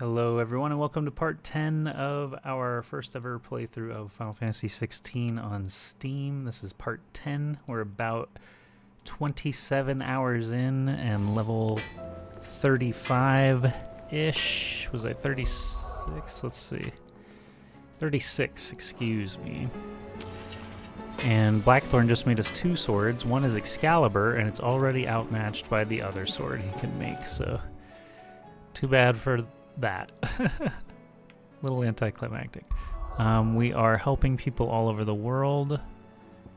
Hello everyone and welcome to part 10 of our first ever playthrough of Final Fantasy XVI on Steam. This is part 10. We're about 27 hours in and level 35-ish. Was I 36? Let's see. 36, excuse me. And Blackthorn just made us two swords. One is Excalibur and it's already outmatched by the other sword he can make, so too bad for that. Little anticlimactic. We are helping people all over the world,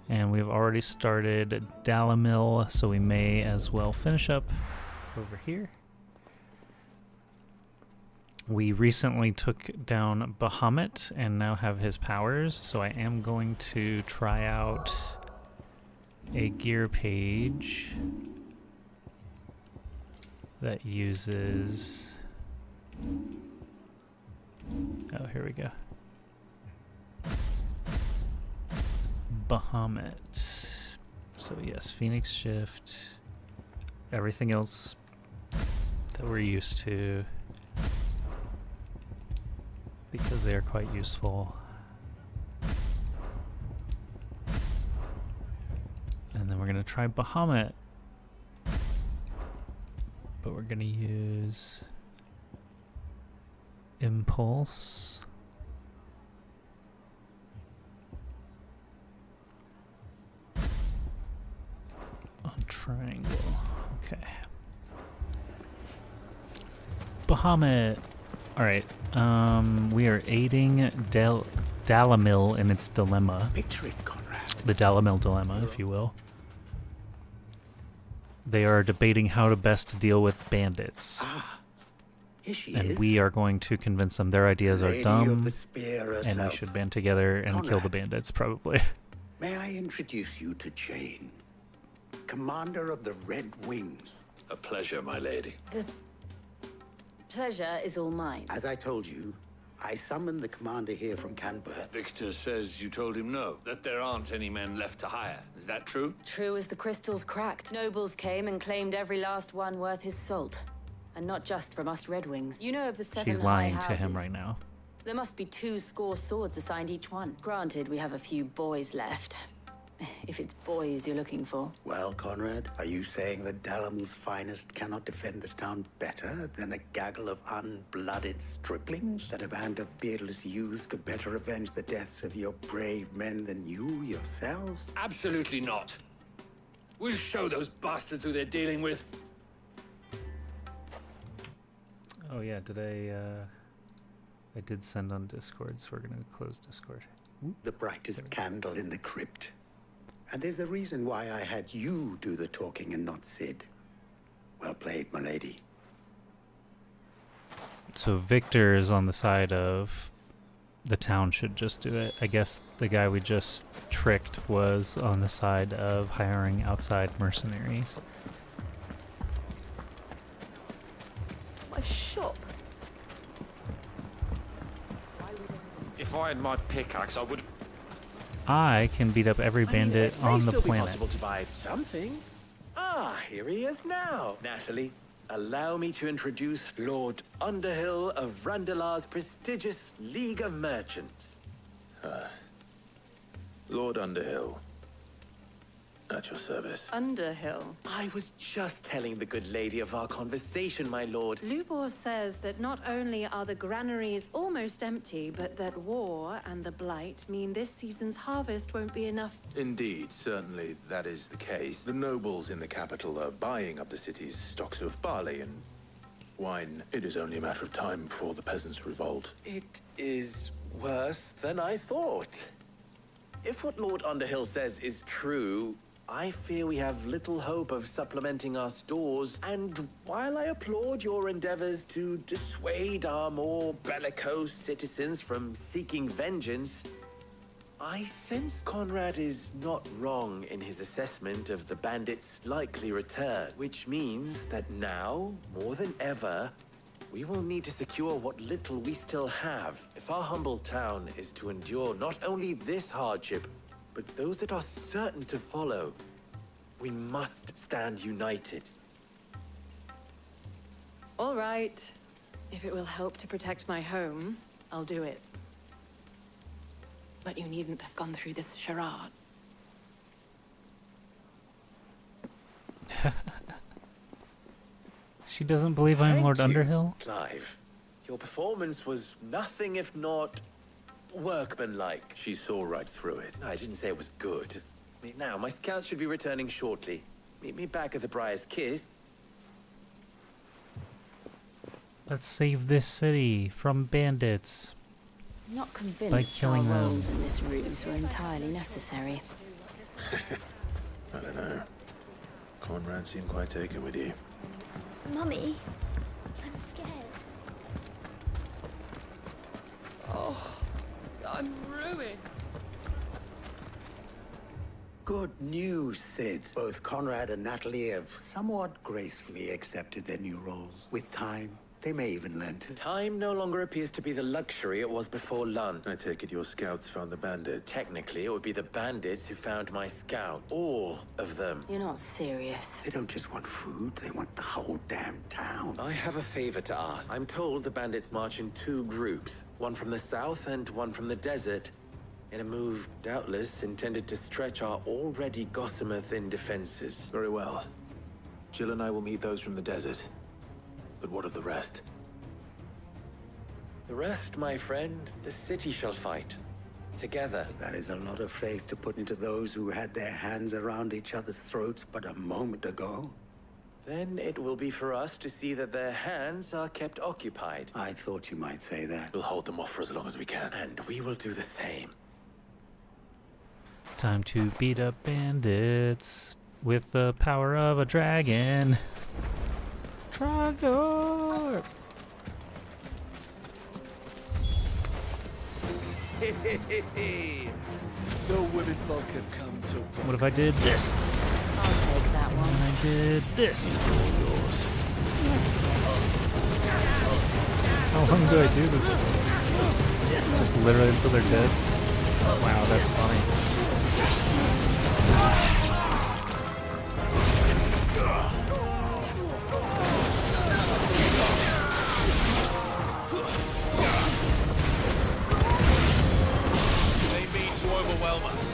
and we've already started Dalimil, so we may as well finish up over here. We recently took down Bahamut and now have his powers, so I am going to try out a gear page that uses... Oh, here we go. Bahamut. So yes, Phoenix Shift. Everything else that we're used to, because they are quite useful. And then we're going to try Bahamut. But we're going to use Impulse. On triangle. Okay. Bahamut. Alright. We are aiding Dalimil in its dilemma. Picture it, Conrad. The Dalimil dilemma, if you will. They are debating how to best deal with bandits. Here she and is. We are going to convince them their ideas are dumb, and we should band together and Conrad, kill the bandits, probably. May I introduce you to Jane, commander of the Red Wings? A pleasure, my lady. The pleasure is all mine. As I told you, I summoned the commander here from Canver. Victor says you told him no, that there aren't any men left to hire. Is that true? True as the crystals cracked. Nobles came and claimed every last one worth his salt. And not just from us Red Wings. You know of the 7 She's high lying houses. to him right now. There must be 2 score swords assigned each one. Granted, we have a few boys left. If it's boys you're looking for. Well, Conrad, are you saying that Dalimil's finest cannot defend this town better than a gaggle of unblooded striplings? That a band of beardless youths could better avenge the deaths of your brave men than you yourselves? Absolutely not. We'll show those bastards who they're dealing with. Oh yeah, did I did send on Discord, so we're gonna close Discord. The brightest candle in the crypt. And there's a reason why I had you do the talking and not Sid. Well played, my lady. So Victor is on the side of the town should just do it. I guess the guy we just tricked was on the side of hiring outside mercenaries. My shop. If I had my pickaxe, I would. I can beat up every bandit It may on the still be planet. possible to buy something. Ah, here he is now. Natalie, allow me to introduce Lord Underhill of Randalar's prestigious League of Merchants. Lord Underhill. At your service. Underhill. I was just telling the good lady of our conversation, my lord. Lubor says that not only are the granaries almost empty, but that war and the blight mean this season's harvest won't be enough. Indeed, certainly that is the case. The nobles in the capital are buying up the city's stocks of barley and wine. It is only a matter of time before the peasants revolt. It is worse than I thought. If what Lord Underhill says is true, I fear we have little hope of supplementing our stores, and while I applaud your endeavors to dissuade our more bellicose citizens from seeking vengeance, I sense Conrad is not wrong in his assessment of the bandits' likely return, which means that now, more than ever, we will need to secure what little we still have if our humble town is to endure not only this hardship, but those that are certain to follow. We must stand united. All right. If it will help to protect my home, I'll do it. But you needn't have gone through this charade. She doesn't believe I'm Lord Thank you, Underhill? Clive. Your performance was nothing if not workmanlike. She saw right through it. I didn't say it was good. Now, my scouts should be returning shortly. Meet me back at the Briar's Kiss. Let's save this city from bandits. I'm not By convinced our killing them. roles in this ruse were entirely necessary. I don't know. Conrad seemed quite taken with you. Mummy, I'm scared. Oh, I'm ruined. Good news, Sid. Both Conrad and Natalie have somewhat gracefully accepted their new roles. With time, they may even learn to. Time no longer appears to be the luxury it was before Lund. I take it your scouts found the bandits. Technically, it would be the bandits who found my scout. All of them. You're not serious. They don't just want food, they want the whole damn town. I have a favor to ask. I'm told the bandits march in 2 groups. One from the south and one from the desert. In a move, doubtless, intended to stretch our already gossamer-thin defenses. Very well. Jill and I will meet those from the desert. But what of the rest? The rest, my friend, the city shall fight. Together. That is a lot of faith to put into those who had their hands around each other's throats but a moment ago. Then it will be for us to see that their hands are kept occupied. I thought you might say that. We'll hold them off for as long as we can. And we will do the same. Time to beat up bandits with the power of a dragon. Trogdor! No women folk have come to. What if I did this? I'll take that one. And I did this. It's all yours. How long do I do this for? Just literally until they're dead? Wow, that's funny. They mean to overwhelm us.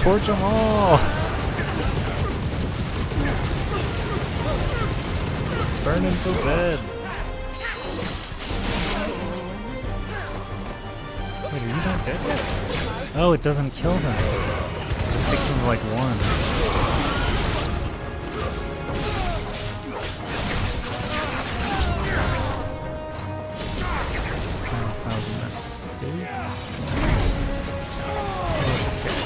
Torch them all! Burn him to dead. Wait, are you not dead yet? Oh, it doesn't kill them. It just takes them to like 1. That was a mistake. Oh, this guy.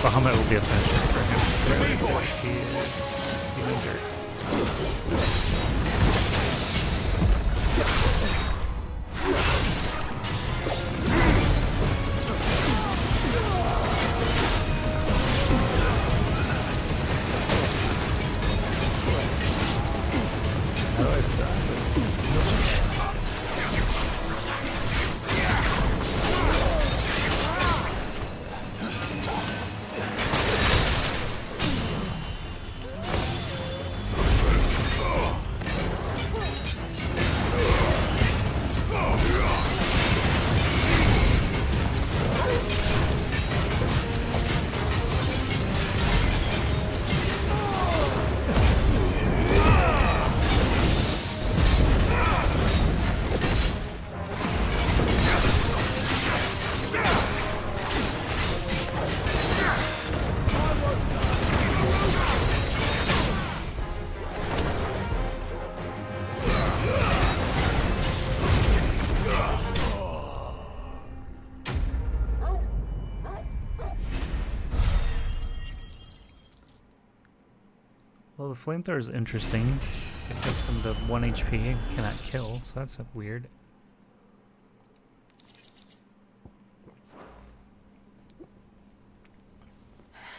Bahamut will be a finisher for him. Because he is injured. How do I stop it? Well, the flamethrower is interesting. It takes them to 1 HP and cannot kill, so that's weird.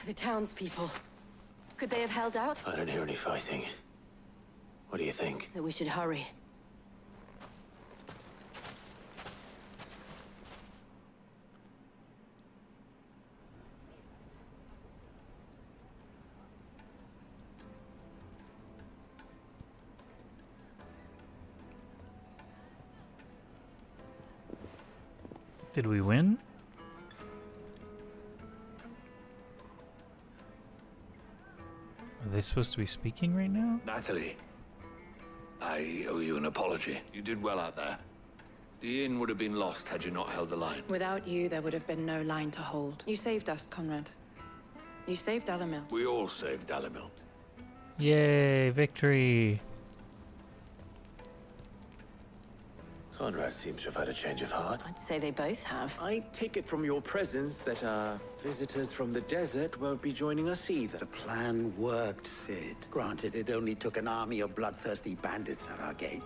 The townspeople. Could they have held out? I don't hear any fighting. What do you think? That we should hurry. Did we win? Are they supposed to be speaking right now? Natalie, I owe you an apology. You did well out there. The inn would have been lost had you not held the line. Without you, there would have been no line to hold. You saved us, Conrad. You saved Dalimil. We all saved Dalimil. Yay, victory! Conrad seems to have had a change of heart. I'd say they both have. I take it from your presence that our visitors from the desert won't be joining us either. The plan worked, Sid. Granted, it only took an army of bloodthirsty bandits at our gate.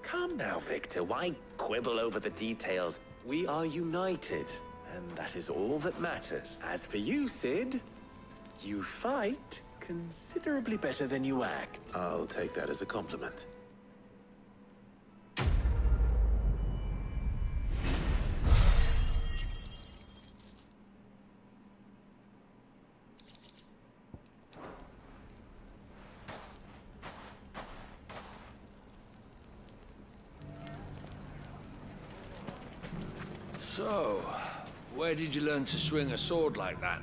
Calm now, Victor. Why quibble over the details? We are united, and that is all that matters. As for you, Sid, you fight considerably better than you act. I'll take that as a compliment. So, where did you learn to swing a sword like that?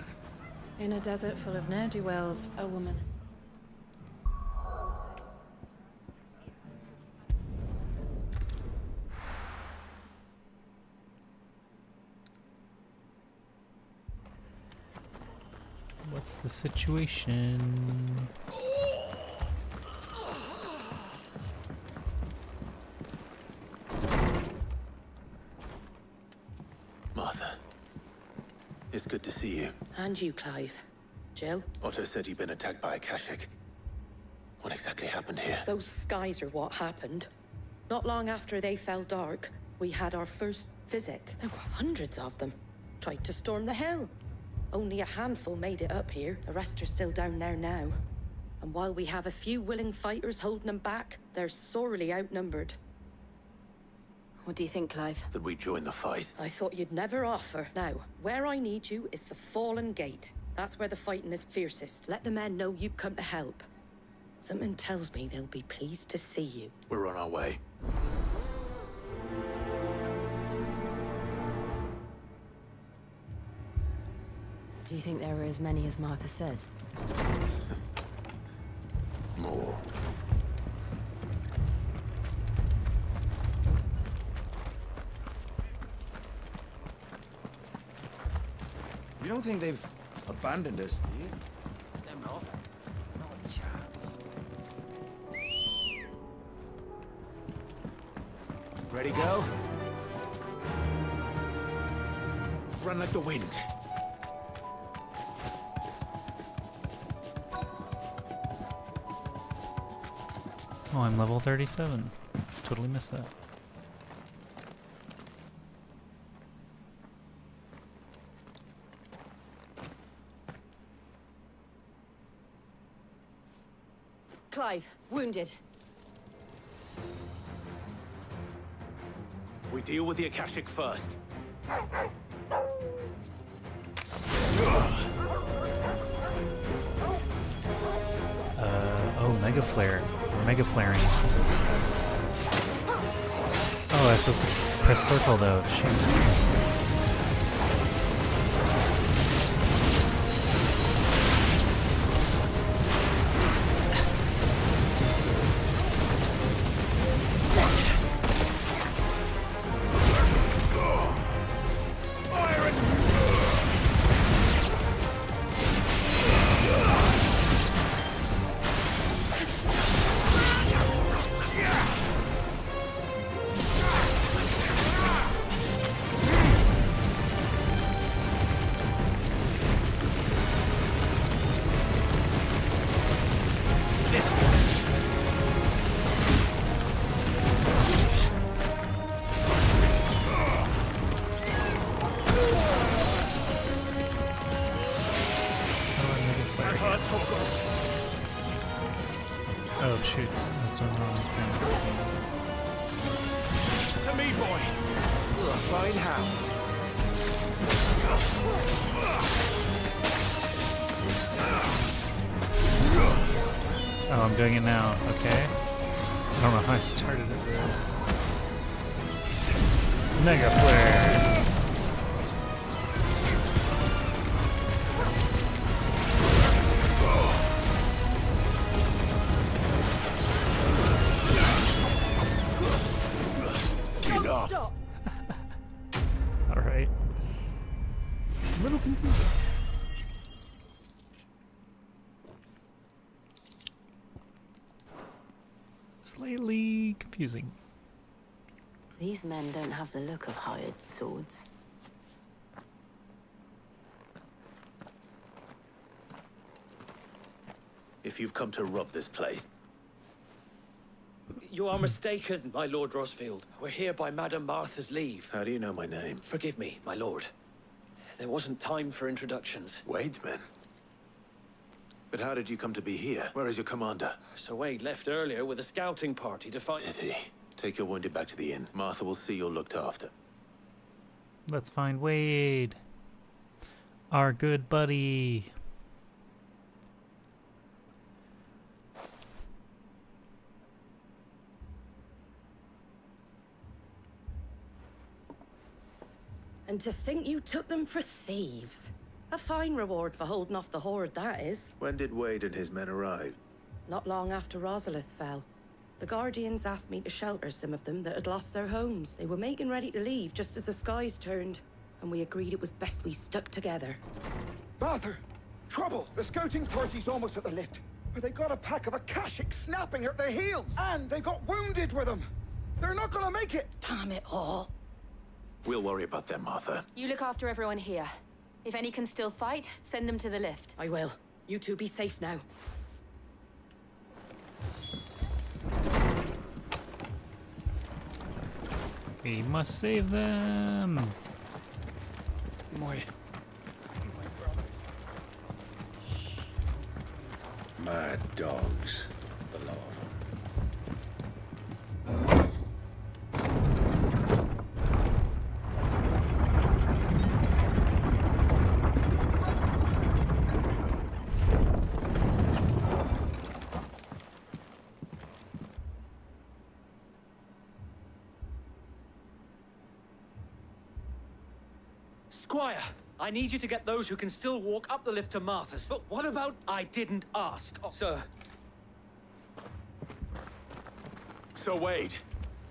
In a desert full of ne'er-do-wells, a woman. What's the situation? Martha, it's good to see you. And you, Clive. Jill? Otto said you'd been attacked by a Kashik. What exactly happened here? Those skies are what happened. Not long after they fell dark, we had our first visit. There were hundreds of them. Tried to storm the hill. Only a handful made it up here. The rest are still down there now. And while we have a few willing fighters holding them back, they're sorely outnumbered. What do you think, Clive? That we join the fight? I thought you'd never offer. Now, where I need you is the Fallen Gate. That's where the fighting is fiercest. Let the men know you've come to help. Something tells me they'll be pleased to see you. We're on our way. Do you think there are as many as Martha says? More. You don't think they've abandoned us, do you? Them not. Not a chance. Ready, go? Run like the wind. Oh, I'm level 37. Totally missed that. Clive, wounded. We deal with the Akashic first. Oh, Mega Flare. We're Mega Flaring. Oh, I was supposed to press circle though. Shoot. Oh shoot, that's the wrong thing. To me, boy. Fine hound. Oh, I'm doing it now. Okay. I don't know how I started it there. Mega Flare. Alright. A little confusing. Slightly confusing. These men don't have the look of hired swords. If you've come to rob this place, You are mistaken, my Lord Rosfield. We're here by Madame Martha's leave. how do you know my name? Forgive me, my lord. There wasn't time for introductions. Wade's men. But how did you come to be here? Where is your commander? Sir Wade left earlier with a scouting party to find... Did he? Take your wounded back to the inn. Martha will see you're looked after. Let's find Wade. Our good buddy. And to think you took them for thieves. A fine reward for holding off the horde, that is. When did Wade and his men arrive? Not long after Rosalith fell. The Guardians asked me to shelter some of them that had lost their homes. They were making ready to leave just as the skies turned, and we agreed it was best we stuck together. Arthur! Trouble! The scouting party's almost at the lift. But they got a pack of Akashics snapping at their heels! And they got wounded with them! They're not gonna make it! Damn it all! We'll worry about them, Martha. You look after everyone here. If any can still fight, send them to the lift. I will. You two be safe now. We must save them. My brothers. Mad dogs, the lot of them. Squire, I need you to get those who can still walk up the lift to Martha's. But what about... I didn't ask. Oh, sir. So Wade.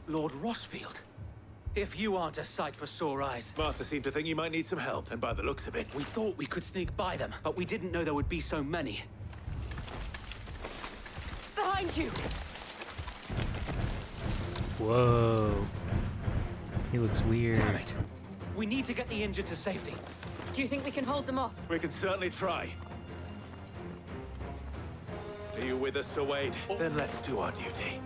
Lord Rosfield. If you aren't a sight for sore eyes. Martha seemed to think you might need some help, and by the looks of it... We thought we could sneak by them, but we didn't know there would be so many. Behind you! Whoa. He looks weird. Damn it. We need to get the injured to safety. Do you think we can hold them off? We can certainly try. Are you with us, Sir Wade? Then let's do our duty.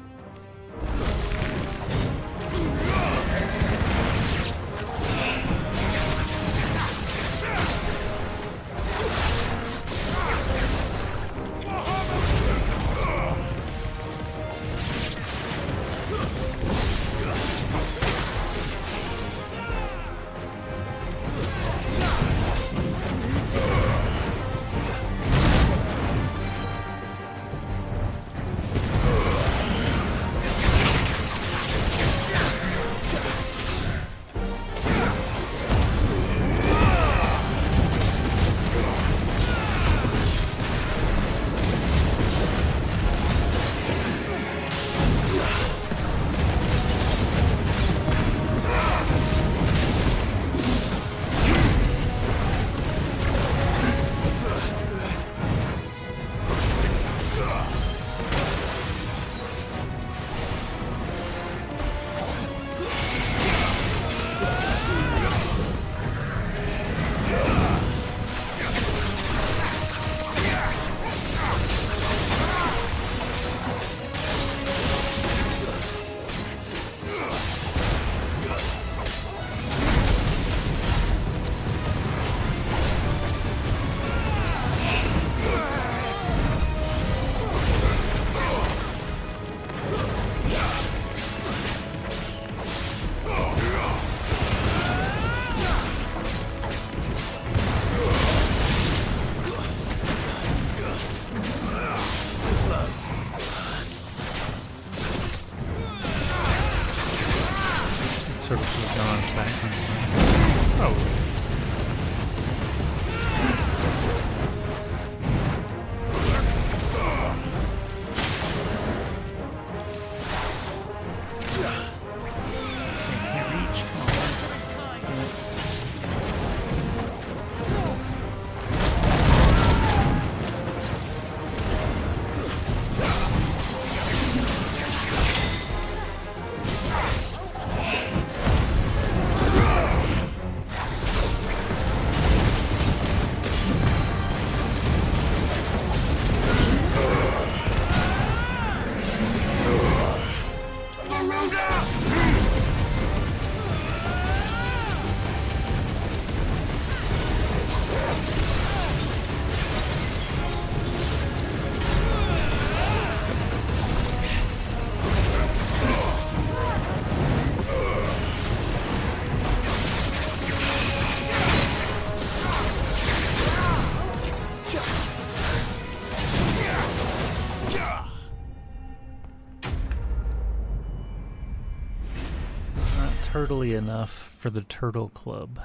turtley enough for the Turtle Club.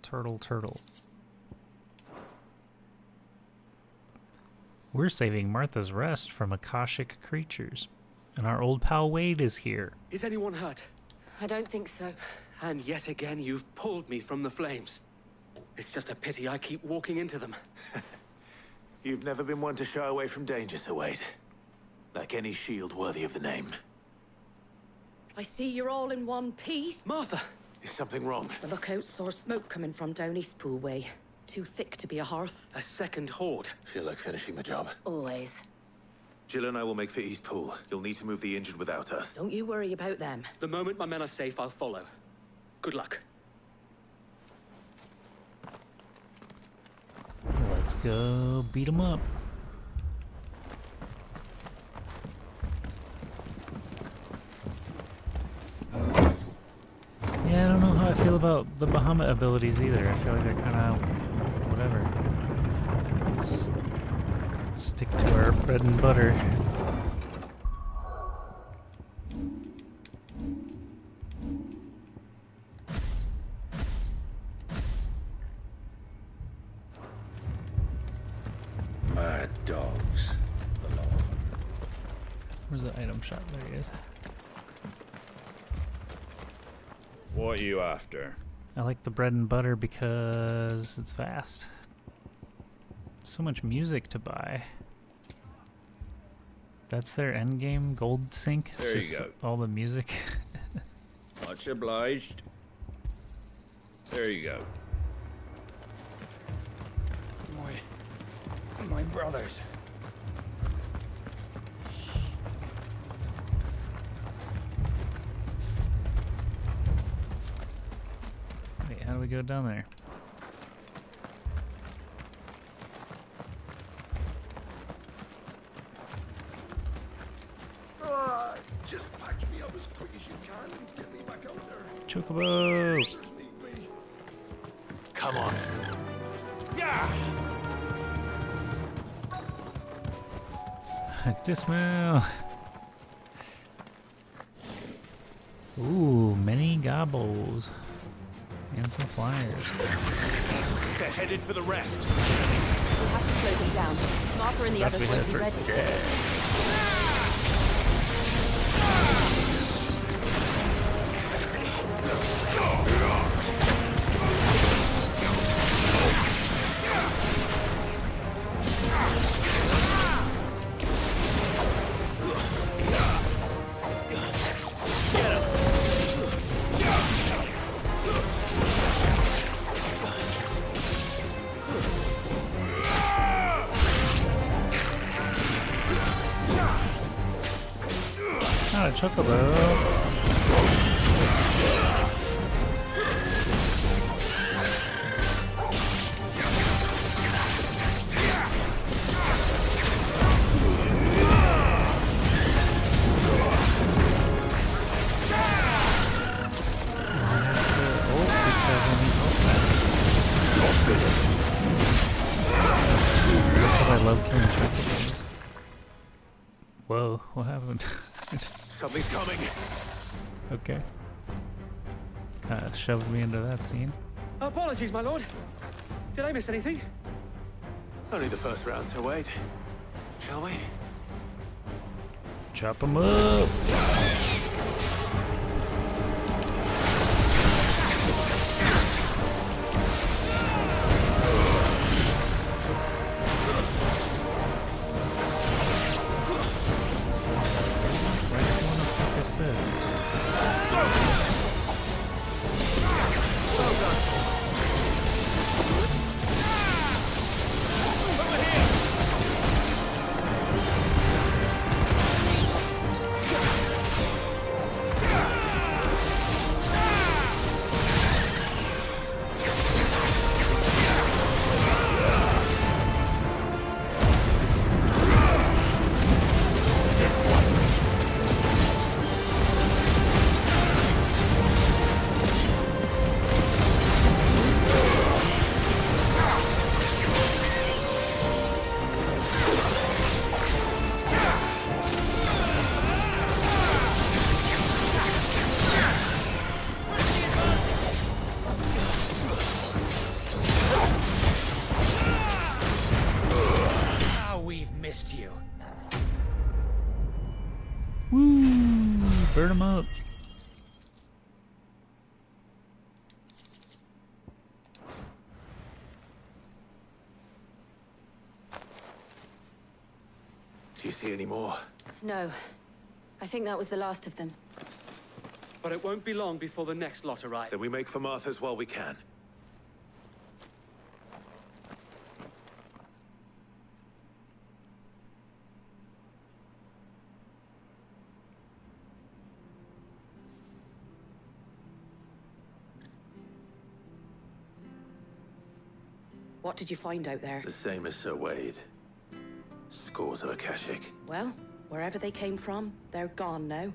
Turtle. We're saving Martha's Rest from Akashic creatures. And our old pal Wade is here. Is anyone hurt? I don't think so. And yet again, you've pulled me from the flames. It's just a pity I keep walking into them. You've never been one to shy away from danger, Sir Wade. Like any shield worthy of the name. I see you're all in one piece. Martha! Is something wrong? The lookout saw smoke coming from down Eastpool way. Too thick to be a hearth. A second horde. Feel like finishing the job. Always. Jill and I will make for Eastpool. You'll need to move the injured without us. Don't you worry about them. The moment my men are safe, I'll follow. Good luck. Let's go beat him up. Yeah, I don't know how I feel about the Bahamut abilities either. I feel like they're kind of whatever. Let's stick to our bread and butter. Mad dogs. The law of them. Where's the item shop? There he is. What are you after? I like the bread and butter because it's fast. So much music to buy. That's their end game, gold sync. It's There you just go. all the music. Much obliged. There you go. My brothers. Wait, how do we go down there? Just patch me up as quick as you can and get me back out there. Chocobo! Come on. Yeah! Dismount! Ooh, many gobbles. And some flyers. They're headed for the rest. We have to slow them down. Martha and the others won't be ready. Not a chocobo. I love killing chocobos. Whoa, what happened? Something's coming. Okay. Kind of shoved me into that scene. Apologies, my lord. Did I miss anything? Only the first round, Sir Wade. Shall we? Chop him up! What's this? I've missed you. Woo! Burn him up. Do you see any more? No. I think that was the last of them. But it won't be long before the next lot arrive. Then we make for Martha's while we can. What did you find out there? The same as Sir Wade. Scores of Akashic. Well, wherever they came from, they're gone now.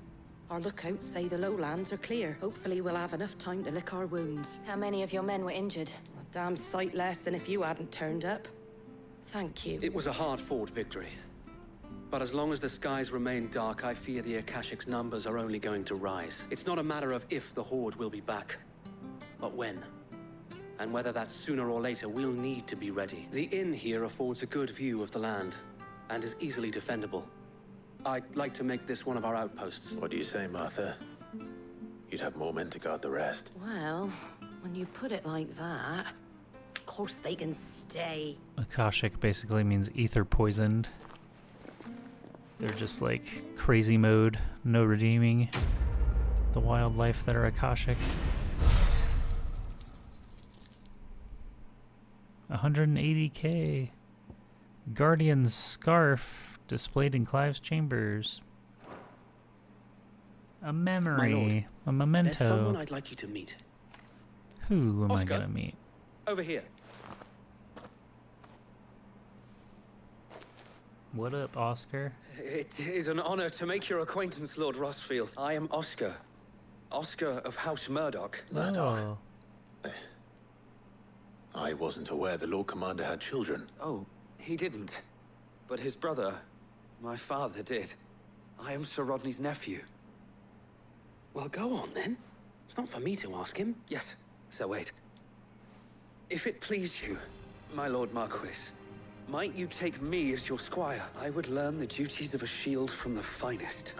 Our lookouts say the lowlands are clear. Hopefully we'll have enough time to lick our wounds. How many of your men were injured? A damn sight less than if you hadn't turned up. Thank you. It was a hard-fought victory. But as long as the skies remain dark, I fear the Akashic's numbers are only going to rise. It's not a matter of if the Horde will be back, but when. And whether that's sooner or later, we'll need to be ready. The inn here affords a good view of the land, and is easily defendable. I'd like to make this one of our outposts. What do you say, Martha? You'd have more men to guard the rest. Well, when you put it like that, of course they can stay. Akashic basically means ether poisoned. They're just like crazy mode, no redeeming the wildlife that are Akashic. 180k. Guardian's scarf displayed in Clive's chambers. A memory. My lord, a memento. there's someone I'd like you to meet. Who am I Oscar, gonna meet? Over here. What up, Oscar? It is an honor to make your acquaintance, Lord Rossfield. I am Oscar. Oscar of House Murdoch. Oh. I wasn't aware the Lord Commander had children. Oh, he didn't. But his brother, my father, did. I am Sir Rodney's nephew. Well, go on then. It's not for me to ask him. Yes, Sir Wade. If it please you, my Lord Marquis, might you take me as your squire? I would learn the duties of a shield from the finest.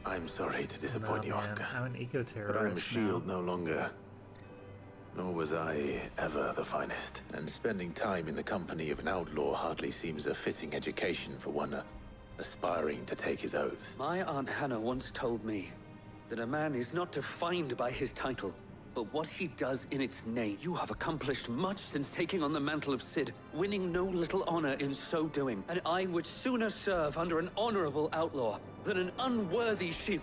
I'm sorry to disappoint you, Oscar. I'm an eco-terrorist. But I'm a shield no longer. Nor was I ever the finest. And spending time in the company of an outlaw hardly seems a fitting education for one aspiring to take his oath. My Aunt Hannah once told me that a man is not defined by his title, but what he does in its name. You have accomplished much since taking on the mantle of Cid, winning no little honor in so doing. And I would sooner serve under an honorable outlaw than an unworthy sheep.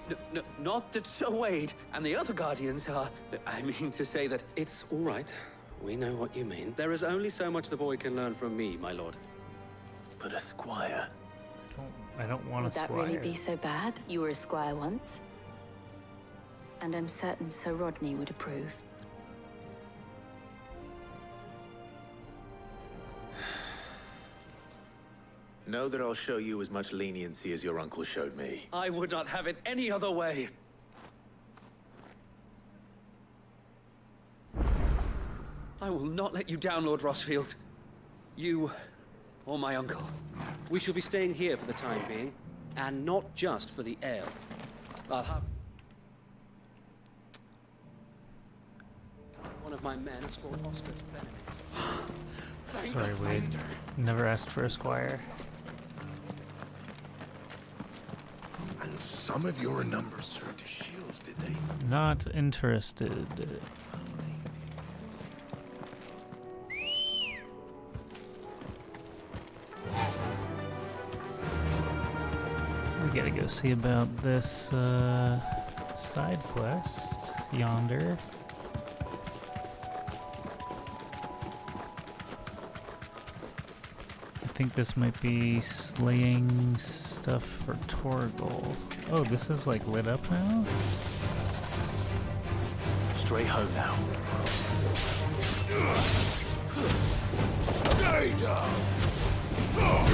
Not that Sir Wade and the other guardians are... I mean to say that it's all right. We know what you mean. There is only so much the boy can learn from me, my lord. But a squire? I don't want Would a squire. that really be so bad? You were a squire once. And I'm certain Sir Rodney would approve. Know that I'll show you as much leniency as your uncle showed me. I would not have it any other way. I will not let you down, Lord Rossfield. You or my uncle. We shall be staying here for the time being, and not just for the ale. I'll have one of my men escort Oscar's enemy. Sorry, Wade. Never asked for a squire. And some of your numbers served as shields, did they? Not interested. We gotta go see about this side quest yonder. I think this might be slaying stuff for Torgal. Oh, this is like lit up now? Straight home now. Stay down! Oh,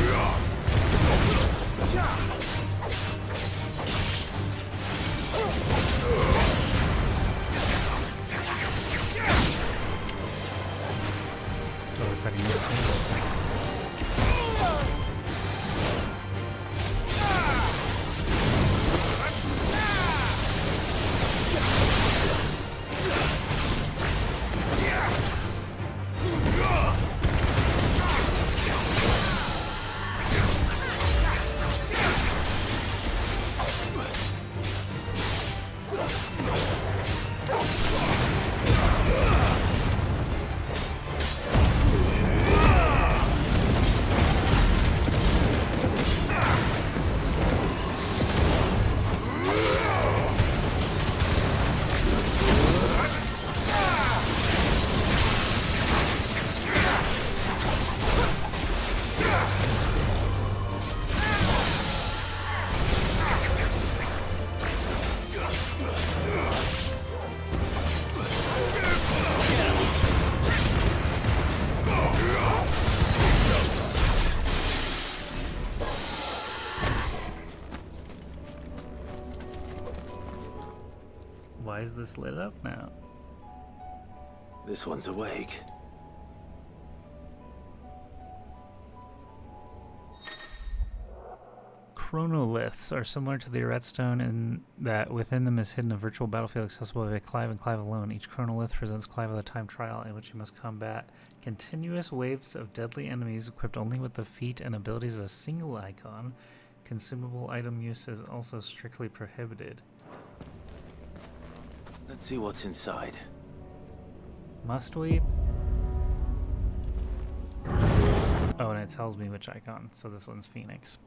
we're fighting this too. Why is this lit up now? This one's awake. Chronoliths are similar to the Redstone in that within them is hidden a virtual battlefield accessible by Clive and Clive alone. Each chronolith presents Clive with a time trial in which he must combat continuous waves of deadly enemies equipped only with the feat and abilities of a single icon. Consumable item use is also strictly prohibited. Let's see what's inside. Must we? Oh, and it tells me which icon, so this one's Phoenix.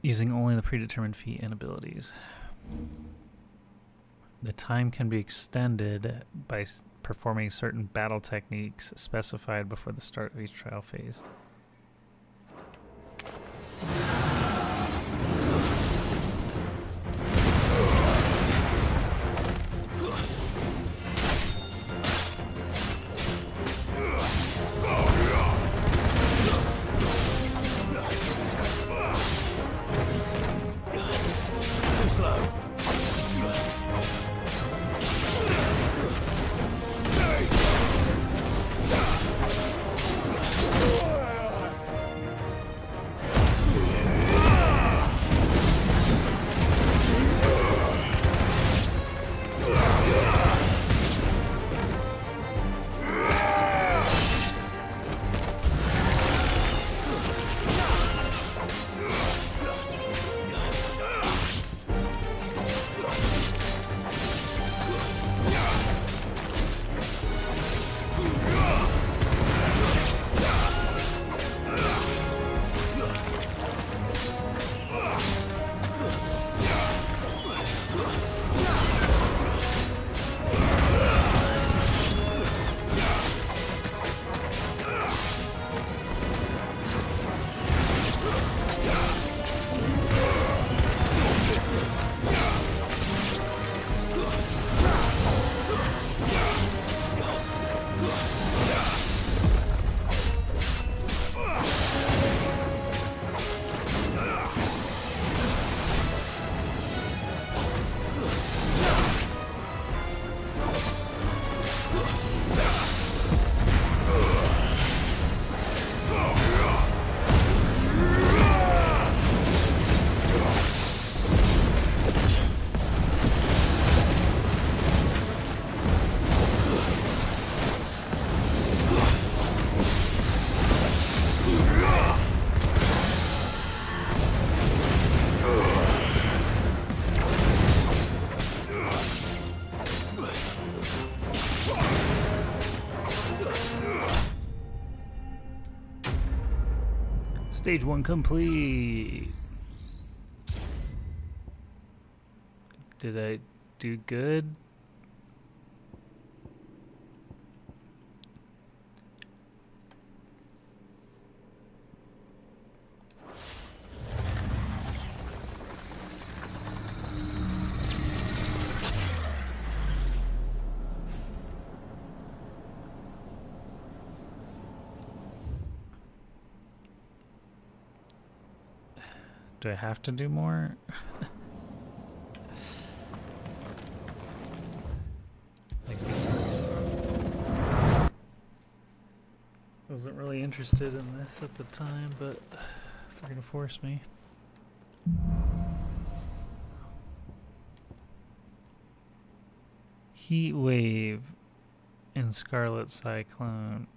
Using only the predetermined feat and abilities. The time can be extended by performing certain battle techniques specified before the start of each trial phase. Stage 1 complete. Did I do good? Do I have to do more? I wasn't really interested in this at the time, but if they're gonna force me. Heat Wave and Scarlet Cyclone.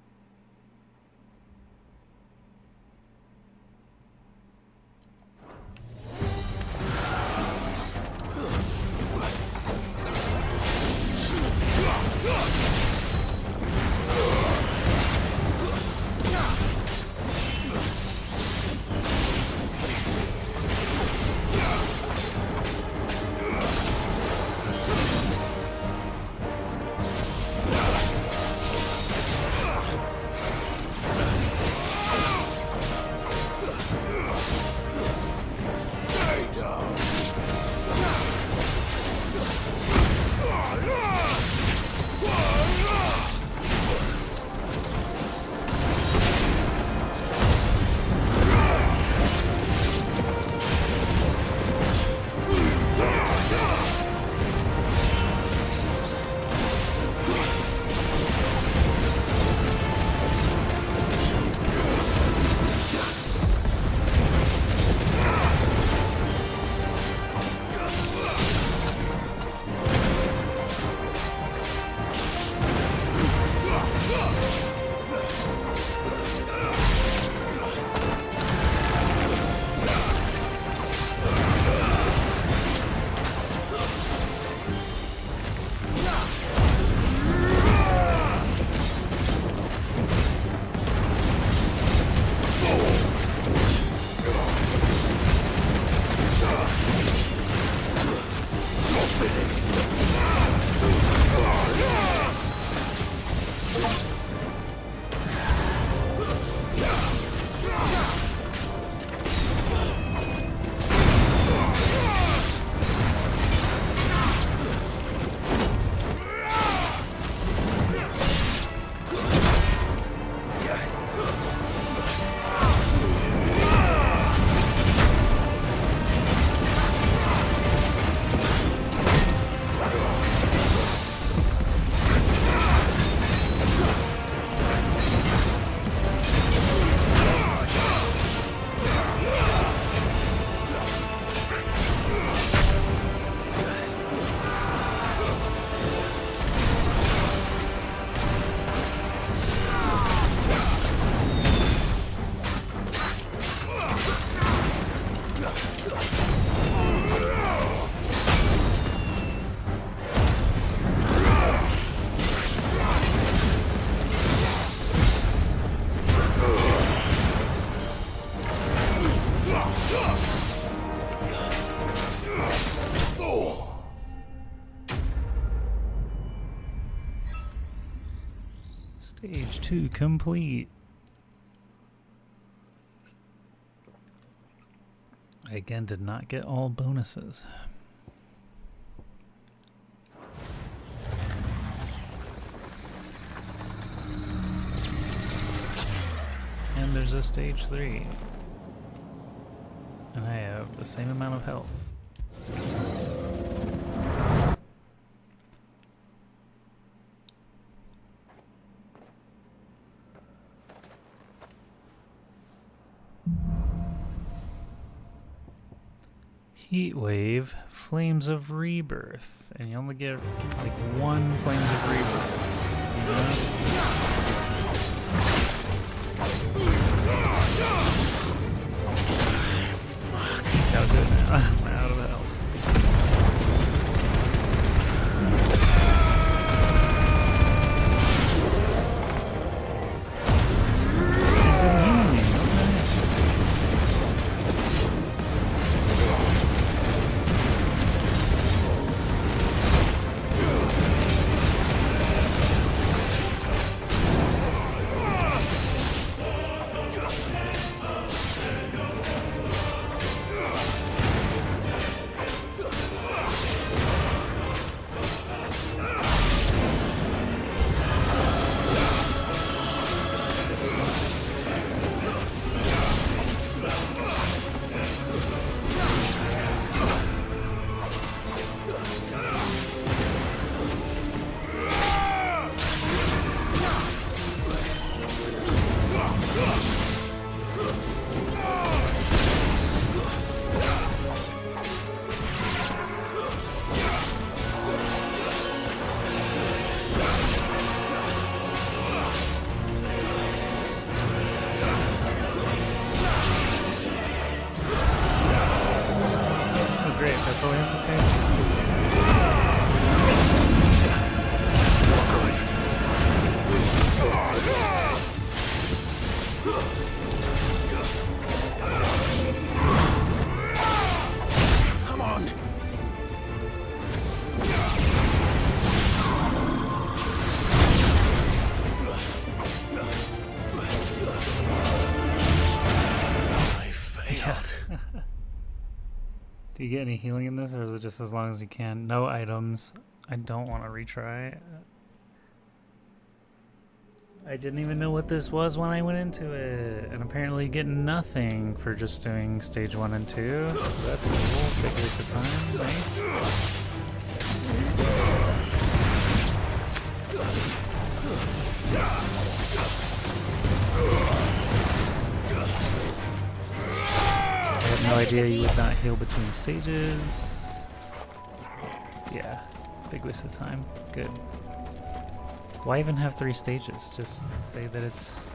Stage 2 complete. I again did not get all bonuses. And there's a stage 3. And I have the same amount of health. Heat Wave, Flames of Rebirth, and you only get like 1 Flames of Rebirth. Fuck. Gotta do it now. I'm out of health. It didn't heal me. Do you get any healing in this, or is it just as long as you can? No items. I don't want to retry. I didn't even know what this was when I went into it. And apparently you get nothing for just doing stage 1 and 2. So that's cool. Big waste of time. Nice. I had no idea you would not heal between stages. Yeah, big waste of time. Good. Why even have 3 stages? Just say that it's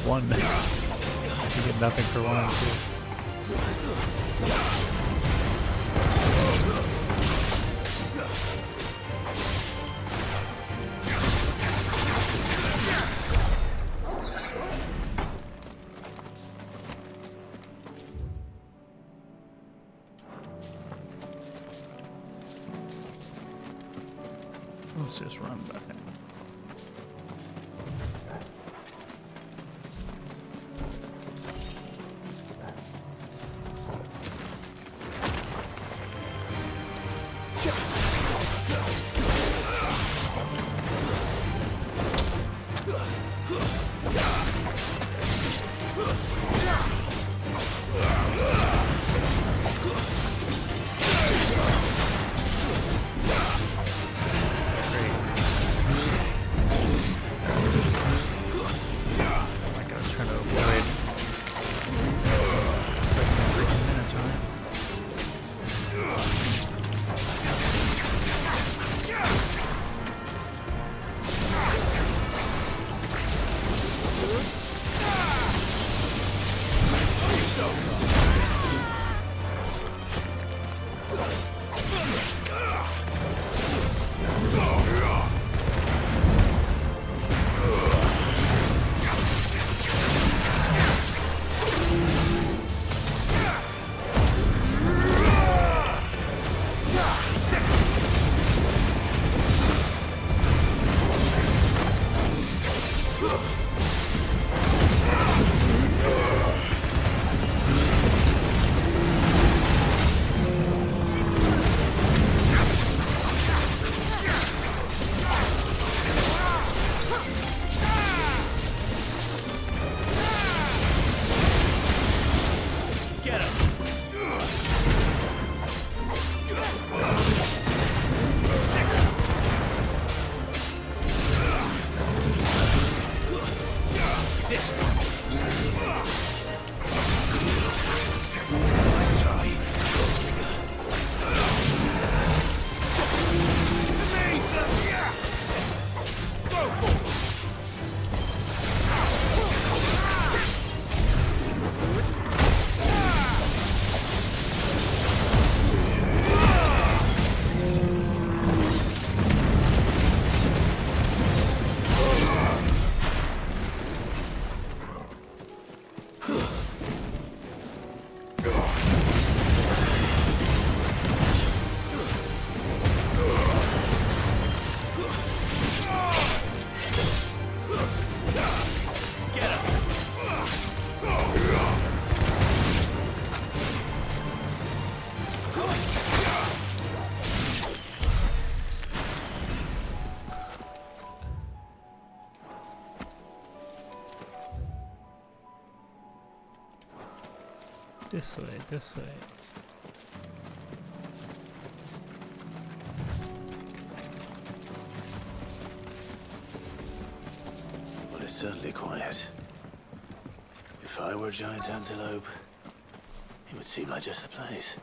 1. You get nothing for 1 and 2. Let's just run back. This way, this way. Well, it's certainly quiet. If I were a giant antelope, it would seem like just the place.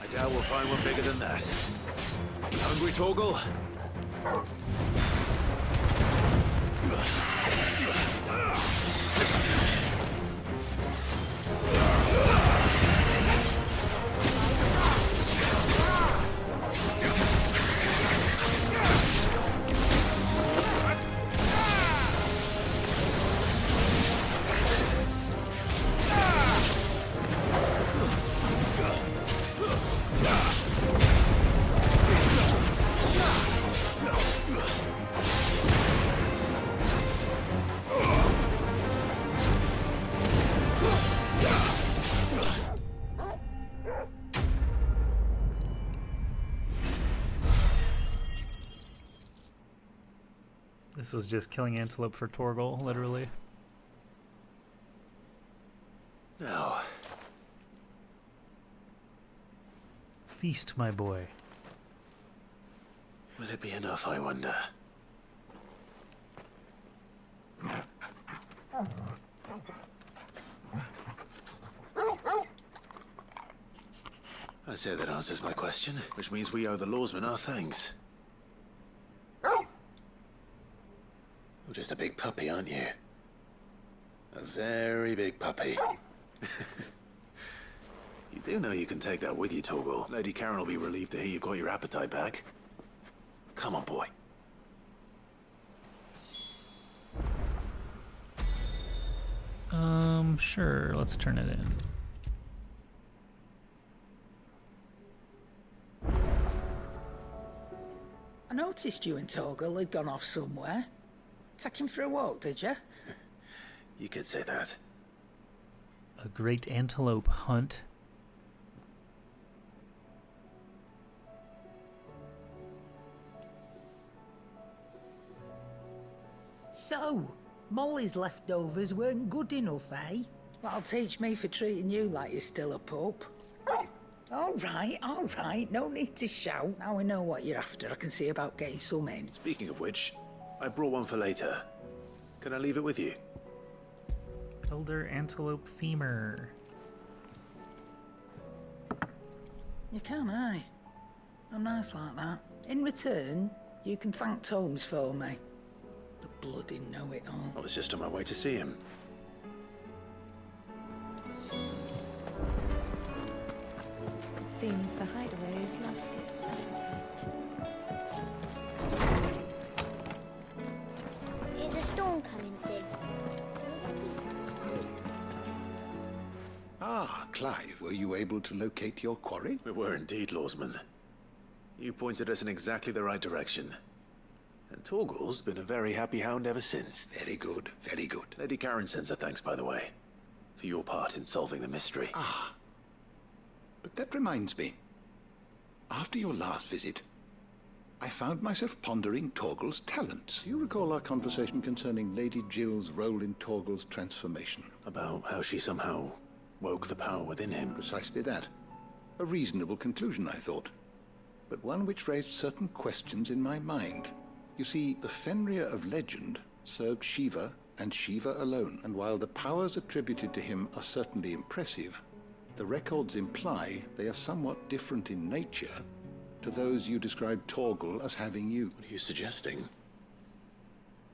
I doubt we'll find one bigger than that. Hungry, Torgal? This was just killing antelope for Torgal, literally. No. Feast, my boy. Will it be enough, I wonder? I say that answers my question, which means we owe the lawsman our thanks. You're just a big puppy, aren't you? A very big puppy. You do know you can take that with you, Torgal. Lady Karen will be relieved to hear you've got your appetite back. Come on, boy. Sure, let's turn it in. I noticed you and Torgal had gone off somewhere. Take him for a walk, did you? You could say that. A great antelope hunt. So, Molly's leftovers weren't good enough, eh? That'll teach me for treating you like you're still a pup. All right, no need to shout. Now I know what you're after. I can see about getting some in. Speaking of which, I brought one for later. Can I leave it with you? Elder antelope femur. You can, aye. I'm nice like that. In return, you can thank Tomes for me. The bloody know-it-all. I was just on my way to see him. Seems the Hideaway has lost its Is a storm coming soon? Ah, Clive, were you able to locate your quarry? We were indeed, lawsman. You pointed us in exactly the right direction. And Torgal's been a very happy hound ever since. Very good, very good. Lady Karen sends her thanks, by the way, for your part in solving the mystery. Ah. But that reminds me. After your last visit, I found myself pondering Torgal's talents. Do you recall our conversation concerning Lady Jill's role in Torgal's transformation? About how she somehow woke the power within him. Precisely that. A reasonable conclusion, I thought. But one which raised certain questions in my mind. You see, the Fenrir of legend served Shiva and Shiva alone. And while the powers attributed to him are certainly impressive, the records imply they are somewhat different in nature to those you described Torgal as having you. What are you suggesting?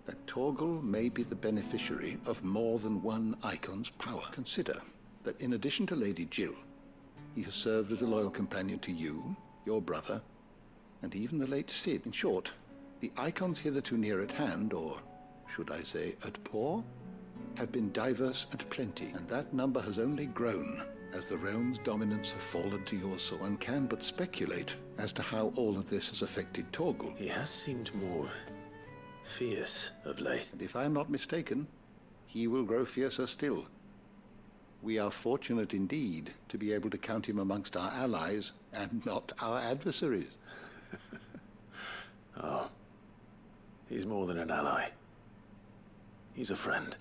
That Torgal may be the beneficiary of more than one Eikon's power. Consider that in addition to Lady Jill, he has served as a loyal companion to you, your brother, and even the late Cid. In short, the Eikons hitherto near at hand, or should I say at paw, have been diverse and plenty, and that number has only grown as the realm's dominance have fallen to yours, so one can but speculate as to how all of this has affected Torgal. He has seemed more fierce of late. And if I am not mistaken, he will grow fiercer still. We are fortunate indeed to be able to count him amongst our allies and not our adversaries. Oh, he's more than an ally. He's a friend.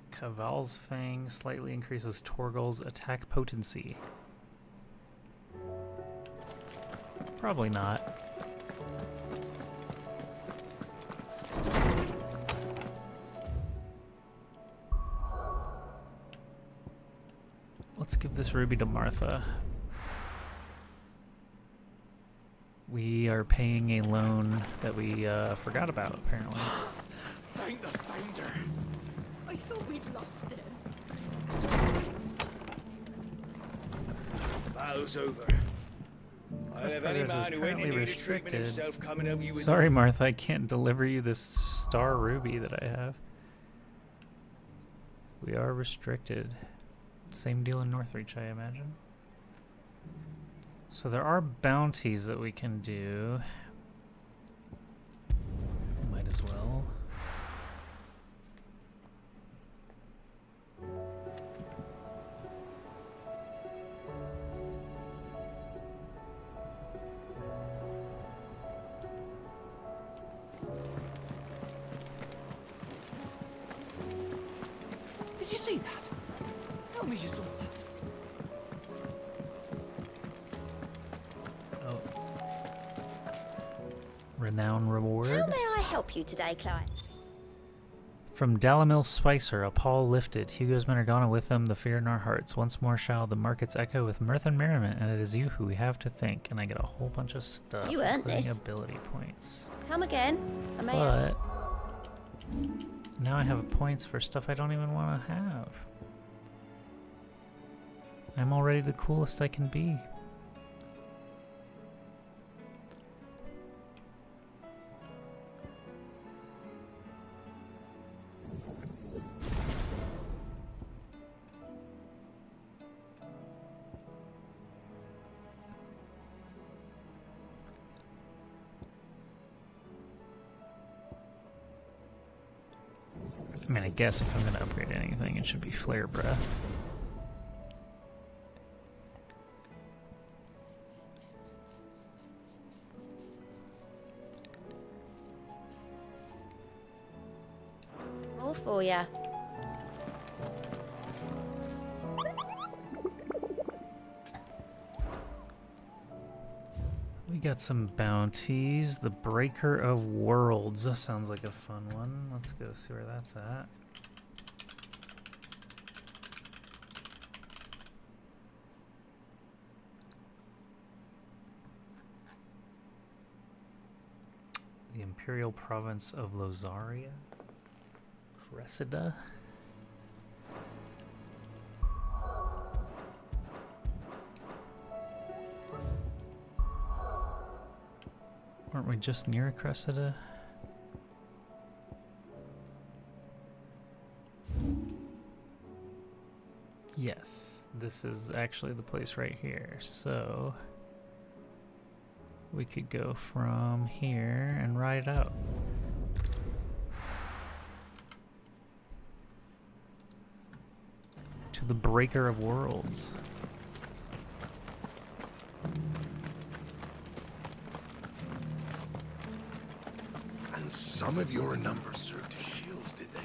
Caval's Fang slightly increases Torgal's attack potency. Probably not. Let's give this ruby to Martha. We are paying a loan that we forgot about, apparently. Thank the Founder. I thought we'd lost it. Battle's over. I First have any progress is man who ain't currently in need of treatment restricted. himself coming over you with Sorry, Martha, I can't deliver you this star ruby that I have. We are restricted. Same deal in Northreach, I imagine. So there are bounties that we can do. Might as well. Did you see that? Tell me you saw that. Oh. Renown reward. How may I help you today, Clive? From Dalimil Spicer, a pall lifted. Hugo's men are gone, and with them the fear in our hearts. Once more shall the markets echo with mirth and merriment, and it is you who we have to thank. And I get a whole bunch of stuff, You earned including this. ability points. Come again. I may But now I have points for stuff I don't even want to have. I'm already the coolest I can be. I mean, I guess if I'm going to upgrade anything, it should be Flare Breath. more for ya. We got some bounties. The Breaker of Worlds sounds like a fun one. Let's go see where that's at. The Imperial Province of Lozaria. Cressida. Aren't we just near Cressida? Yes, this is actually the place right here. So we could go from here and ride out. To the Breaker of Worlds. And some of your numbers served as shields, did they?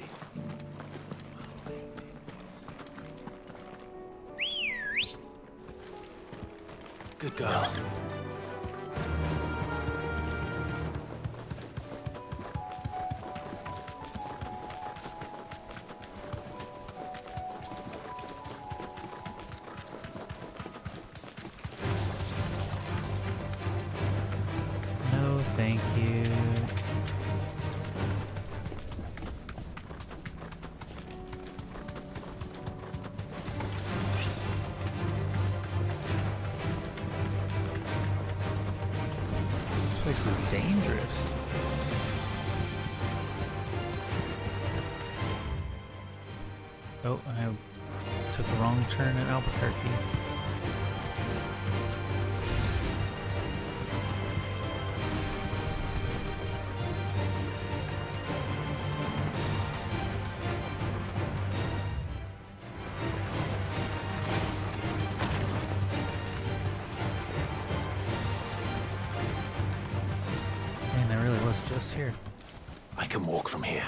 Good girl. No, thank you. This place is dangerous. Oh, I took a wrong turn in Albuquerque. this here? I can walk from here.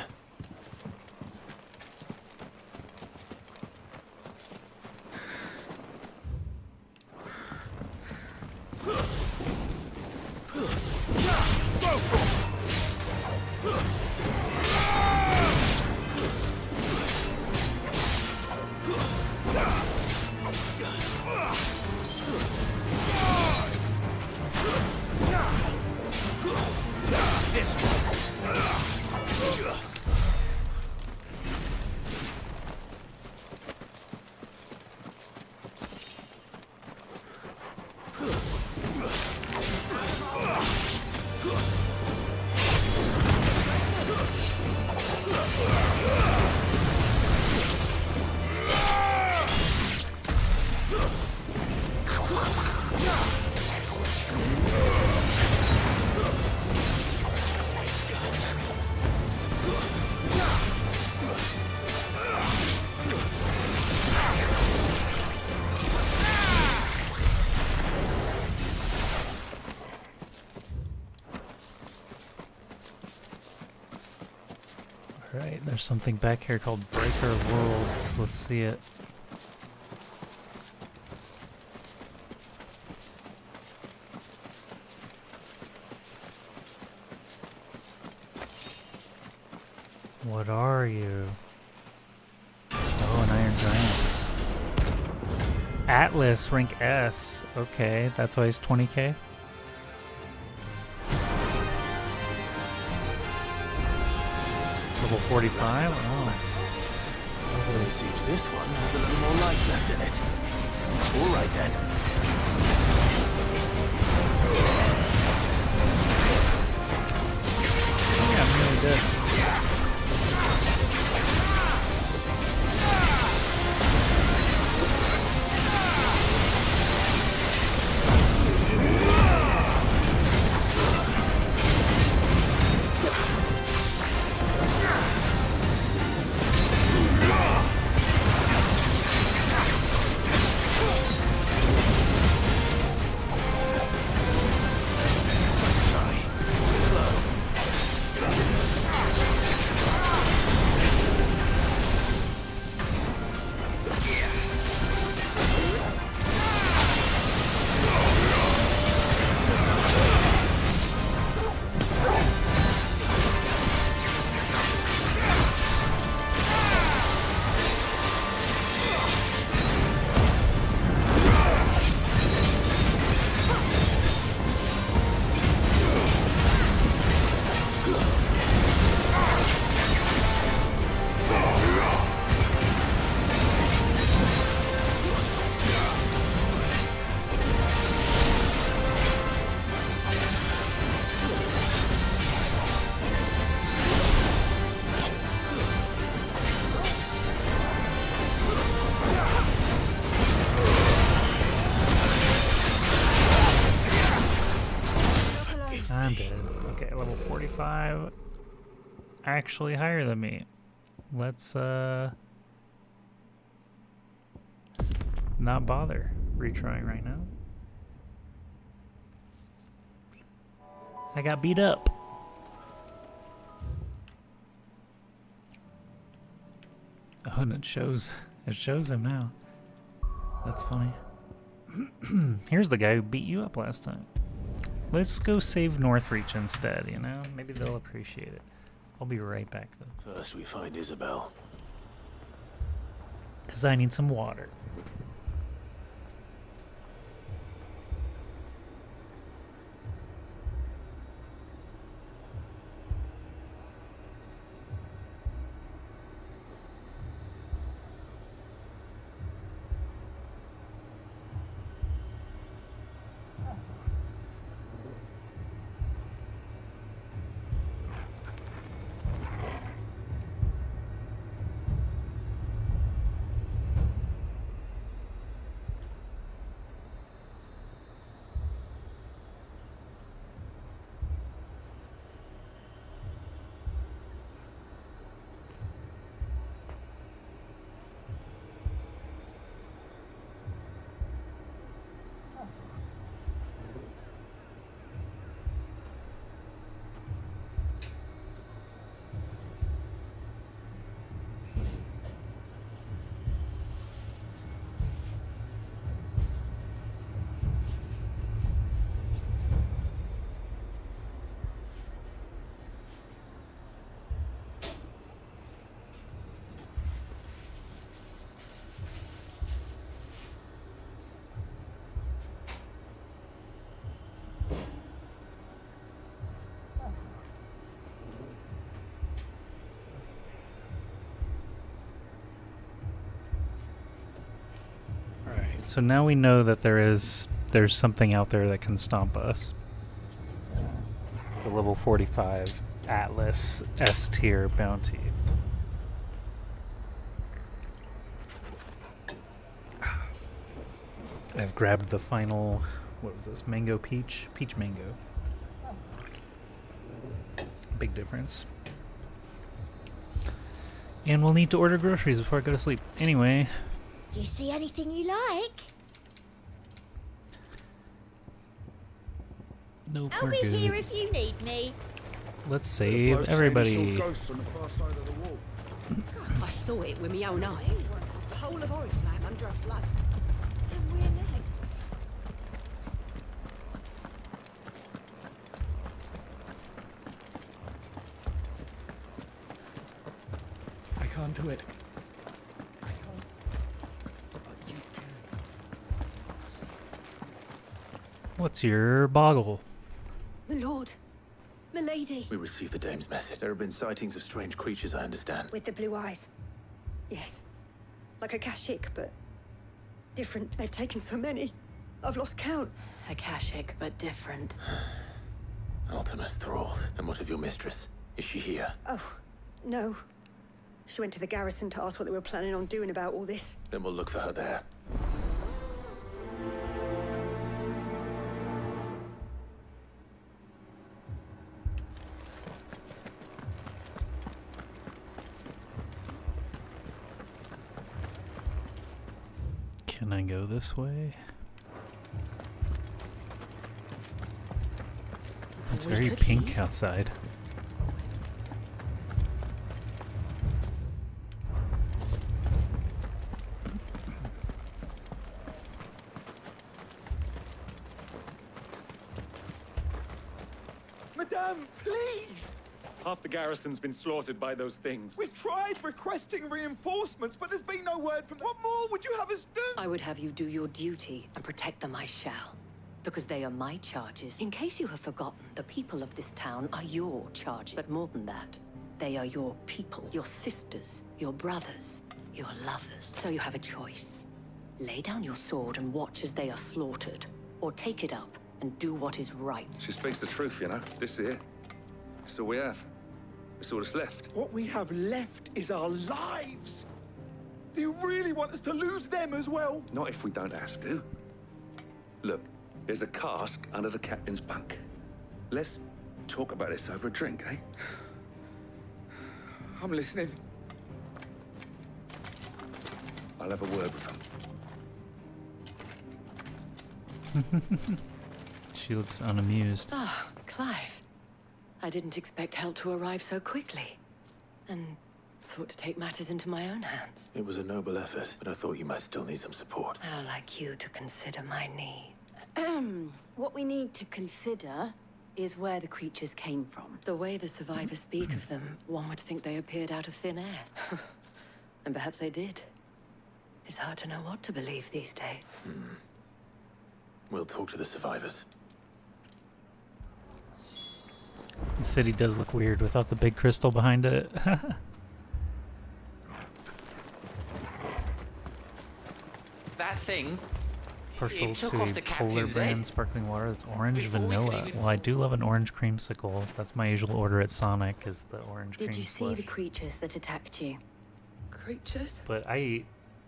Alright, there's something back here called Breaker of Worlds. Let's see it. What are you? Oh, an Iron Giant. Atlas, rank S. Okay, that's why he's 20k. Level 45? Oh. It seems this one has a little more life left in it. Alright then. Yeah, I'm really good. I'm dead. Okay, level 45. Actually higher than me. Let's not bother retrying right now. I got beat up. Oh, and it shows him now. That's funny. Here's the guy who beat you up last time. Let's go save Northreach instead, you know? Maybe they'll appreciate it. I'll be right back, though. First we find Isabel. Because I need some water. So now we know that there's something out there that can stomp us. The level 45 Atlas S tier bounty. I've grabbed the final, what was this, mango peach? Peach mango. Big difference. And we'll need to order groceries before I go to sleep. Anyway. Do you see anything you like? Nope, I'll we're be good. here if you need me. Let's save everybody. I saw it with my own eyes. The whole of Oriflamme under a flood. Then we're next. I can't do it. What's your boggle? My lord. My lady. We received the dame's message. There have been sightings of strange creatures, I understand. With the blue eyes. Yes. Like a Kashik, but different. They've taken so many. I've lost count. A Kashik, but different. Ultimus thralls. And what of your mistress? Is she here? Oh, no. She went to the garrison to ask what they were planning on doing about all this. Then we'll look for her there. Can I go this way? It's very pink outside. Madame, please! Half the garrison's been slaughtered by those things. We've tried requesting reinforcements, but there's been no word from them. What more would you have us do? I would have you do your duty, and protect them I shall. Because they are my charges. In case you have forgotten, the people of this town are your charges. But more than that, they are your people. Your sisters, your brothers, your lovers. So you have a choice. Lay down your sword and watch as they are slaughtered. Or take it up and do what is right. She speaks the truth, you know. This here. It's all we have. It's all that's left. What we have left is our lives. Do you really want us to lose them as well? Not if we don't have to. Look, there's a cask under the captain's bunk. Let's talk about this over a drink, eh? I'm listening. I'll have a word with him. She looks unamused. Ah, Clive. I didn't expect help to arrive so quickly. And sought to take matters into my own hands. It was a noble effort, but I thought you might still need some support. I'd like you to consider my need. What we need to consider is where the creatures came from. The way the survivors speak of them, one would think they appeared out of thin air. And perhaps they did. It's hard to know what to believe these days. We'll talk to the survivors. The city does look weird without the big crystal behind it. That thing. Partial It took to off the polar captain's brand head. sparkling water. It's orange Before we could vanilla. even- Well, I do love an orange creamsicle. That's my usual order at Sonic, is the orange cream Did you see slush. the creatures that attacked you? Creatures? But I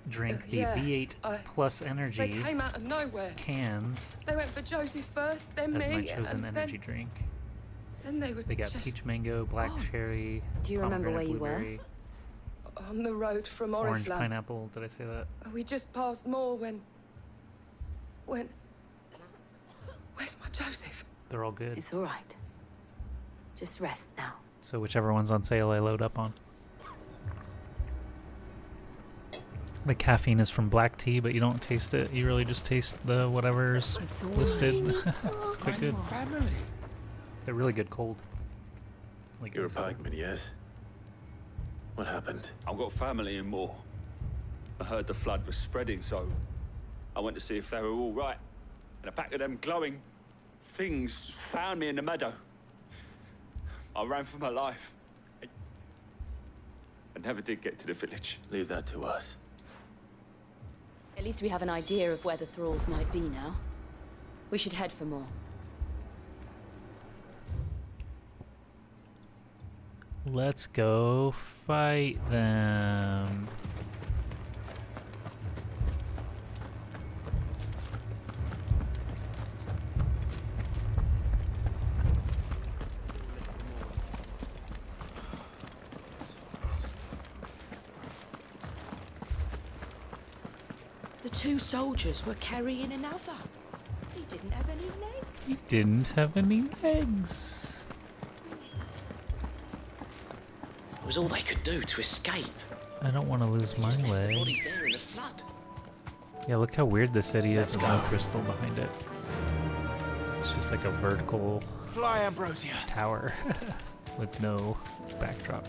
drank the Yeah, V8 plus They energy came out of nowhere. cans They went for Joseph first, then as me, my chosen and energy drink. then they were They got just peach mango, black gone. cherry, Do you remember where pomegranate you were? blueberry, on the road from orange Oriflamme. pineapple. Did I say that? We just passed more when... Where's my Joseph? They're all good. It's all right. Just rest now. So whichever one's on sale, I load up on. The caffeine is from black tea, but you don't taste it. You really just taste the whatever's It's all listed. right. It's quite good. Family. They're really good cold. Like You're a inside. pikeman, yes? What happened? I've got family in Moor. I heard the flood was spreading, so I went to see if they were all right. And a pack of them glowing things found me in the meadow. I ran for my life. I never did get to the village. Leave that to us. At least we have an idea of where the thralls might be now. We should head for more. Let's go fight them. The two soldiers were carrying another. He didn't have any legs. He didn't have any legs. It was all they could do to escape. I don't want to lose my The bodies legs. there in the flood. Yeah, look how weird the city is with no crystal behind it. It's just like a vertical Fly, Ambrosia. tower with no backdrop.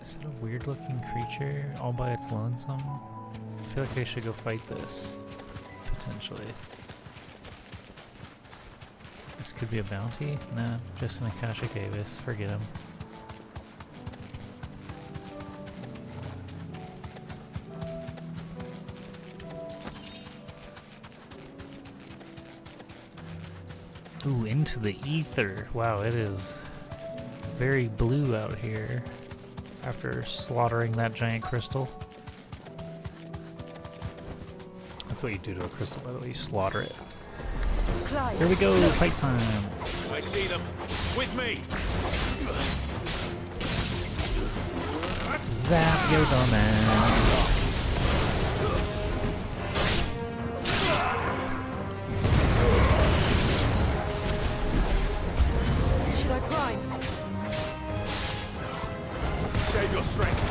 Is that a weird looking creature all by its lonesome? I feel like I should go fight this, potentially. This could be a bounty? Nah, just an Akashic Avis. Forget him. Ooh, into the ether. Wow, it is very blue out here after slaughtering that giant crystal. That's what you do to a crystal, by the way. You slaughter it. Clive. Here we go, fight time. I see them. With me. Zap your dumbass. Should I prime? Save your strength.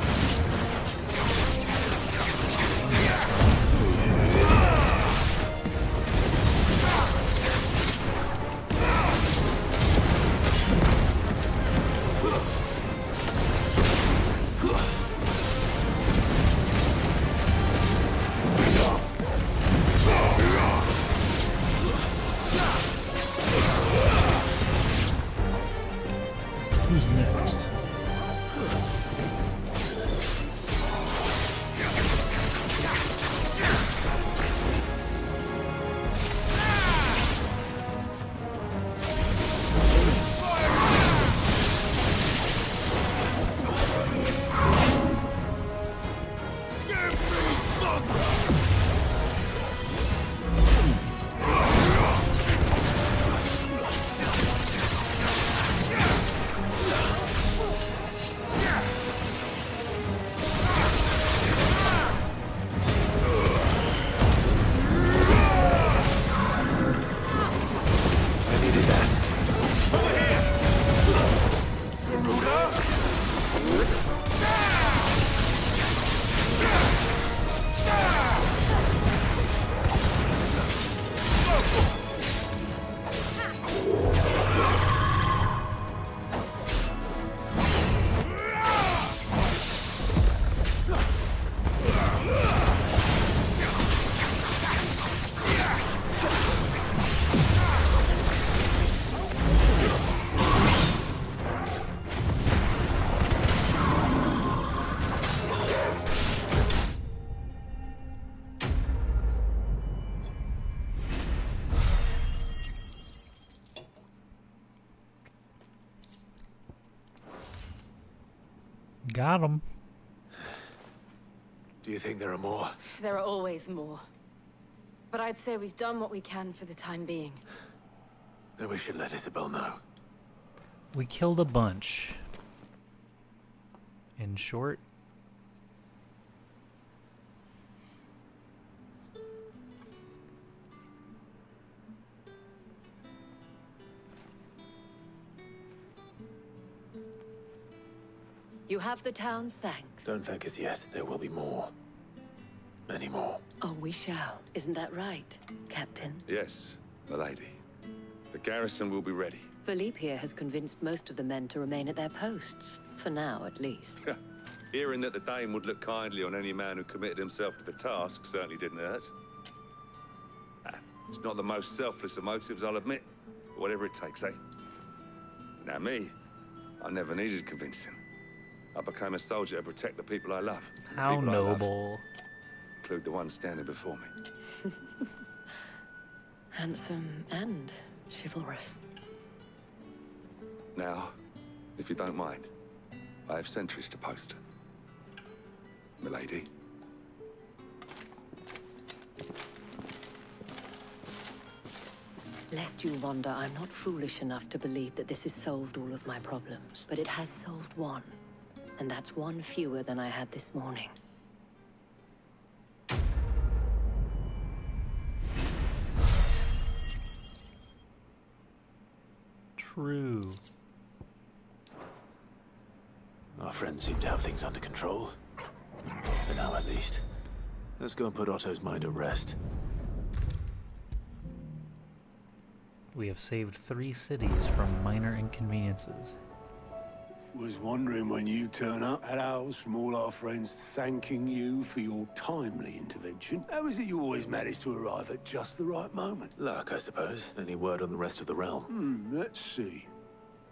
Who's next? Got him. Do you think there are more? There are always more. But I'd say we've done what we can for the time being. Then we should let Isabel know. We killed a bunch. In short. You have the town's thanks. Don't thank us yet. There will be more. Many more. Oh, we shall. Isn't that right, Captain? Yes, my lady. The garrison will be ready. Philippe here has convinced most of the men to remain at their posts. For now, at least. Hearing that the Dane would look kindly on any man who committed himself to the task certainly didn't hurt. It's not the most selfless of motives, I'll admit. Whatever it takes, eh? Now me, I never needed convincing. I became a soldier to protect the people I love. The How people I love, noble. include the one standing before me. Handsome and chivalrous. Now, if you don't mind, I have sentries to post. Milady. Lest you wonder, I'm not foolish enough to believe that this has solved all of my problems. But it has solved one. And that's one fewer than I had this morning. True. Our friends seem to have things under control. For now, at least. Let's go and put Otto's mind at rest. We have saved 3 cities from minor inconveniences. Was wondering when you turn up at ours from all our friends thanking you for your timely intervention. How is it you always manage to arrive at just the right moment? Luck, I suppose. Any word on the rest of the realm? Let's see.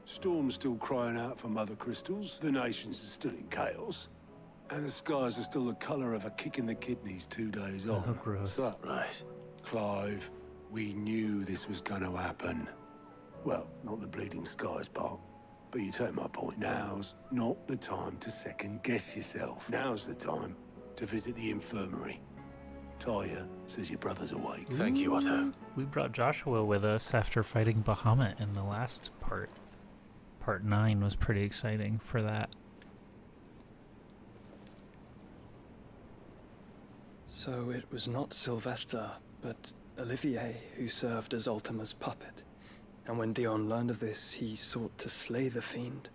Storm's still crying out for mother crystals, the nations are still in chaos, and the skies are still the colour of a kick in the kidneys 2 days on. Oh, gross. So, right. Clive, we knew this was going to happen. Well, not the bleeding skies part. But you take my point. Now's not the time to second-guess yourself. Now's the time to visit the infirmary. Talia says your brother's awake. Thank you, Otto. We brought Joshua with us after fighting Bahamut in the last part. Part 9 was pretty exciting for that. So it was not Sylvester, but Olivier who served as Ultima's puppet. And when Dion learned of this, he sought to slay the fiend.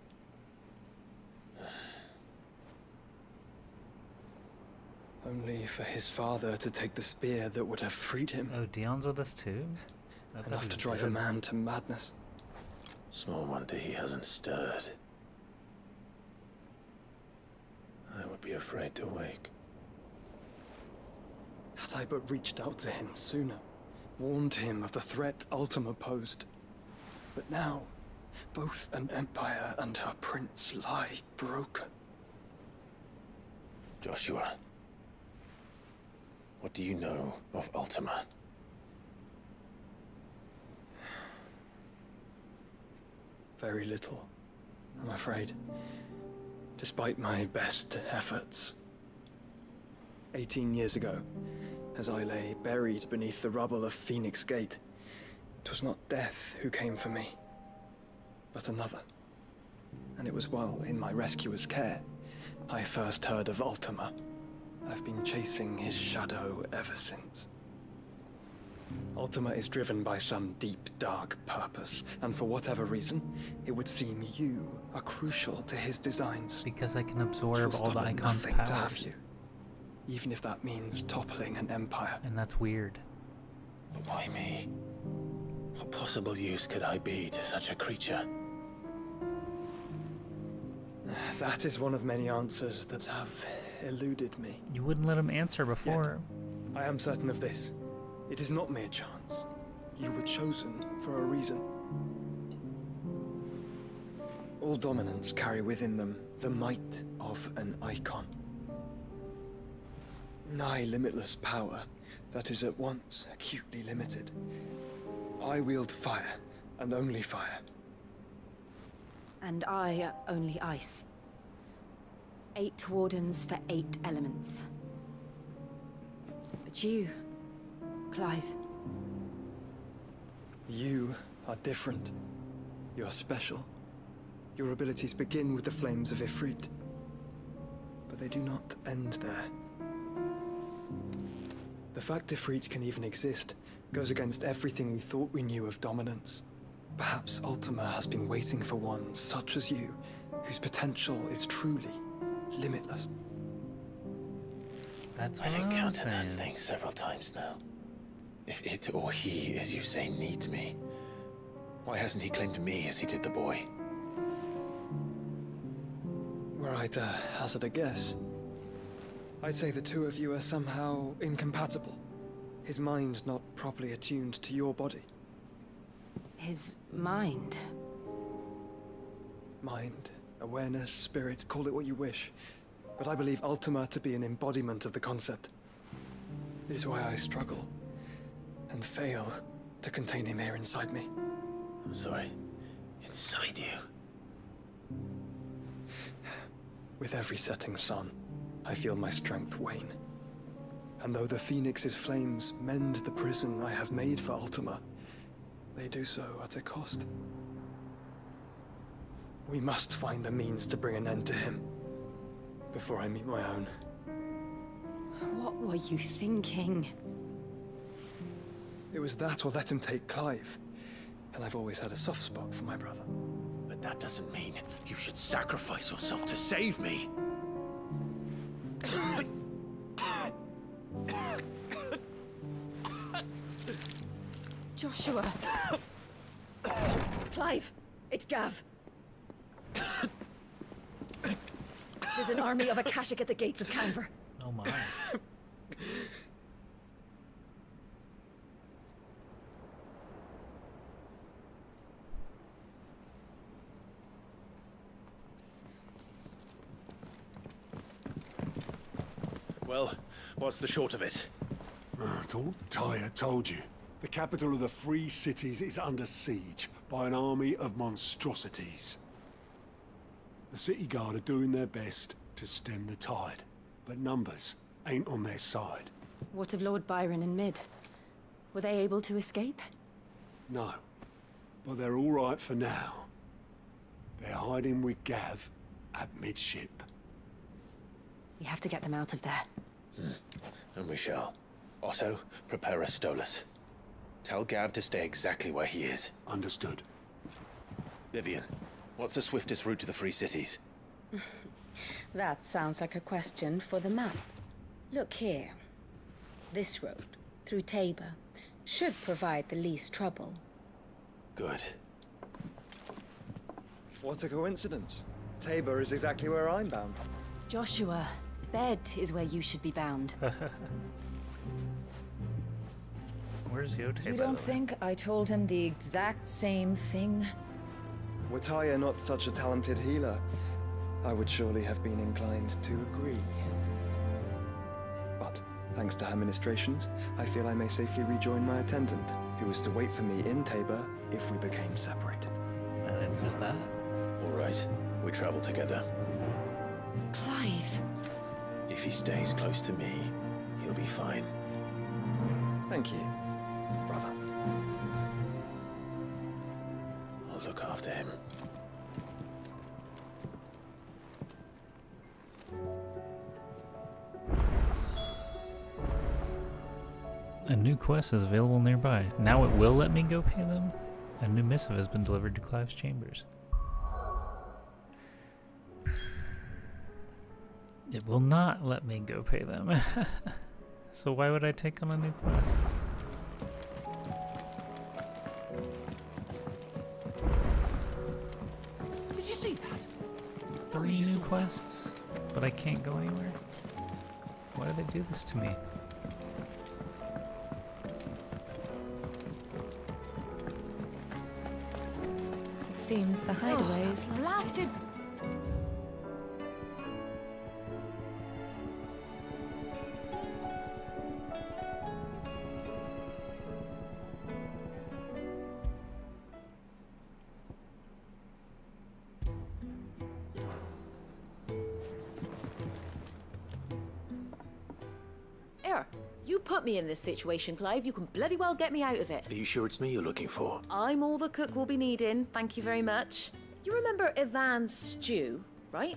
Only for his father to take the spear that would have freed him. Oh, Dion's with us too? Enough to drive a man to madness. Small wonder he hasn't stirred. I would be afraid to wake. Had I but reached out to him sooner, warned him of the threat Ultima posed. But now, both an empire and her prince lie broken. Joshua, what do you know of Ultima? Very little, I'm afraid. Despite my best efforts. 18 years ago, as I lay buried beneath the rubble of Phoenix Gate, it was not death who came for me, but another. And it was while in my rescuer's care, I first heard of Ultima. I've been chasing his shadow ever since. Ultima is driven by some deep, dark purpose, and for whatever reason, it would seem you are crucial to his designs. Because I can absorb all the Eikon's nothing powers. to have you, even if that means toppling an empire. And that's weird. But why me? What possible use could I be to such a creature? That is one of many answers that have eluded me. You wouldn't let him answer before. Yet, I am certain of this. It is not mere chance. You were chosen for a reason. All dominants carry within them the might of an Eikon. Nigh limitless power that is at once acutely limited. I wield fire, and only fire. And I only ice. 8 wardens for 8 elements. But you, Clive. You are different. You're special. Your abilities begin with the flames of Ifrit. But they do not end there. The fact Ifrit can even exist goes against everything we thought we knew of dominance. Perhaps Ultima has been waiting for one such as you, whose potential is truly limitless. That's I've encountered that thing several times now. If it or he, as you say, needs me, why hasn't he claimed me as he did the boy? Were I to hazard a guess, I'd say the two of you are somehow incompatible. His mind not properly attuned to your body. His mind. Mind, awareness, spirit, call it what you wish. But I believe Ultima to be an embodiment of the concept. It is why I struggle and fail to contain him here inside me. I'm sorry. Inside you? With every setting sun, I feel my strength wane. And though the Phoenix's flames mend the prison I have made for Ultima, they do so at a cost. We must find a means to bring an end to him before I meet my own. What were you thinking? It was that or let him take Clive. And I've always had a soft spot for my brother. But that doesn't mean you should sacrifice yourself to save me. Joshua. Clive, it's Gav. There's an army of Akashic at the gates of Caer. Oh my. Well, what's the short of it? Tyre told you. The capital of the Free Cities is under siege by an army of monstrosities. The city guard are doing their best to stem the tide, but numbers ain't on their side. What of Lord Byron and Mid? Were they able to escape? No, but they're all right for now. They're hiding with Gav at midship. We have to get them out of there. And we shall. Otto, prepare a Stolas. Tell Gav to stay exactly where he is. Understood. Vivian, what's the swiftest route to the Free Cities? That sounds like a question for the map. Look here. This road, through Tabor, should provide the least trouble. Good. What a coincidence. Tabor is exactly where I'm bound. Joshua, bed is where you should be bound. Where's Yote? You don't think I told him the exact same thing? Were Tyre not such a talented healer, I would surely have been inclined to agree. But, thanks to her ministrations, I feel I may safely rejoin my attendant, who was to wait for me in Tabor if we became separated. That answers that. All right, we travel together. Clive. If he stays close to me, he'll be fine. Thank you, brother. I'll look after him. A new quest is available nearby. Now it will let me go pay them? A new missive has been delivered to Clive's chambers. It will not let me go pay them. So why would I take on a new quest? Did you see that? 3 new quests, but I can't go anywhere? Why do they do this to me? It seems the Hideaway is blasted. You put me in this situation, Clive. You can bloody well get me out of it. Are you sure it's me you're looking for? I'm all the cook will be needing, thank you very much. You remember Ivan's stew, right?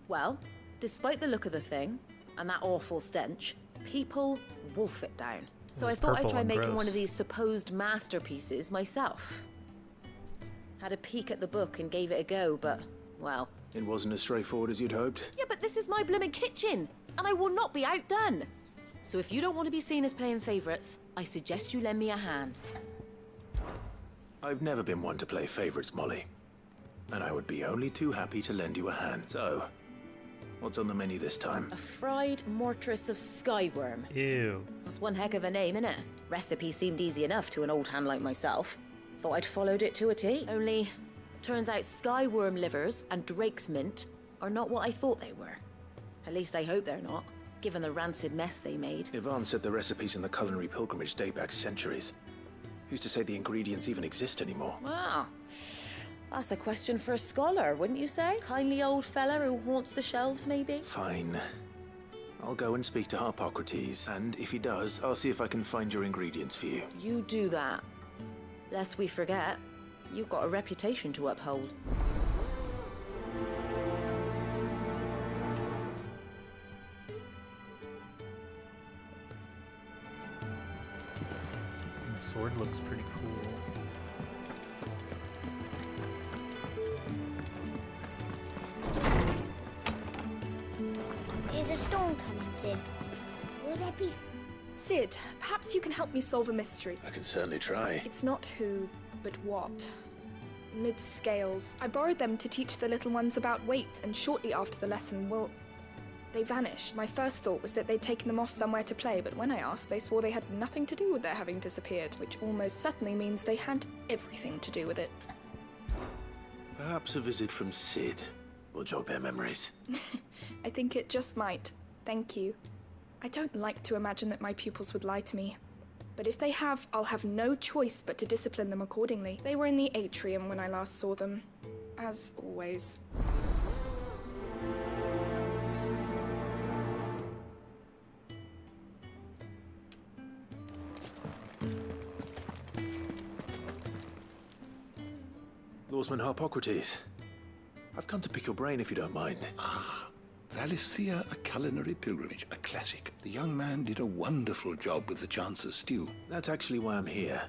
Well, despite the look of the thing, and that awful stench, people wolf it down. So I thought I'd try making one of these supposed masterpieces myself. Had a peek at the book and gave it a go, but, well... It wasn't as straightforward as you'd hoped? Yeah, but this is my blooming kitchen, and I will not be outdone. So if you don't want to be seen as playing favourites, I suggest you lend me a hand. I've never been one to play favourites, Molly. And I would be only too happy to lend you a hand. So, what's on the menu this time? A fried mortress of skyworm. Ew. That's one heck of a name, innit? Recipe seemed easy enough to an old hand like myself. Thought I'd followed it to a T. Only, turns out skyworm livers and drake's mint are not what I thought they were. At least I hope they're not, given the rancid mess they made. Yvonne said the recipes in the culinary pilgrimage date back centuries. Who's to say the ingredients even exist anymore? Wow. That's a question for a scholar, wouldn't you say? Kindly old fella who haunts the shelves, maybe? Fine. I'll go and speak to Hippocrates, and if he does, I'll see if I can find your ingredients for you. You do that. Lest we forget, you've got a reputation to uphold. The sword looks pretty cool. Is a storm coming, Sid? Will there be... Sid, perhaps you can help me solve a mystery. I can certainly try. It's not who, but what. Mid-scales. I borrowed them to teach the little ones about weight, and shortly after the lesson, well, they vanished. My first thought was that they'd taken them off somewhere to play, but when I asked, they swore they had nothing to do with their having disappeared, which almost certainly means they had everything to do with it. Perhaps a visit from Sid will jog their memories. I think it just might. Thank you. I don't like to imagine that my pupils would lie to me. But if they have, I'll have no choice but to discipline them accordingly. They were in the atrium when I last saw them. As always. Lawsman Hippocrates. I've come to pick your brain if you don't mind. Valisthea, a culinary pilgrimage, a classic. The young man did a wonderful job with the Chance's stew. That's actually why I'm here.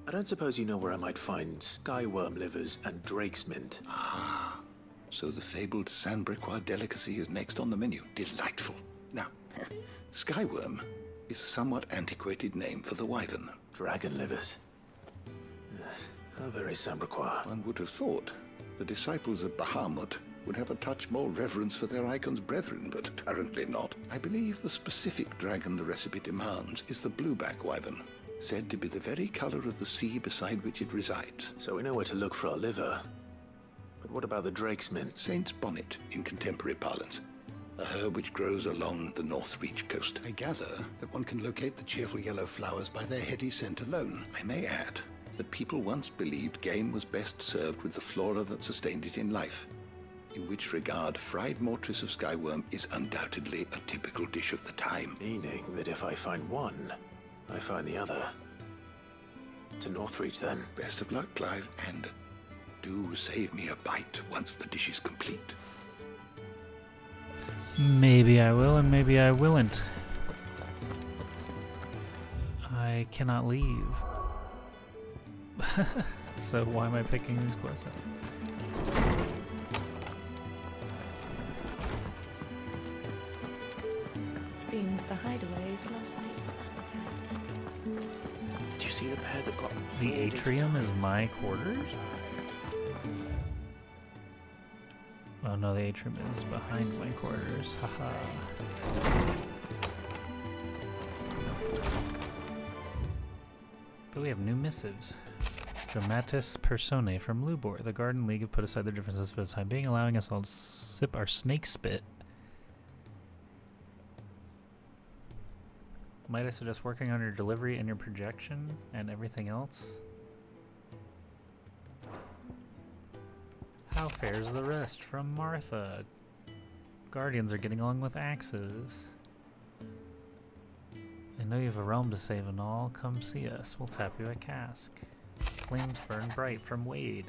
I don't suppose you know where I might find skyworm livers and drake's mint. So the fabled Sandbrequois delicacy is next on the menu. Delightful. Now, skyworm is a somewhat antiquated name for the wyvern. Dragon livers. How very Sandbrequois. One would have thought the disciples of Bahamut would have a touch more reverence for their Eikon's brethren, but apparently not. I believe the specific dragon the recipe demands is the blueback wyvern, said to be the very color of the sea beside which it resides. So we know where to look for our liver. But what about the drake's mint? Saint's bonnet, in contemporary parlance. A herb which grows along the Northreach coast. I gather that one can locate the cheerful yellow flowers by their heady scent alone. I may add that people once believed game was best served with the flora that sustained it in life, in which regard fried mortress of skyworm is undoubtedly a typical dish of the time. Meaning that if I find one, I find the other. To Northreach, then. Best of luck, Clive, and do save me a bite once the dish is complete. Maybe I will, and maybe I willn't. I cannot leave. So why am I picking these quests up? Seems the Hideaway is lost its Did you see the pair that got... The atrium is my quarters? Oh no, the atrium is behind my quarters. Haha. But we have new missives. Dramatis Personae from Lubor. The Garden League have put aside their differences for the time being, allowing us all to sip our snake spit. Might I suggest working on your delivery and your projection and everything else? How fares the rest? From Martha. Guardians are getting along with axes. I know you have a realm to save and all. Come see us. We'll tap you at Cask. Flames burn bright from Wade.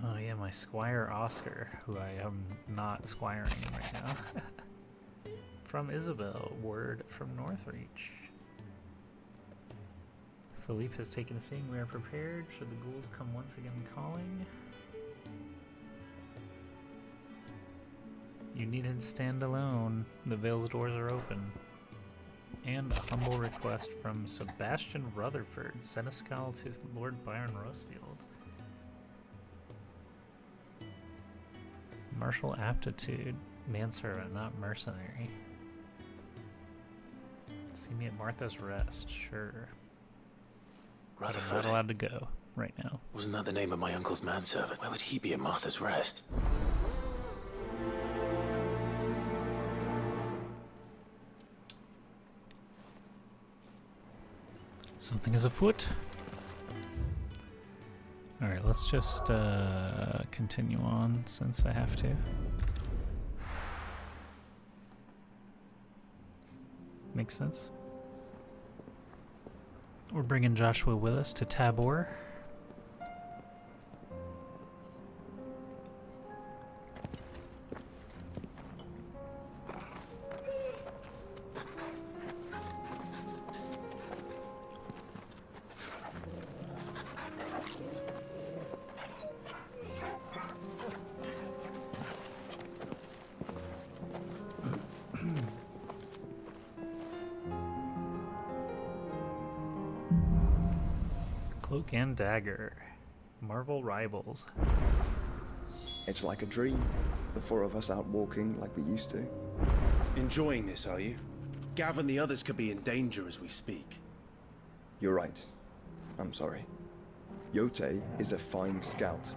Oh yeah, my Squire Oscar, who I am not squiring right now. From Isabel, word from Northreach. Philippe has taken a seeing. We are prepared. Should the ghouls come once again calling? You needn't stand alone. The Vale's doors are open. And a humble request from Sebastian Rutherford. Seneschal to Lord Byron Rosefield. Martial aptitude. Manservant, not mercenary. See me at Martha's Rest, sure. But I'm not allowed to go right now. Wasn't that the name of my uncle's manservant? Why would he be at Martha's Rest? Something is afoot. Alright, let's just continue on since I have to. Makes sense. We're bringing Joshua with us to Tabor. Cloak and Dagger. Marvel Rivals. It's like a dream. The four of us out walking like we used to. Enjoying this, are you? Gav and the others could be in danger as we speak. You're right. I'm sorry. Yote is a fine scout.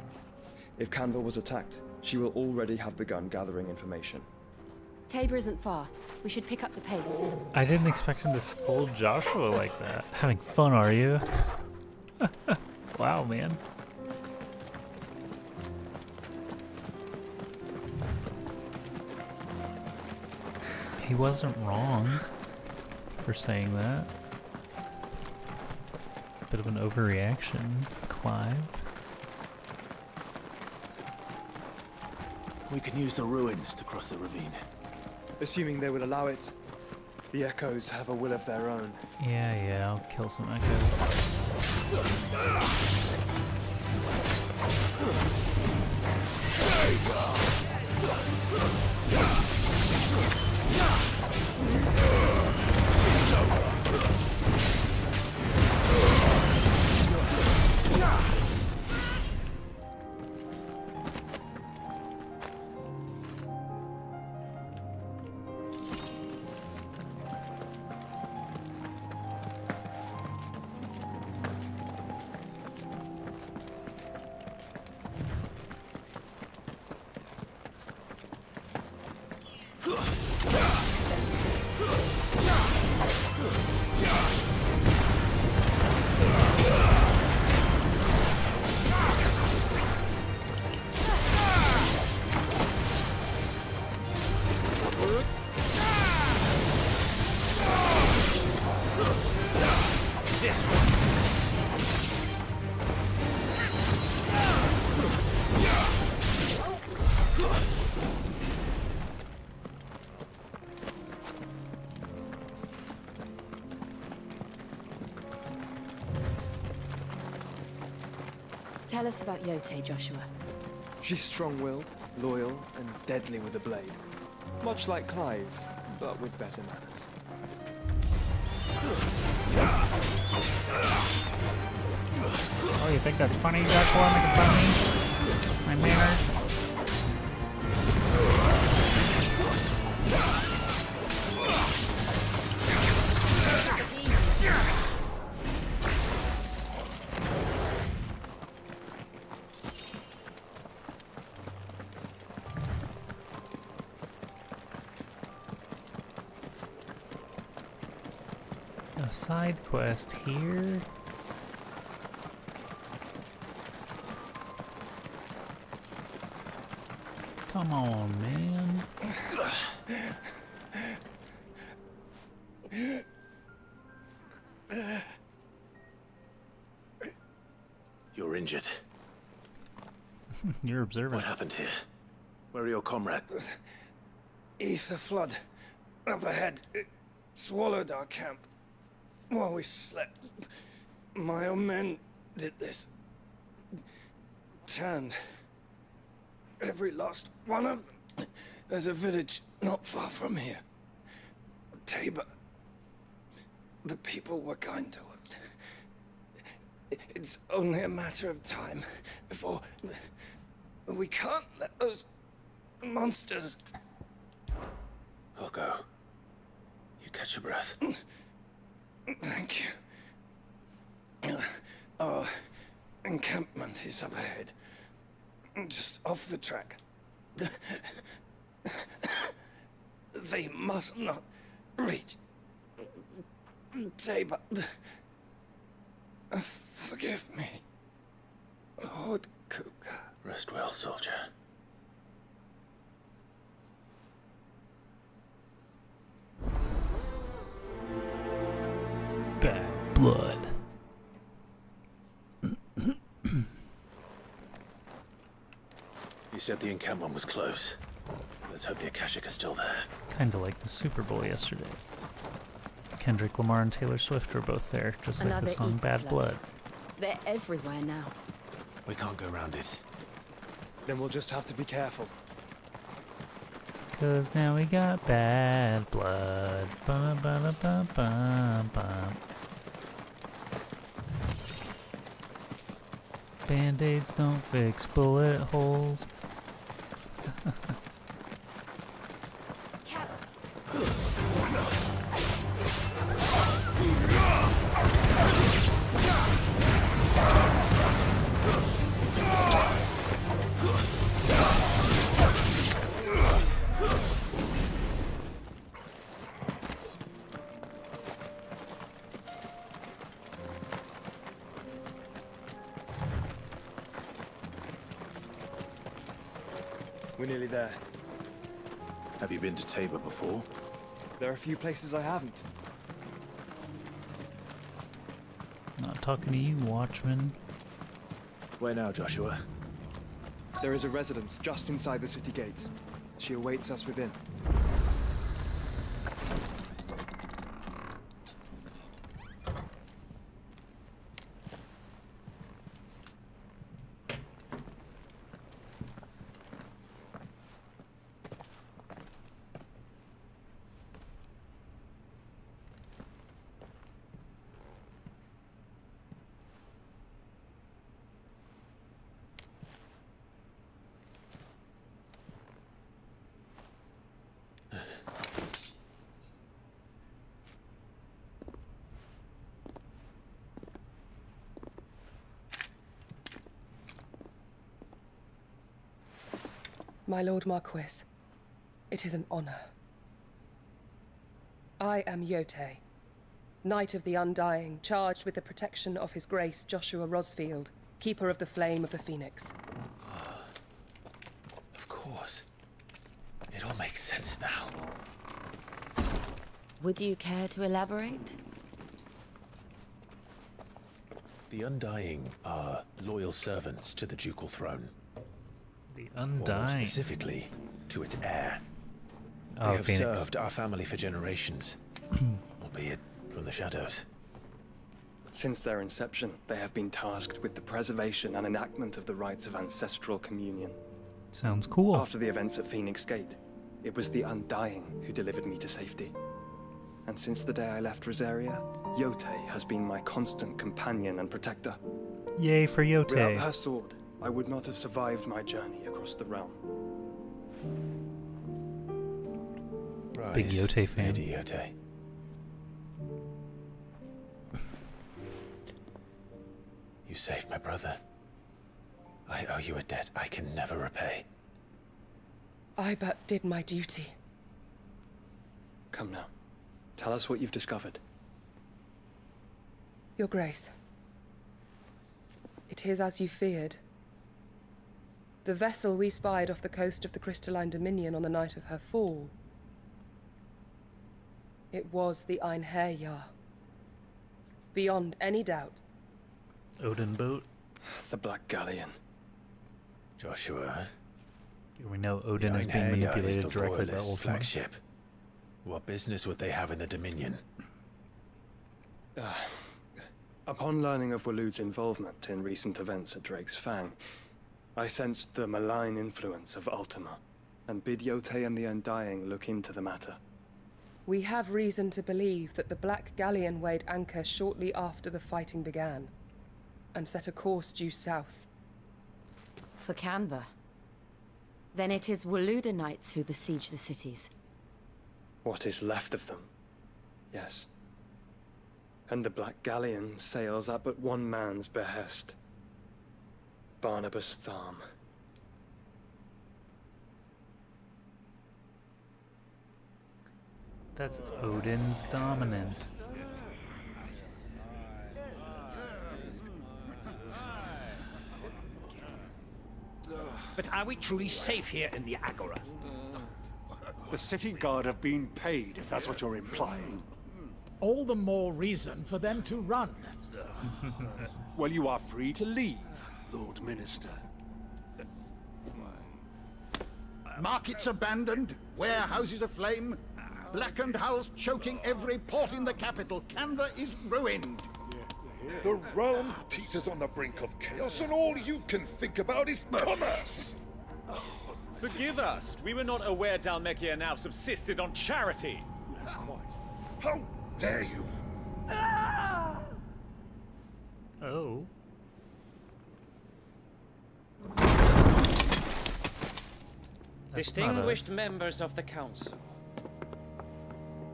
If Canva was attacked, she will already have begun gathering information. Tabor isn't far. We should pick up the pace. I didn't expect him to scold Joshua like that. Having fun, are you? Wow, man. He wasn't wrong for saying that. Bit of an overreaction, Clive. We can use the ruins to cross the ravine. Assuming they would allow it. The echoes have a will of their own. Yeah, I'll kill some echoes. Tell us about Yote, Joshua. She's strong-willed, loyal, and deadly with a blade. Much like Clive, but with better manners. Oh, you think that's funny, Joshua? Making fun of me? My manners? A side quest here. Come on, man. You're injured. You're observant. What happened here? Where are your comrades? Ether flood. Up ahead. It swallowed our camp. While we slept. My own men did this. Turned. Every last one of them. There's a village not far from here. Tabor. The people were kind to us. It's only a matter of time before... We can't let those monsters. I'll go. You catch your breath. Thank you. Our encampment is up ahead. Just off the track. They must not reach Tabor. Forgive me, Lord Kupka. Rest well, soldier. Bad blood. You said the encampment was close. Let's hope the Akashic are still there. Kinda like the Super Bowl yesterday. Kendrick Lamar and Taylor Swift were both there, just like Another the song Eikon Bad flood. Blood. They're everywhere now. We can't go around it. Then we'll just have to be careful. 'Cause now we got bad blood. Ba-da-ba-da-ba-ba-ba. Band-aids don't fix bullet holes. We're nearly there. Have you been to Tabor before? There are a few places I haven't. Not talking to you, Watchman. Where now, Joshua? There is a residence just inside the city gates. She awaits us within. My Lord Marquis, it is an honor. I am Yote, Knight of the Undying, charged with the protection of His Grace Joshua Rosfield, Keeper of the Flame of the Phoenix. Of course. It all makes sense now. Would you care to elaborate? The Undying are loyal servants to the ducal throne. The More Undying. specifically, to its heir. Oh, They have Phoenix. served our family for generations, albeit from the shadows. Since their inception, they have been tasked with the preservation and enactment of the rites of ancestral communion. Sounds cool. After the events at Phoenix Gate, it was the Undying who delivered me to safety. And since the day I left Rosaria, Yote has been my constant companion and protector. Yay for Without Yote. her sword, I would not have survived my journey across the realm. Big Rise, Yote fan. Lady Yote. You saved my brother. I owe you a debt I can never repay. I but did my duty. Come now. Tell us what you've discovered. Your Grace. It is as you feared. The vessel we spied off the coast of the Crystalline Dominion on the night of her fall. It was the Einherjar. Beyond any doubt. Odin boat. The Black Galleon. Joshua. We know Odin the is being Einherjar is manipulated the directly by Royalist Ultima. flagship. What business would they have in the Dominion? Upon learning of Waloed's involvement in recent events at Drake's Fang, I sensed the malign influence of Ultima, and bid Yote and the Undying look into the matter. We have reason to believe that the Black Galleon weighed anchor shortly after the fighting began, and set a course due south. For Canva? Then it is Waluda knights who besiege the cities. What is left of them? Yes. And the Black Galleon sails at but one man's behest. Barnabas Tharm. That's Odin's dominant. But are we truly safe here in the Agora? The city guard have been paid, if that's what you're implying. All the more reason for them to run. Well, you are free to leave, Lord Minister. Markets abandoned, warehouses aflame, blackened hulls choking every port in the capital. Canva is ruined. The realm teeters on the brink of chaos, and all you can think about is commerce! Forgive us! We were not aware Dhalmekia now subsisted on charity! How dare you! Oh. Distinguished members of the Council,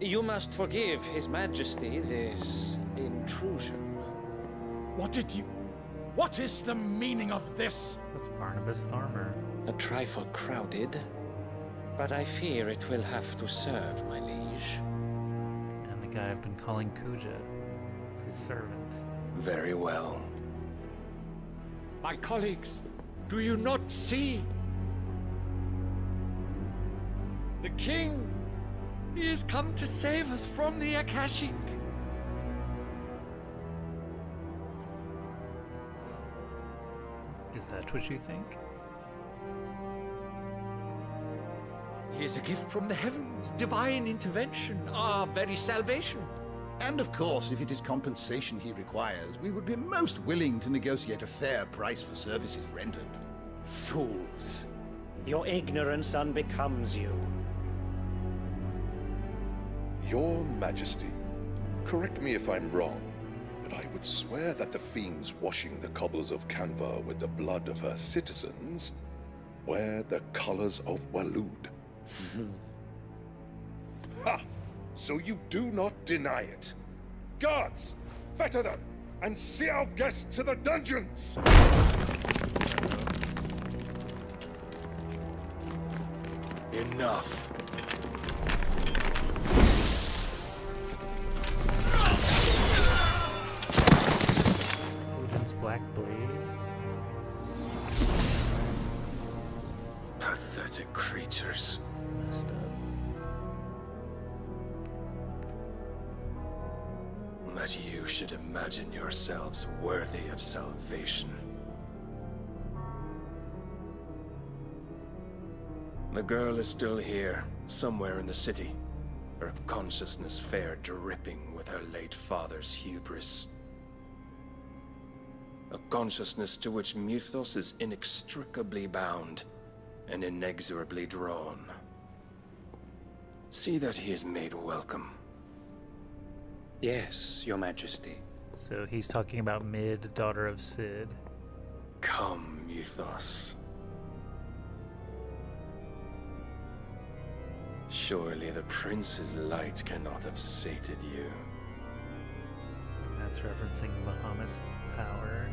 you must forgive His Majesty this intrusion. What is the meaning of this? That's Barnabas Tharmer. A trifle crowded, but I fear it will have to serve, my liege. And the guy I've been calling Kuja, his servant. Very well. My colleagues, do you not see? The king! He has come to save us from the Akashic! Is that what you think? He is a gift from the heavens, divine intervention, our very salvation. And of course, if it is compensation he requires, we would be most willing to negotiate a fair price for services rendered. Fools! Your ignorance unbecomes you. Your Majesty, correct me if I'm wrong, but I would swear that the fiends washing the cobbles of Canva with the blood of her citizens wear the colors of Walud. Ha! So you do not deny it. Guards, fetter them, and see our guests to the dungeons! Enough. Odin's Black Blade. Pathetic creatures. It's messed up. That you should imagine yourselves worthy of salvation. The girl is still here, somewhere in the city. Her consciousness fair dripping with her late father's hubris. A consciousness to which Mythos is inextricably bound and inexorably drawn. See that he is made welcome. Yes, Your Majesty. So he's talking about Mid, daughter of Sid. Come, Mythos. Surely the prince's light cannot have sated you. And that's referencing Bahamut's power.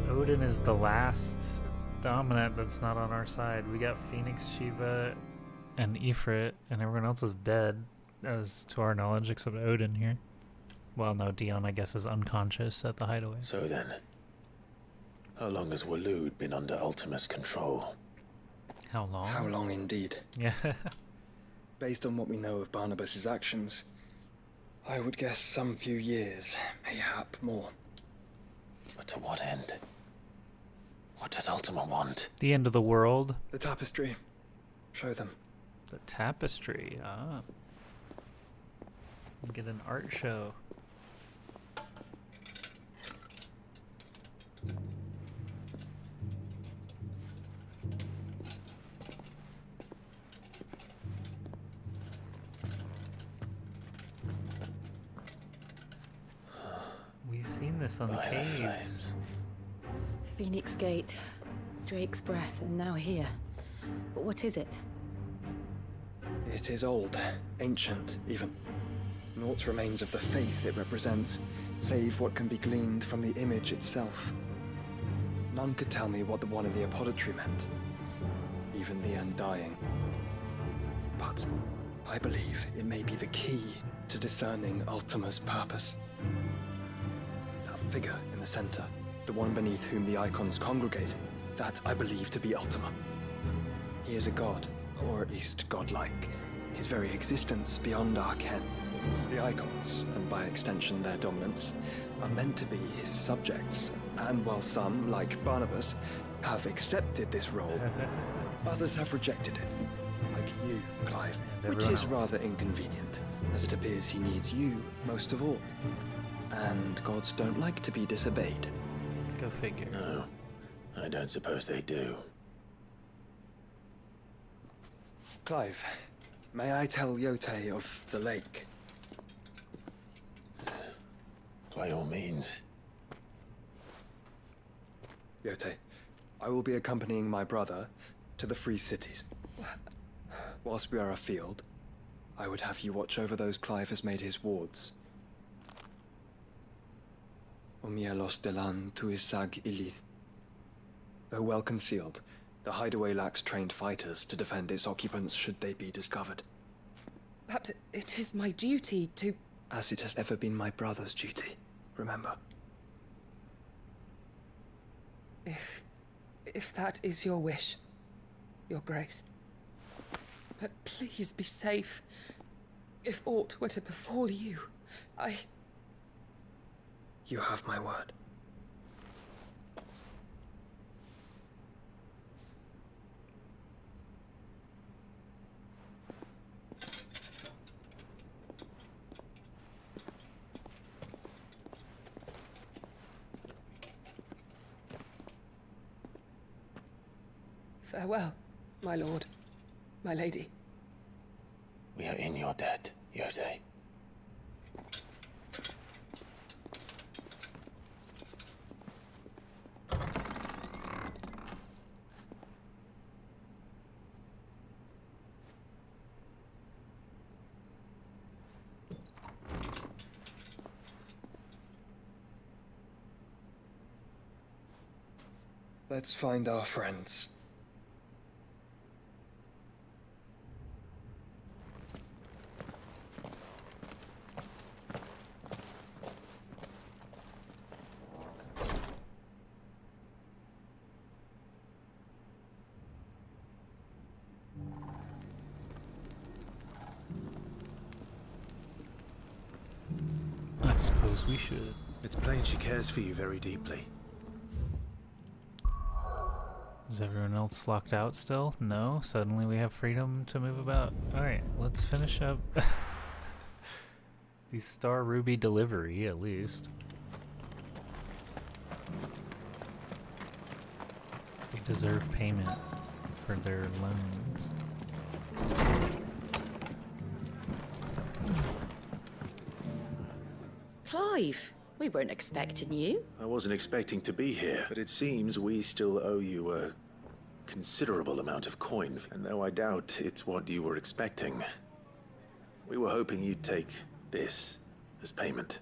Odin is the last dominant that's not on our side. We got Phoenix, Shiva, and Ifrit, and everyone else is dead, as to our knowledge, except Odin here. Well, no, Dion, I guess, is unconscious at the Hideaway. So then, how long has Walud been under Ultima's control? How long? How long indeed. Yeah. Based on what we know of Barnabas's actions, I would guess some few years, mayhap more. But to what end? What does Ultima want? The end of the world. The tapestry. Show them. The tapestry, ah. Get an art show. We've seen this on the caves. Phoenix Gate, Drake's Breath, and now here. But what is it? It is old, ancient, even. Naught remains of the faith it represents, save what can be gleaned from the image itself. None could tell me what the one in the Apodytery meant, even the Undying. But I believe it may be the key to discerning Ultima's purpose. That figure in the center, the one beneath whom the Eikons congregate, that I believe to be Ultima. He is a god, or at least godlike, his very existence beyond our ken. The Eikons, and by extension their dominants, are meant to be his subjects, and while some, like Barnabas, have accepted this role, others have rejected it, like you, Clive, which is rather inconvenient, as it appears he needs you most of all. And gods don't like to be disobeyed. Go figure. No, I don't suppose they do. Clive, may I tell Yote of the lake? By all means. Yote, I will be accompanying my brother to the Free Cities. Whilst we are afield, I would have you watch over those Clive has made his wards. Omielos delan tu isag ilith. Though well concealed, the Hideaway lacks trained fighters to defend its occupants should they be discovered. But it is my duty to... As it has ever been my brother's duty, remember. If that is your wish, Your Grace. But please be safe. If aught were to befall you, You have my word. Farewell, my lord, my lady. We are in your debt, Yote. Let's find our friends. I suppose we should. It's plain she cares for you very deeply. Is everyone else locked out still? No? Suddenly we have freedom to move about? Alright, let's finish up the Star Ruby delivery, at least. They deserve payment for their loans. Clive, we weren't expecting you. I wasn't expecting to be here, but it seems we still owe you a considerable amount of coin, and though I doubt it's what you were expecting, we were hoping you'd take this as payment.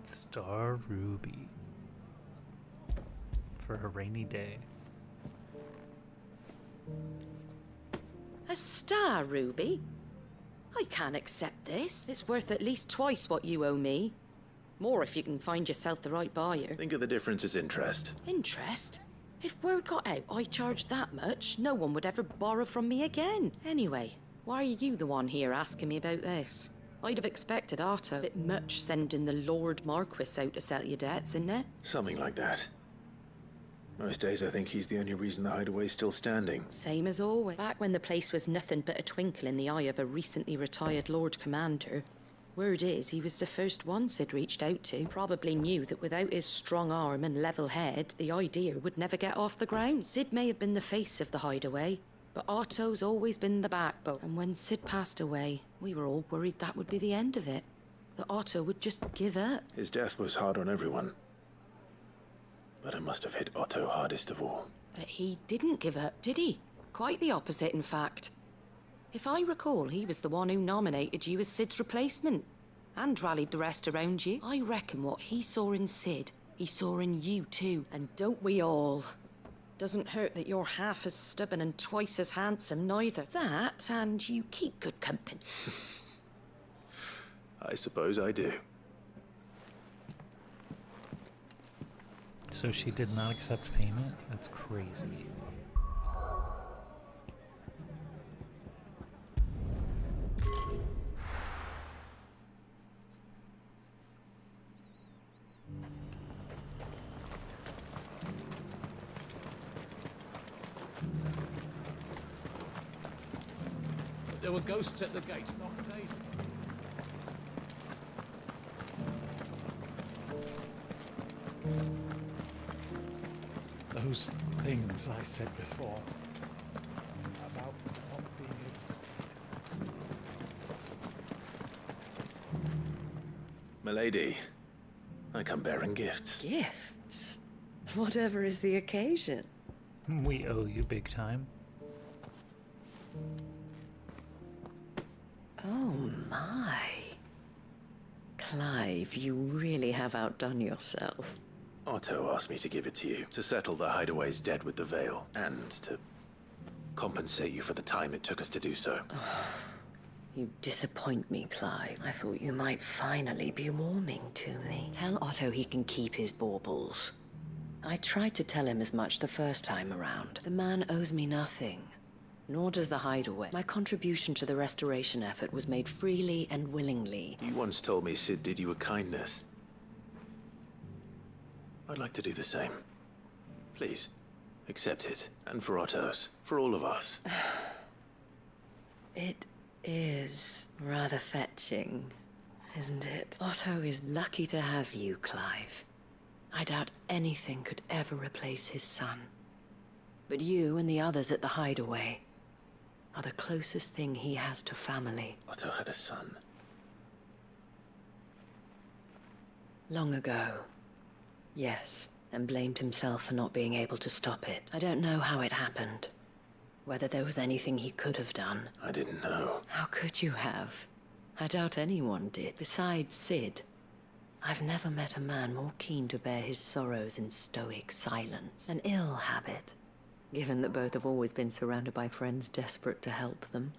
Star Ruby. For a rainy day. A star ruby? I can't accept this. It's worth at least twice what you owe me. More if you can find yourself the right buyer. Think of the difference as interest. Interest? If word got out I charged that much, no one would ever borrow from me again. Anyway, why are you the one here asking me about this? I'd have expected Otto a bit much sending the Lord Marquis out to settle your debts, isn't it? Something like that. Most days I think he's the only reason the Hideaway's still standing. Same as always. Back when the place was nothing but a twinkle in the eye of a recently retired Lord Commander, word is he was the first one Sid reached out to. Probably knew that without his strong arm and level head, the idea would never get off the ground. Sid may have been the face of the Hideaway, but Otto's always been the backbone. And when Sid passed away, we were all worried that would be the end of it. that Otto would just give up. His death was hard on everyone. But it must have hit Otto hardest of all. But he didn't give up, did he? Quite the opposite, in fact. If I recall, he was the one who nominated you as Sid's replacement. And rallied the rest around you. I reckon what he saw in Sid, he saw in you too. And don't we all? Doesn't hurt that you're half as stubborn and twice as handsome, neither. That, and you keep good company. I suppose I do. So she did not accept payment? That's crazy. There were ghosts at the gates not days ago. Those things I said before about not being able to... Milady, I come bearing gifts. Gifts? Whatever is the occasion. We owe you big time. Oh my. Clive, you really have outdone yourself. Otto asked me to give it to you, to settle the Hideaway's debt with the Veil, and to compensate you for the time it took us to do so. You disappoint me, Clive. I thought you might finally be warming to me. Tell Otto he can keep his baubles. I tried to tell him as much the first time around. The man owes me nothing. Nor does the Hideaway. My contribution to the restoration effort was made freely and willingly. You once told me Sid did you a kindness. I'd like to do the same. Please, accept it. And for Otto's. For all of us. It is rather fetching, isn't it? Otto is lucky to have you, Clive. I doubt anything could ever replace his son. But you and the others at the Hideaway are the closest thing he has to family. Otto had a son. Long ago. Yes, and blamed himself for not being able to stop it. I don't know how it happened. Whether there was anything he could have done. I didn't know. How could you have? I doubt anyone did. Besides Sid, I've never met a man more keen to bear his sorrows in stoic silence. An ill habit, given that both have always been surrounded by friends desperate to help them.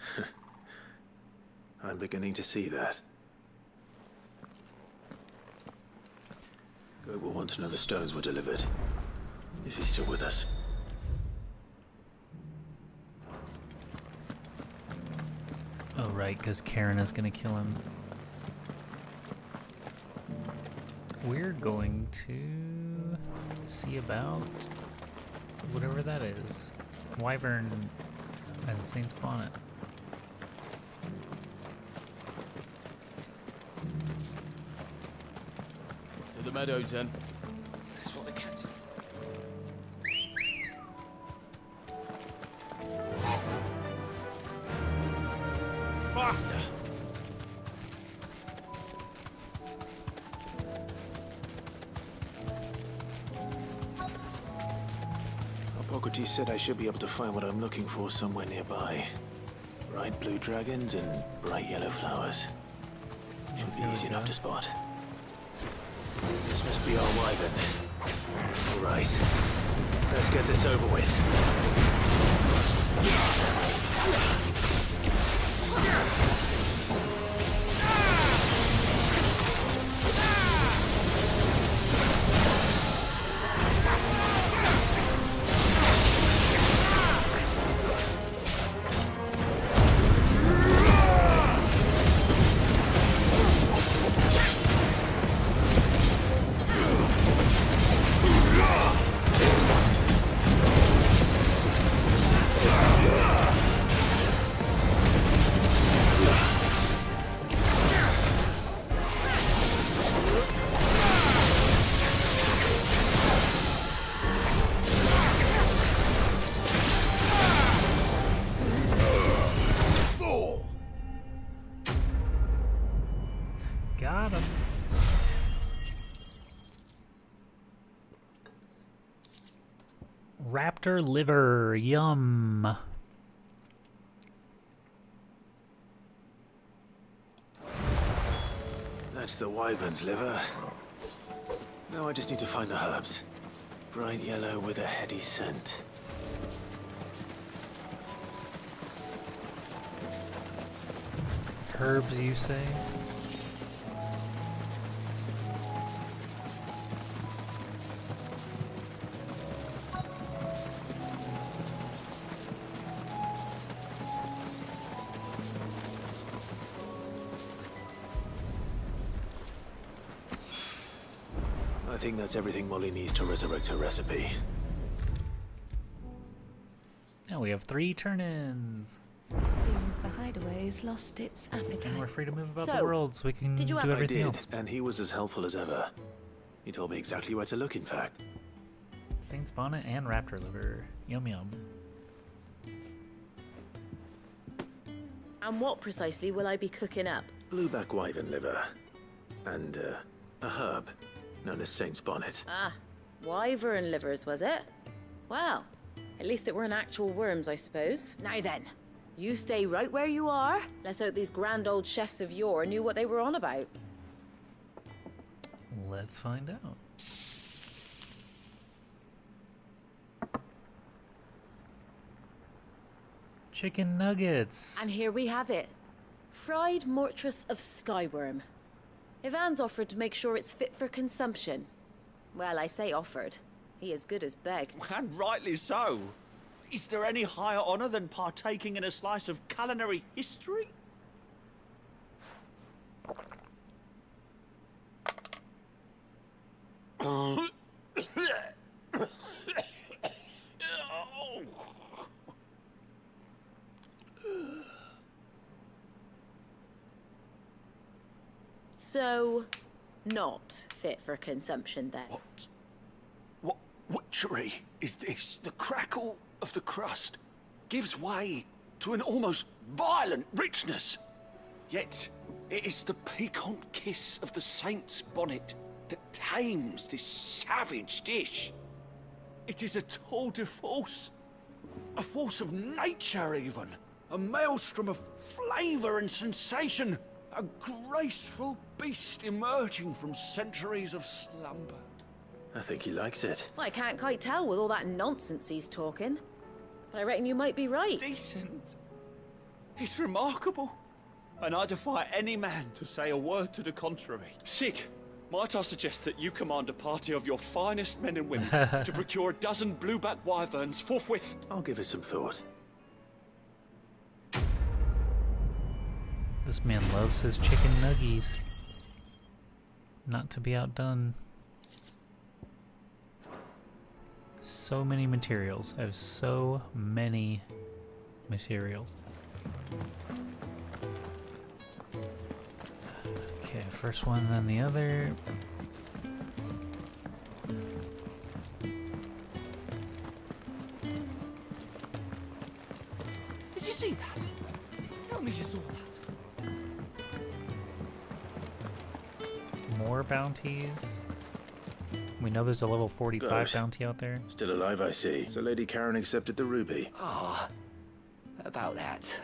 I'm beginning to see that. Go will want to know the stones were delivered. If he's still with us. Oh, right, because Karen is going to kill him. We're going to see about whatever that is. Wyvern and Saint's Bonnet. To the meadows, then. That's what the cat is. Faster! Apodytery said I should be able to find what I'm looking for somewhere nearby. Bright blue dragons and bright yellow flowers. Should be easy enough to spot. This must be our wyvern. All right. Let's get this over with. raptor liver. Yum. That's the wyvern's liver. Now I just need to find the herbs. Bright yellow with a heady scent. Herbs, you say? I think that's everything Molly needs to resurrect her recipe. Now we have 3 turn-ins. Seems the Hideaway's lost its appetite. And we're free to move about So, the world, so we can did you do have- everything I did, else. and he was as helpful as ever. He told me exactly where to look, in fact. Saint's bonnet and raptor liver. Yum yum. And what precisely will I be cooking up? Blueback wyvern liver. And, a herb known as Saint's bonnet. Ah, wyvern livers, was it? Well, at least it weren't actual worms, I suppose. Now then, you stay right where you are. Let's hope these grand old chefs of yore knew what they were on about. Let's find out. Chicken nuggets. And here we have it. Fried mortress of skyworm. Ivan's offered to make sure it's fit for consumption. Well, I say offered. He as good as begged. And rightly so. Is there any higher honor than partaking in a slice of culinary history? So, not fit for consumption then. What witchery is this? The crackle of the crust gives way to an almost violent richness. Yet, it is the piquant kiss of the saint's bonnet that tames this savage dish. It is a tour de force. A force of nature, even. A maelstrom of flavor and sensation. A graceful beast emerging from centuries of slumber. I think he likes it. Well, I can't quite tell with all that nonsense he's talking. But I reckon you might be right. Decent. It's remarkable. And I defy any man to say a word to the contrary. Sid, might I suggest that you command a party of your finest men and women to procure a dozen blueback wyverns forthwith? I'll give it some thought. This man loves his chicken nuggies. Not to be outdone. So many materials. I have so many materials. Okay, first one, then the other. Did you see that? Tell me you saw that. More bounties. We know there's a level 45 Gosh. bounty out there. Still alive, I see. So Lady Karen accepted the ruby. About that,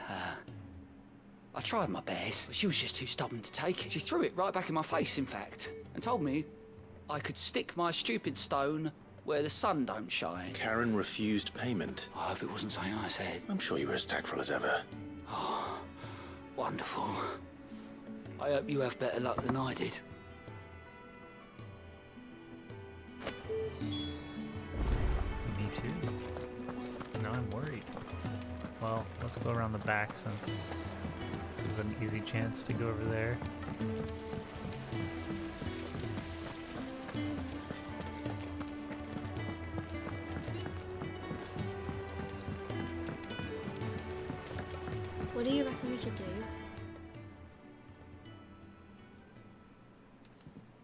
I tried my best, but she was just too stubborn to take it. She threw it right back in my face, in fact, and told me I could stick my stupid stone where the sun don't shine. Karen refused payment. I hope it wasn't something I said. I'm sure you were as tactful as ever. Oh, wonderful. I hope you have better luck than I did. Me too. Now I'm worried. Well, let's go around the back since there's an easy chance to go over there. What do you reckon we should do?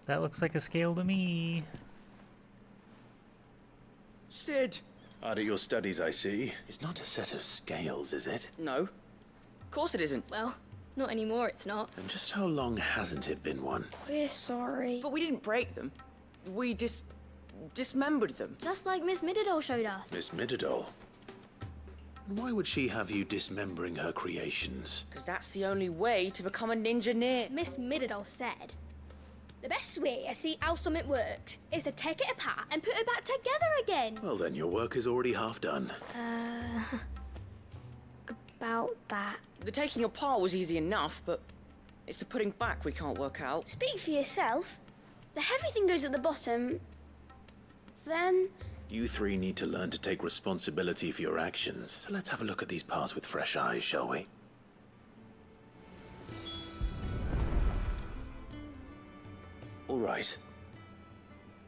That looks like a scale to me. Sid! Hard at your studies, I see. It's not a set of scales, is it? No. Of course it isn't. Well, not anymore, it's not. And just how long hasn't it been one? We're sorry. But we didn't break them. We just dismembered them. Just like Miss Mididol showed us. Miss Mididol? Why would she have you dismembering her creations? Because that's the only way to become a ninja-neer. Miss Mididol said, the best way to see how something works is to take it apart and put it back together again. Well then, your work is already half done. About that. The taking apart was easy enough, but it's the putting back we can't work out. Speak for yourself. The heavy thing goes at the bottom. Then... You three need to learn to take responsibility for your actions. So let's have a look at these parts with fresh eyes, shall we? All right.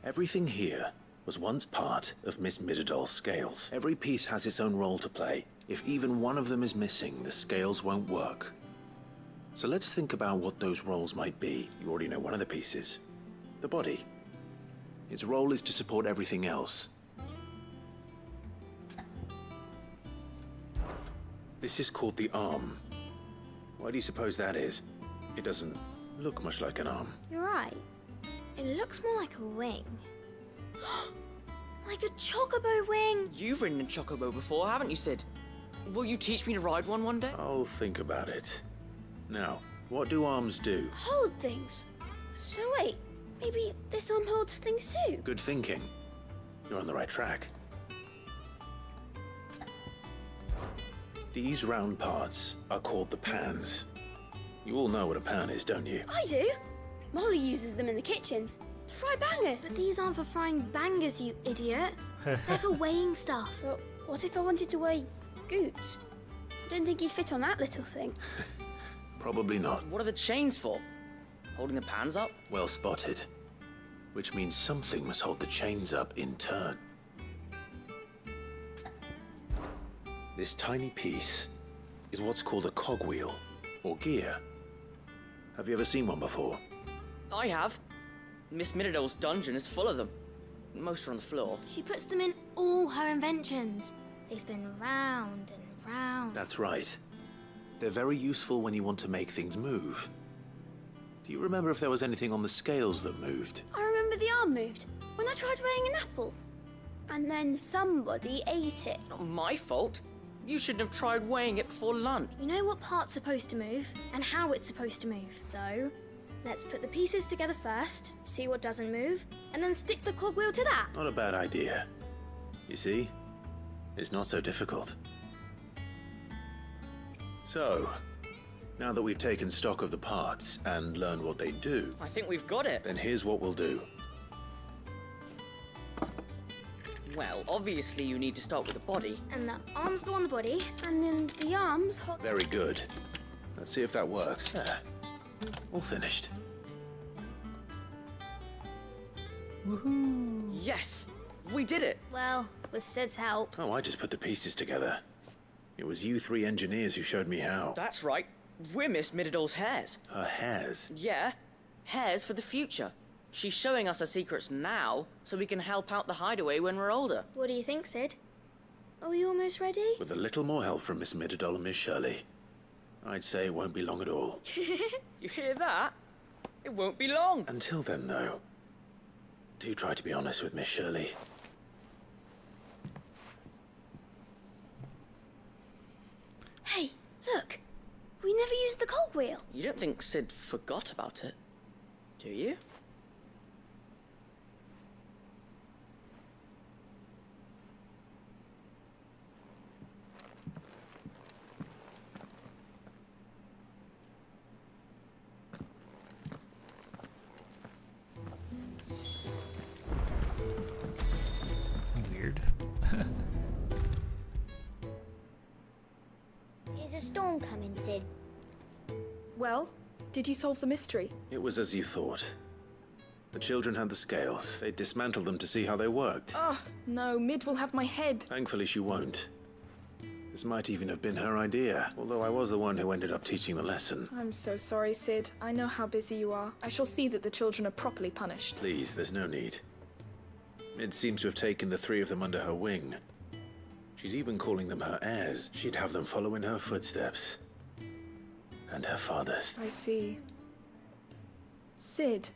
Everything here was once part of Miss Mididol's scales. Every piece has its own role to play. If even one of them is missing, the scales won't work. So let's think about what those roles might be. You already know one of the pieces. The body. Its role is to support everything else. This is called the arm. Why do you suppose that is? It doesn't look much like an arm. You're right. It looks more like a wing. Like a chocobo wing. You've ridden a chocobo before, haven't you, Sid? Will you teach me to ride one day? I'll think about it. Now, what do arms do? Hold things. So wait, maybe this arm holds things too? Good thinking. You're on the right track. These round parts are called the pans. You all know what a pan is, don't you? I do. Molly uses them in the kitchens to fry bangers. But these aren't for frying bangers, you idiot. They're for weighing stuff. But what if I wanted to weigh goods? I don't think you'd fit on that little thing. Probably not. What are the chains for? Holding the pans up? Well spotted. Which means something must hold the chains up in turn. This tiny piece is what's called a cogwheel, or gear. Have you ever seen one before? I have. Miss Mididol's dungeon is full of them. Most are on the floor. She puts them in all her inventions. They spin round and round. That's right. They're very useful when you want to make things move. Do you remember if there was anything on the scales that moved? I remember the arm moved when I tried weighing an apple. And then somebody ate it. Not my fault. You shouldn't have tried weighing it before lunch. We know what part's supposed to move and how it's supposed to move. So, let's put the pieces together first, see what doesn't move, and then stick the cogwheel to that. Not a bad idea. You see? It's not so difficult. So, now that we've taken stock of the parts and learned what they do... I think we've got it. Then here's what we'll do. Well, obviously you need to start with the body. And the arms go on the body, and then the arms hold... Very good. Let's see if that works. There. All finished. Woohoo! Yes! We did it! Well, with Sid's help. Oh, I just put the pieces together. It was you three engineers who showed me how. That's right. We're Miss Mididol's hairs. Her hairs? Yeah. Hairs for the future. She's showing us her secrets now, so we can help out the Hideaway when we're older. What do you think, Sid? Are you almost ready? With a little more help from Miss Mididol and Miss Shirley, I'd say it won't be long at all. You hear that? It won't be long. Until then, though, do try to be honest with Miss Shirley. Hey, look. We never used the cogwheel. You don't think Sid forgot about it, do you? Weird. Is a storm coming, Sid? Well, did you solve the mystery? It was as you thought. The children had the scales. They dismantled them to see how they worked. Oh, no, Mid will have my head. Thankfully, she won't. This might even have been her idea, although I was the one who ended up teaching the lesson. I'm so sorry, Sid. I know how busy you are. I shall see that the children are properly punished. Please, there's no need. Mid seems to have taken the three of them under her wing. She's even calling them her heirs. She'd have them follow in her footsteps. And her father's. I see. Sid,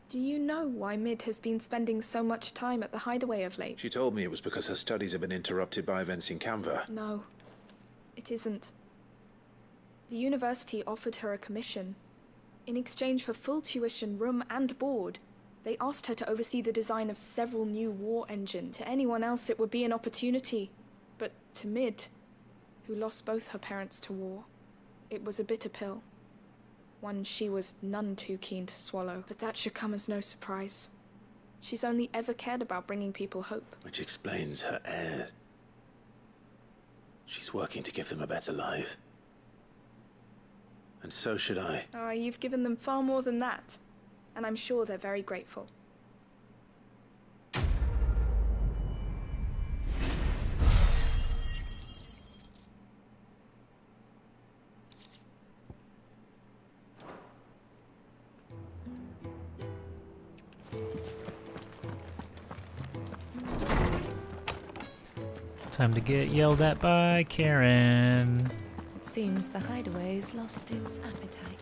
Do you know why Mid has been spending so much time at the Hideaway of late? She told me it was because her studies have been interrupted by events in Canva. No, it isn't. The university offered her a commission. In exchange for full tuition, room and board, they asked her to oversee the design of several new war engines. To anyone else it would be an opportunity, but to Mid, who lost both her parents to war, it was a bitter pill. One she was none too keen to swallow, but that should come as no surprise. She's only ever cared about bringing people hope. Which explains her heirs. She's working to give them a better life. And so should I. Ah, you've given them far more than that, and I'm sure they're very grateful. Time to get yelled at by Karen. It seems the Hideaway's lost its appetite.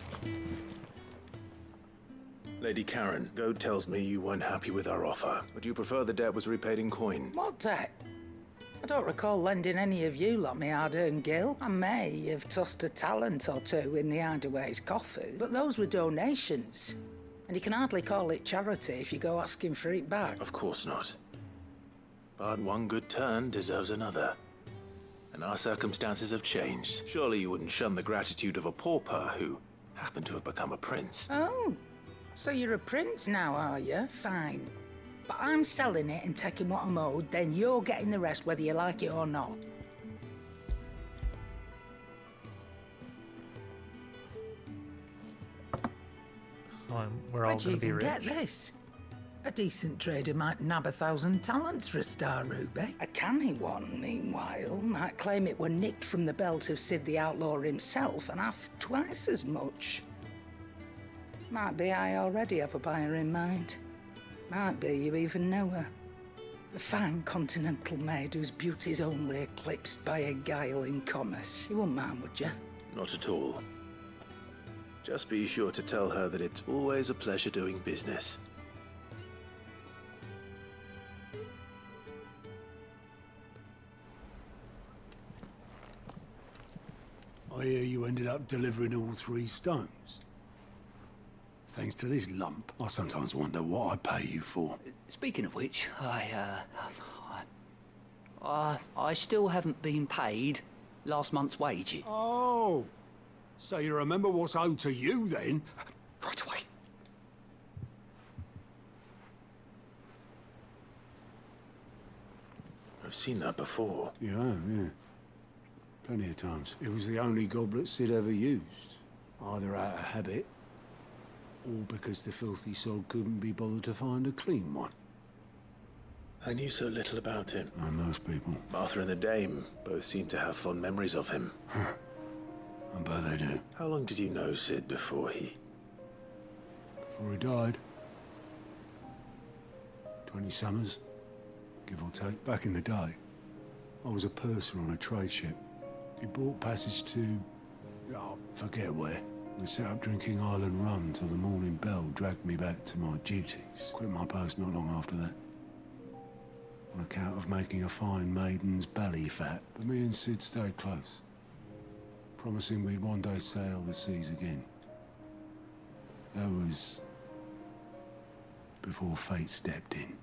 Lady Karen, Goad tells me you weren't happy with our offer. Would you prefer the debt was repaid in coin? What debt? I don't recall lending any of you lot me hard-earned gil. I may have tossed a talent or two in the Hideaway's coffers, but those were donations. And you can hardly call it charity if you go asking for it back. Of course not. But one good turn deserves another. And our circumstances have changed. Surely you wouldn't shun the gratitude of a pauper who happened to have become a prince. Oh, so you're a prince now, are you? Fine. But I'm selling it and taking what I'm owed, then you're getting the rest whether you like it or not. So we're all Where'd you going to be even rich. get this? A decent trader might nab 1,000 talents for a star ruby. A canny one, meanwhile, might claim it were nicked from the belt of Sid the Outlaw himself and ask twice as much. Might be I already have a buyer in mind. Might be you even know her. A fine continental maid whose beauty's only eclipsed by a guile in commerce. You wouldn't mind, would you? Not at all. Just be sure to tell her that it's always a pleasure doing business. I hear you ended up delivering all 3 stones. Thanks to this lump, I sometimes wonder what I pay you for. Speaking of which, I still haven't been paid last month's wages. Oh, so you remember what's owed to you then? Right away. I've seen that before. You have, yeah. Plenty of times. It was the only goblet Sid ever used. Either out of habit, or because the filthy sod couldn't be bothered to find a clean one. I knew so little about him. Like most people. Martha and the Dame both seem to have fond memories of him. I bet they do. How long did you know Sid before he... Before he died. 20 summers, give or take. Back in the day, I was a purser on a trade ship. He bought passage to... oh, forget where. We sat up drinking island rum till the morning bell dragged me back to my duties. Quit my post not long after that. On account of making a fine maiden's belly fat. But me and Sid stayed close. Promising we'd one day sail the seas again. That was... before fate stepped in.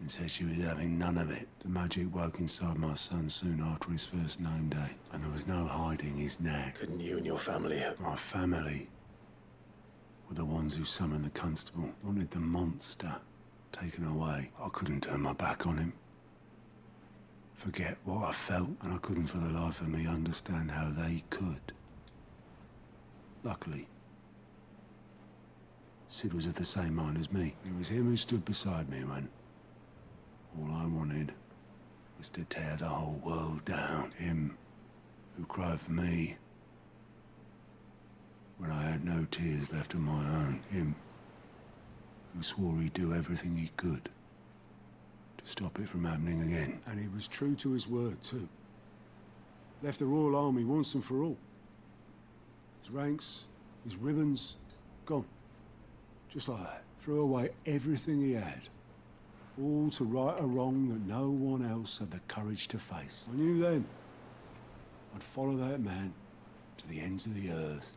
And said she was having none of it. The magic woke inside my son soon after his first name day. And there was no hiding his nag. Couldn't you and your family... My family were the ones who summoned the constable. Wanted the monster taken away. I couldn't turn my back on him. Forget what I felt, and I couldn't for the life of me understand how they could. Luckily, Sid was of the same mind as me. It was him who stood beside me when all I wanted was to tear the whole world down. Him who cried for me when I had no tears left of my own. Him who swore he'd do everything he could to stop it from happening again. And he was true to his word, too. Left the Royal Army once and for all. His ranks, his ribbons, gone. Just like that. Threw away everything he had. All to right a wrong that no one else had the courage to face. I knew then I'd follow that man to the ends of the earth.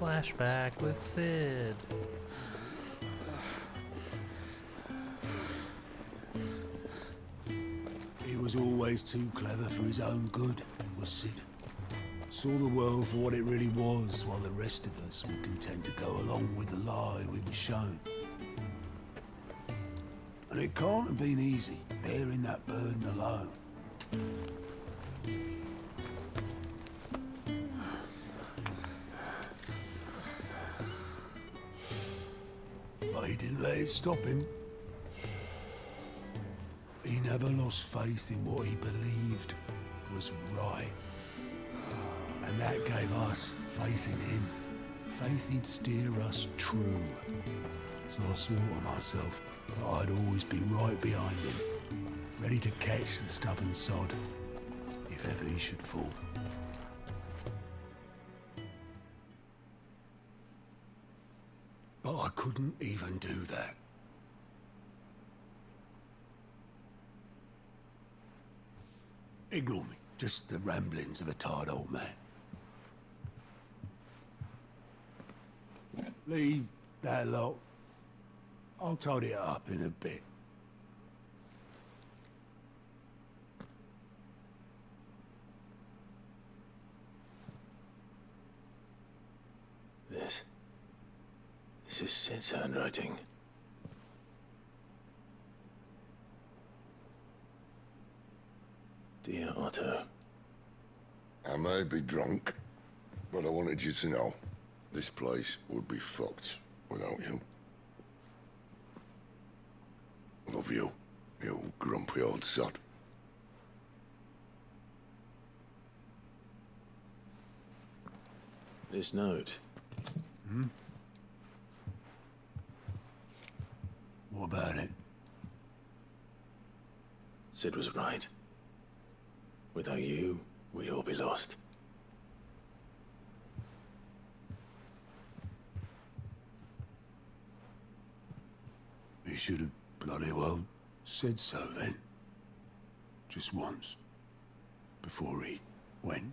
Flashback with Sid. He was always too clever for his own good, was Sid. Saw the world for what it really was, while the rest of us were content to go along with the lie we were shown. And it can't have been easy, bearing that burden alone. But he didn't let it stop him. He never lost faith in what he believed was right. And that gave us faith in him. Faith he'd steer us true. So I swore to myself that I'd always be right behind him, ready to catch the stubborn sod, if ever he should fall. But I couldn't even do that. Ignore me, just the ramblings of a tired old man. Leave that lot. I'll tidy it up in a bit. This is Sid's handwriting. Dear Otto. I may be drunk, but I wanted you to know this place would be fucked without you. Love you, you grumpy old sod. This note. Hmm? What about it? Sid was right. Without you, we'd all be lost. He should have bloody well said so then. Just once. Before he went.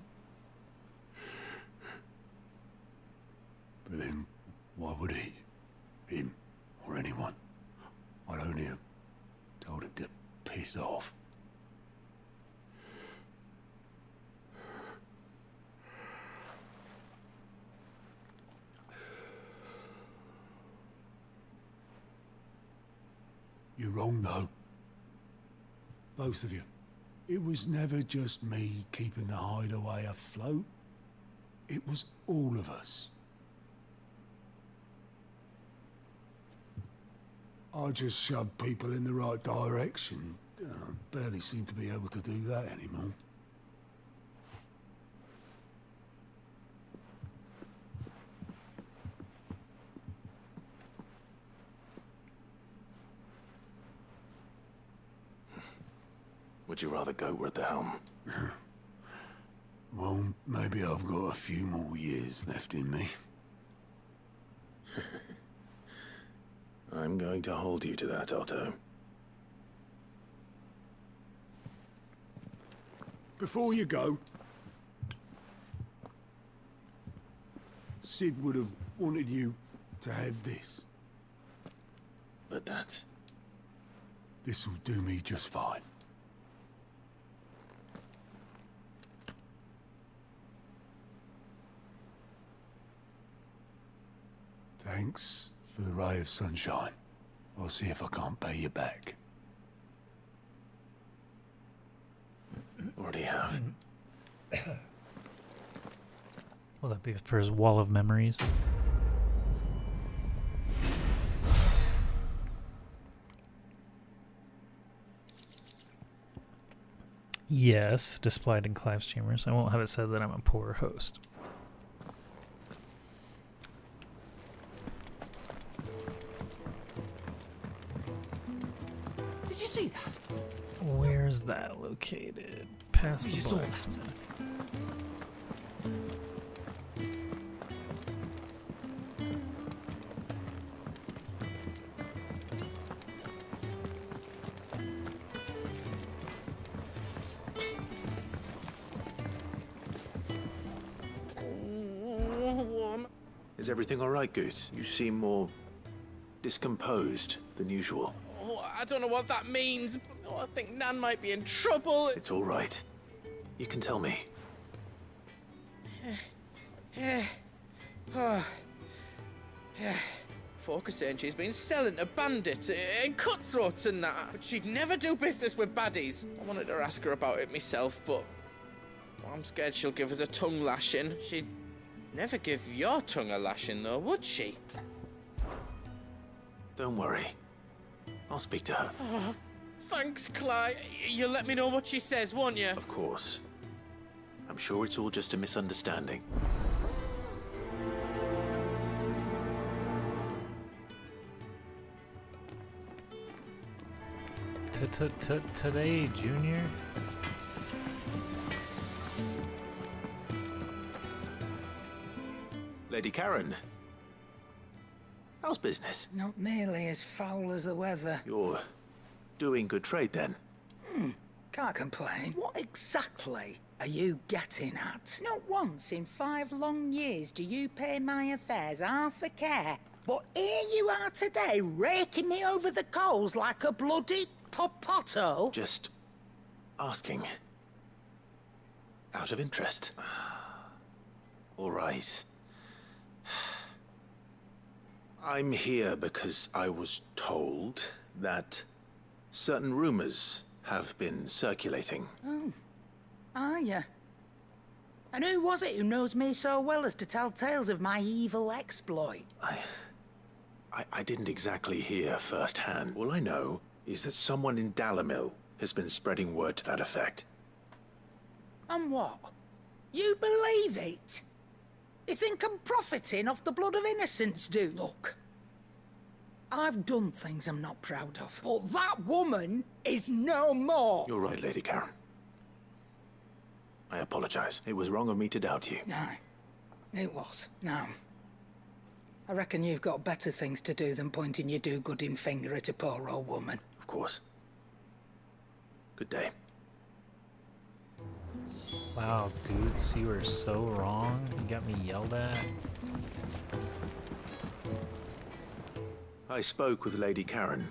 But then, why would he? Him, or anyone? I'd only have told him to piss off. You're wrong, though. Both of you. It was never just me keeping the hideaway afloat. It was all of us. I just shoved people in the right direction. I barely seem to be able to do that anymore. Would you rather go at the helm? Well, maybe I've got a few more years left in me. I'm going to hold you to that, Otto. Before you go, Sid would have wanted you to have this. But that's... This'll do me just fine. Thanks for the ray of sunshine. I'll see if I can't pay you back. Already have. Will that be for his wall of memories? Yes, displayed in Clive's chambers. I won't have it said that I'm a poor host. Did you see that? Where's that located? past the blacksmith. Is everything all right, Goots? You seem more discomposed than usual. Oh, I don't know what that means. But I think Nan might be in trouble. It's all right. You can tell me. Folk are saying she's been selling to bandits and cutthroats and that, but she'd never do business with baddies. I wanted to ask her about it myself, but I'm scared she'll give us a tongue lashing. She'd never give your tongue a lashing, though, would she? Don't worry. I'll speak to her. Oh, thanks, Clive. You'll let me know what she says, won't you? Of course. I'm sure it's all just a misunderstanding. Today, Junior? Lady Karen. How's business? Not nearly as foul as the weather. You're doing good trade, then? Can't complain. What exactly are you getting at? Not once in 5 long years do you pay my affairs half a care. But here you are today, raking me over the coals like a bloody popoto. Just asking. Out of interest. All right. I'm here because I was told that certain rumors have been circulating. Oh, are you? And who was it who knows me so well as to tell tales of my evil exploit? I didn't exactly hear firsthand. All I know is that someone in Dalimil has been spreading word to that effect. And what? You believe it? You think I'm profiting off the blood of innocents, do? Look, I've done things I'm not proud of, but that woman is no more. You're right, Lady Karen. I apologize. It was wrong of me to doubt you. No, it was. No. I reckon you've got better things to do than pointing your do-gooding finger at a poor old woman. Of course. Good day. Wow, Goots, you were so wrong. You got me yelled at. I spoke with Lady Karen.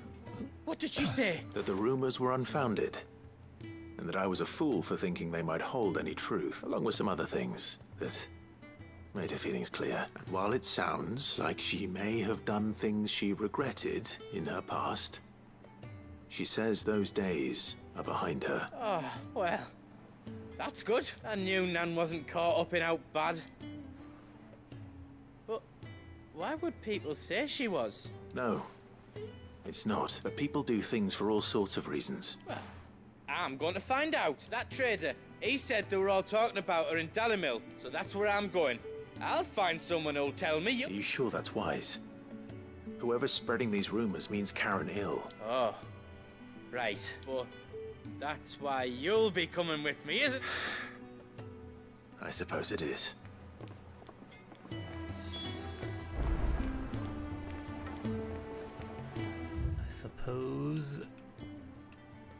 What did she say? That the rumors were unfounded. And that I was a fool for thinking they might hold any truth, along with some other things that made her feelings clear. And while it sounds like she may have done things she regretted in her past, she says those days are behind her. Oh, well, that's good. I knew Nan wasn't caught up in out bad. But why would people say she was? No, it's not. But people do things for all sorts of reasons. Well, I'm going to find out. That trader, he said they were all talking about her in Dalimil, so that's where I'm going. I'll find someone who'll tell me. Are you sure that's wise? Whoever's spreading these rumors means Karen ill. Oh, right. But that's why you'll be coming with me, isn't it? I suppose it is. I suppose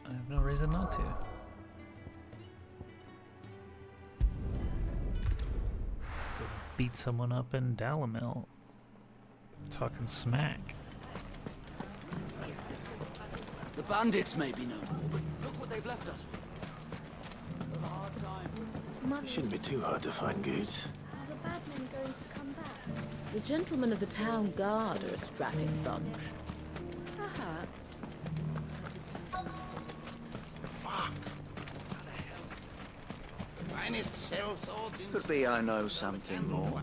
I have no reason not to. Go beat someone up in Dalimil. Talking smack. The bandits may be no more, but look what they've left us with. It shouldn't be too hard to find Goods. Are the bad men going to come back? The gentlemen of the town guard are a strapping bunch. Perhaps. Fuck! The finest cell swords in... Could be I know something more.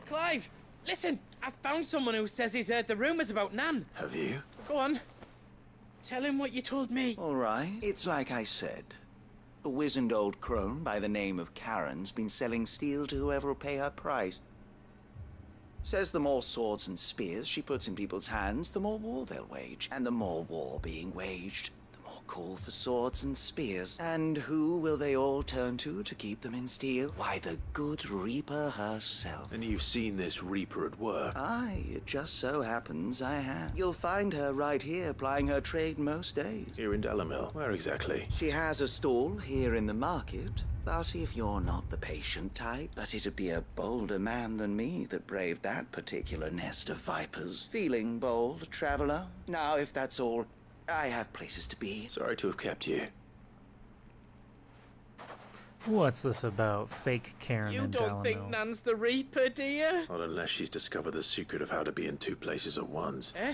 Clive, listen! I found someone who says he's heard the rumors about Nan. Have you? Go on. Tell him what you told me. All right. It's like I said. A wizened old crone by the name of Karen's been selling steel to whoever will pay her price. Says the more swords and spears she puts in people's hands, the more war they'll wage. And the more war being waged, the more call for swords and spears. And who will they all turn to keep them in steel? Why, the good Reaper herself. And you've seen this Reaper at work? Aye, it just so happens I have. You'll find her right here plying her trade most days. Here in Dalimil? Where exactly? She has a stall here in the market. But if you're not the patient type, but it'd be a bolder man than me that braved that particular nest of vipers. Feeling bold, traveler? Now, if that's all, I have places to be. Sorry to have kept you. What's this about? Fake Karen You and don't think Dalimil? Nan's the Reaper, do you? Not unless she's discovered the secret of how to be in two places at once. Eh?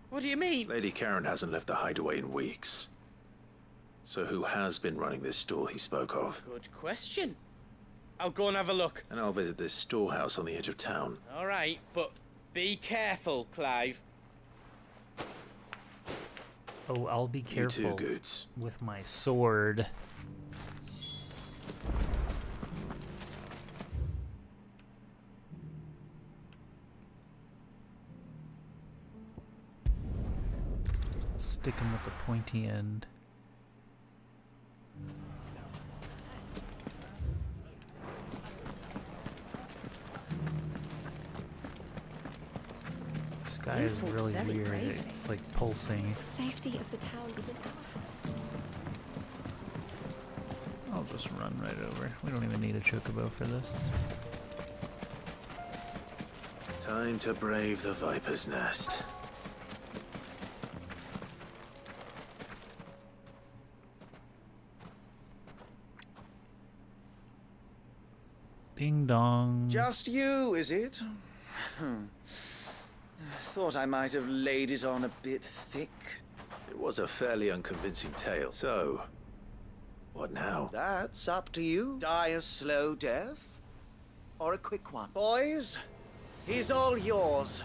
What do you mean? Lady Karen hasn't left the hideaway in weeks. So who has been running this stall he spoke of? Good question. I'll go and have a look. And I'll visit this storehouse on the edge of town. All right, but be careful, Clive. Oh, I'll be careful. You too, Goots. With my sword. Stick him with the pointy end. The sky is really weird. It's like pulsing. The safety of the town is in our hands. I'll just run right over. We don't even need a chocobo for this. Time to brave the Viper's Nest. Ding dong. Just you, is it? Thought I might have laid it on a bit thick. It was a fairly unconvincing tale. So, what now? That's up to you. Die a slow death, or a quick one. Boys, he's all yours.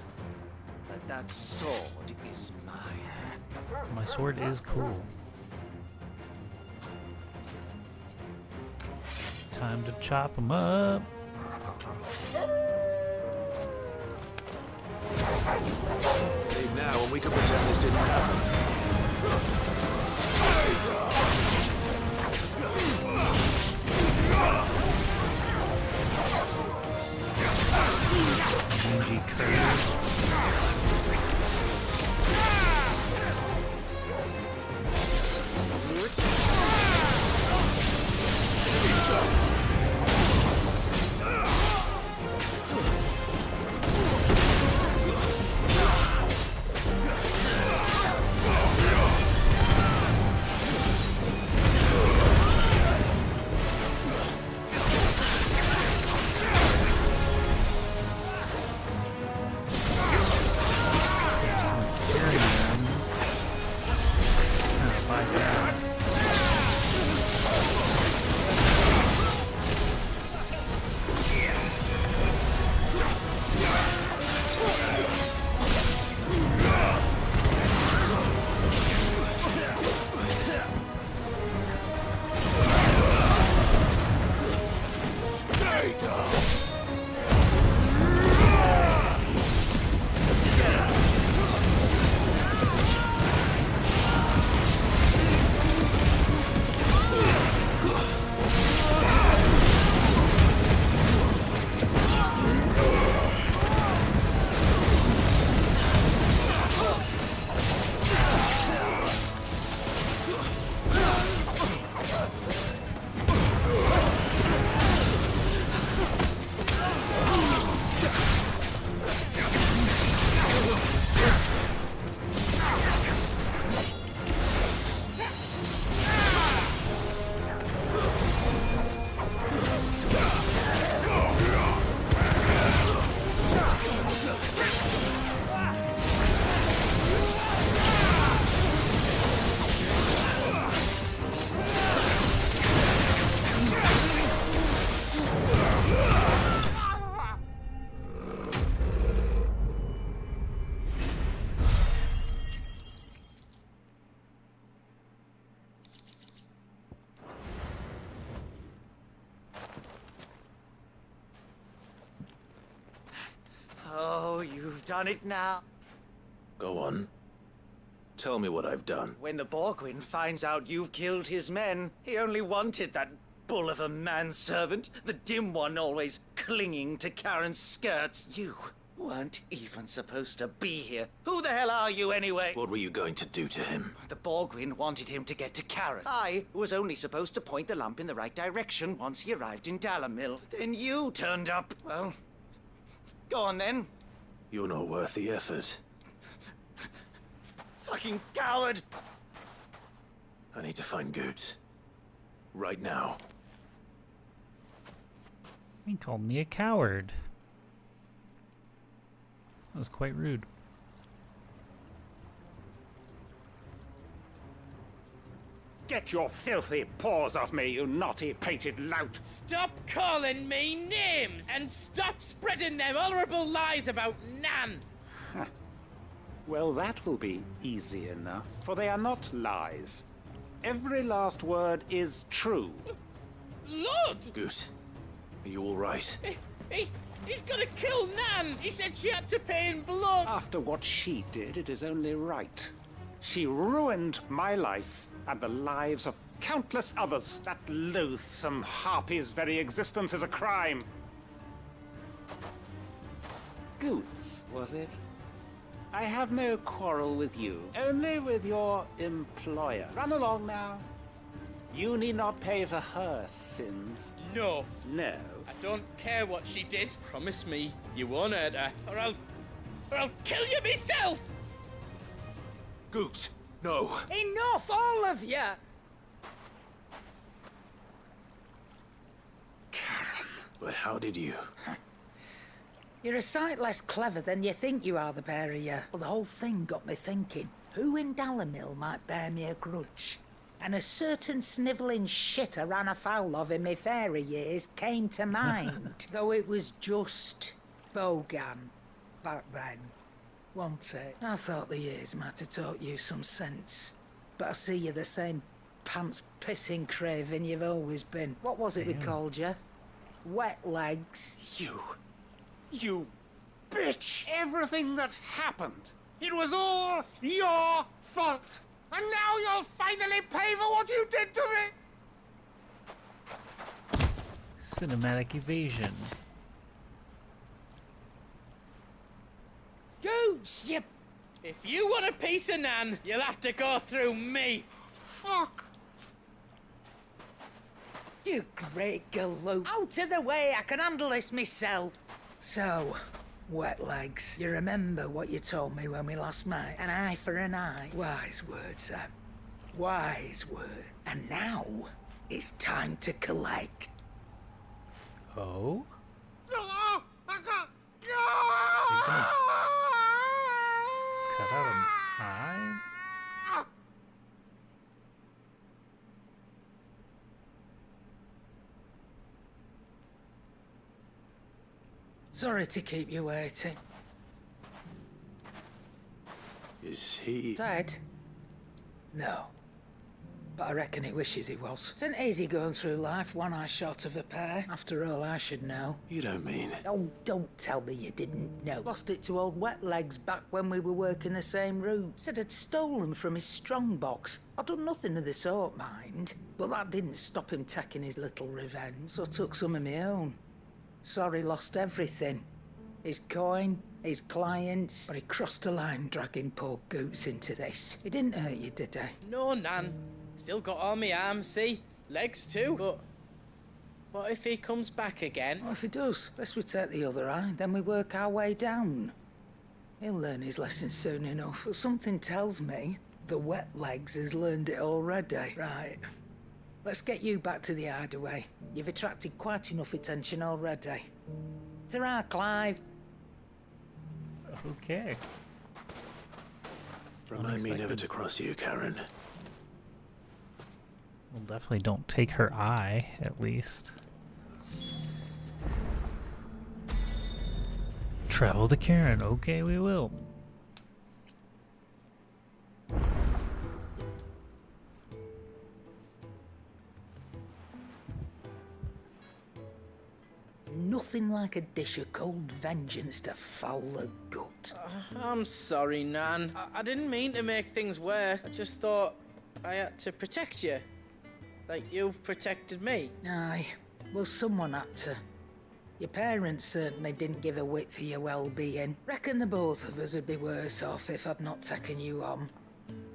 But that sword is mine. My sword is cool. Time to chop him up. Leave now and we can pretend this didn't happen. Mangy curve. Oh, you've done it now. Go on. Tell me what I've done. When the Borgwyn finds out you've killed his men, he only wanted that bull of a manservant, the dim one always clinging to Karen's skirts. You weren't even supposed to be here. Who the hell are you anyway? What were you going to do to him? The Borgwyn wanted him to get to Karen. I was only supposed to point the lamp in the right direction once he arrived in Dalimil. Then you turned up. Well, go on then. You're not worth the effort. Fucking coward! I need to find Goots. Right now. He called me a coward. That was quite rude. Get your filthy paws off me, you naughty painted lout! Stop calling me names and stop spreading them horrible lies about Nan! Well, that will be easy enough, for they are not lies. Every last word is true. Lord! Goot, are you all right? He's gonna kill Nan! He said she had to pay in blood! After what she did, it is only right. She ruined my life and the lives of countless others. That loathsome harpy's very existence is a crime. Goots, was it? I have no quarrel with you, only with your employer. Run along now. You need not pay for her sins. No. No. I don't care what she did. Promise me you won't hurt her, or I'll kill you myself! Goots, no. Enough, all of you! But how did you? You're a sight less clever than you think you are, the pair of you. Well, the whole thing got me thinking. Who in Dalimil might bear me a grudge? And a certain snivelling shit I ran afoul of in my fairy years came to mind. Though it was just Bogan back then, wasn't it? I thought the years might have taught you some sense. But I see you're the same pants-pissing craven you've always been. What was it we called you? Wet legs? You bitch! Everything that happened, it was all your fault! And now you'll finally pay for what you did to me! Cinematic evasion. Goots, you... If you want a piece of Nan, you'll have to go through me. Fuck! You great galoot. Out of the way, I can handle this myself. So, wet legs, you remember what you told me when we last met? An eye for an eye. Wise words, Sam. Wise words. And now, it's time to collect. Oh? No! I got... Cut out an eye? Sorry to keep you waiting. Is he... Dead? No. But I reckon he wishes he was. It's an easy going through life, one eye short of a pair. After all, I should know. You don't mean... Oh, don't tell me you didn't know. Lost it to old Wet Legs back when we were working the same route. Said I'd stolen from his strongbox. I'd done nothing of the sort, mind. But that didn't stop him taking his little revenge, so I took some of my own. Sorry, lost everything. His coin, his clients, but he crossed a line dragging poor Goots into this. He didn't hurt you, did he? No, Nan. Still got all my arms, see? Legs too. But what if he comes back again? What if he does? Best we take the other eye, then we work our way down. He'll learn his lesson soon enough. But something tells me the Wet Legs has learned it already. Right. Let's get you back to the Hideaway. You've attracted quite enough attention already. Ta-ra, Clive. Okay. Remind me never to cross you, Karen. Well, definitely don't take her eye, at least. Travel to Karen. Okay, we will. Nothing like a dish of cold vengeance to foul the gut. I'm sorry, Nan. I didn't mean to make things worse. I just thought I had to protect you. Like you've protected me. Aye, well, someone had to. Your parents certainly didn't give a whit for your well-being. Reckon the both of us would be worse off if I'd not taken you on.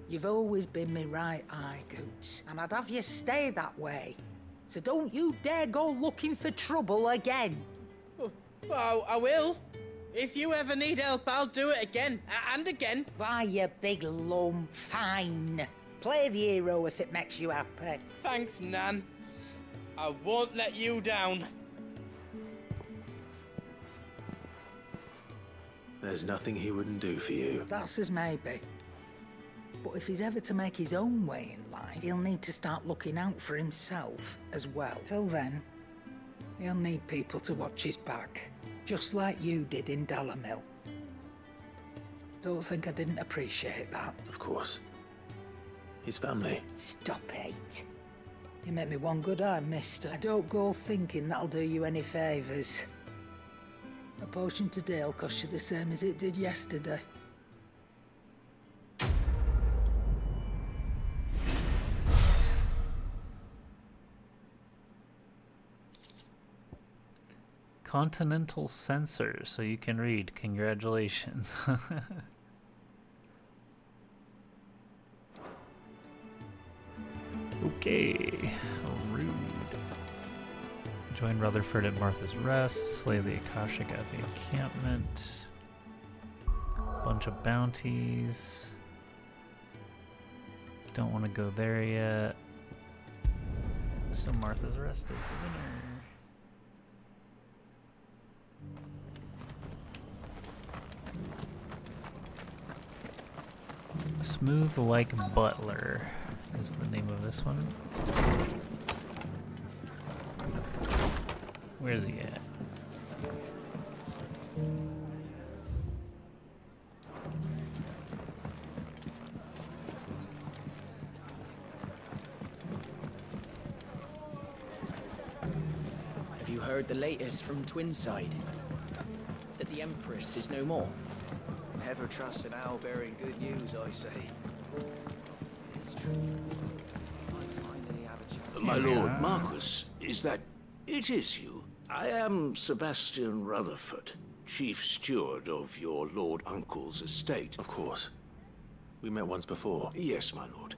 You've always been me right eye, Goots, and I'd have you stay that way. So don't you dare go looking for trouble again. Well, I will. If you ever need help, I'll do it again, and again. Why, you big lump, fine. Play the hero if it makes you happy. Thanks, Nan. I won't let you down. There's nothing he wouldn't do for you. That's as maybe. But if he's ever to make his own way in life, he'll need to start looking out for himself as well. Till then, he'll need people to watch his back, just like you did in Dalimil. Don't think I didn't appreciate that. Of course. His family. Stop it. You make me one good eye, mister. I don't go thinking that'll do you any favours. A potion today'll cost you the same as it did yesterday. Continental Censor, so you can read. Congratulations. Okay, rude. Join Rutherford at Martha's Rest, slay the Akashic at the encampment. Bunch of bounties. Don't want to go there yet. So Martha's Rest is the winner. Smooth Like Butler is the name of this one. Where's he at? Have you heard the latest from Twinside? That the Empress is no more? Never trust an owl bearing good news, I say. It's true. I finally have a chance. My lord Marquis, is that... It is you. I am Sebastian Rutherford, Chief Steward of your Lord Uncle's estate. Of course. We met once before. Yes, my lord.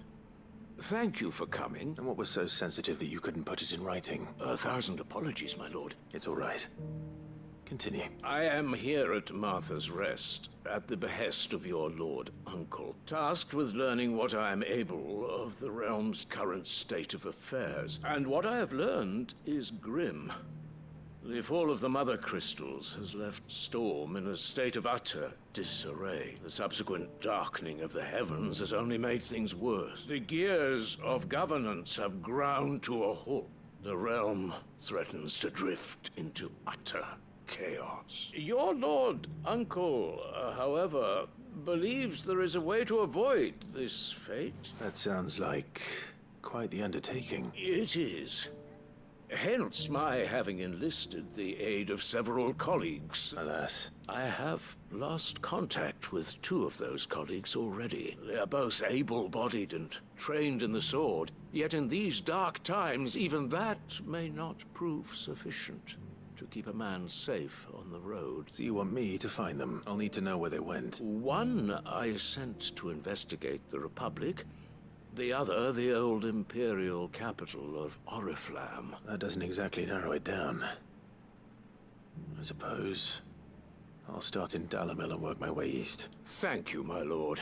Thank you for coming. And what was so sensitive that you couldn't put it in writing? 1,000 apologies, my lord. It's all right. Continue. I am here at Martha's Rest, at the behest of your Lord Uncle, tasked with learning what I am able of the realm's current state of affairs. And what I have learned is grim. The fall of the Mother Crystals has left Storm in a state of utter disarray. The subsequent darkening of the heavens has only made things worse. The gears of governance have ground to a halt. The realm threatens to drift into utter chaos. Your Lord Uncle, however, believes there is a way to avoid this fate. That sounds like quite the undertaking. It is. Hence my having enlisted the aid of several colleagues. Alas. I have lost contact with 2 of those colleagues already. They are both able-bodied and trained in the sword, yet in these dark times, even that may not prove sufficient to keep a man safe on the road. So you want me to find them? I'll need to know where they went. One I sent to investigate the Republic, the other the old Imperial capital of Oriflamme. That doesn't exactly narrow it down. I suppose I'll start in Dalimil and work my way east. Thank you, my lord.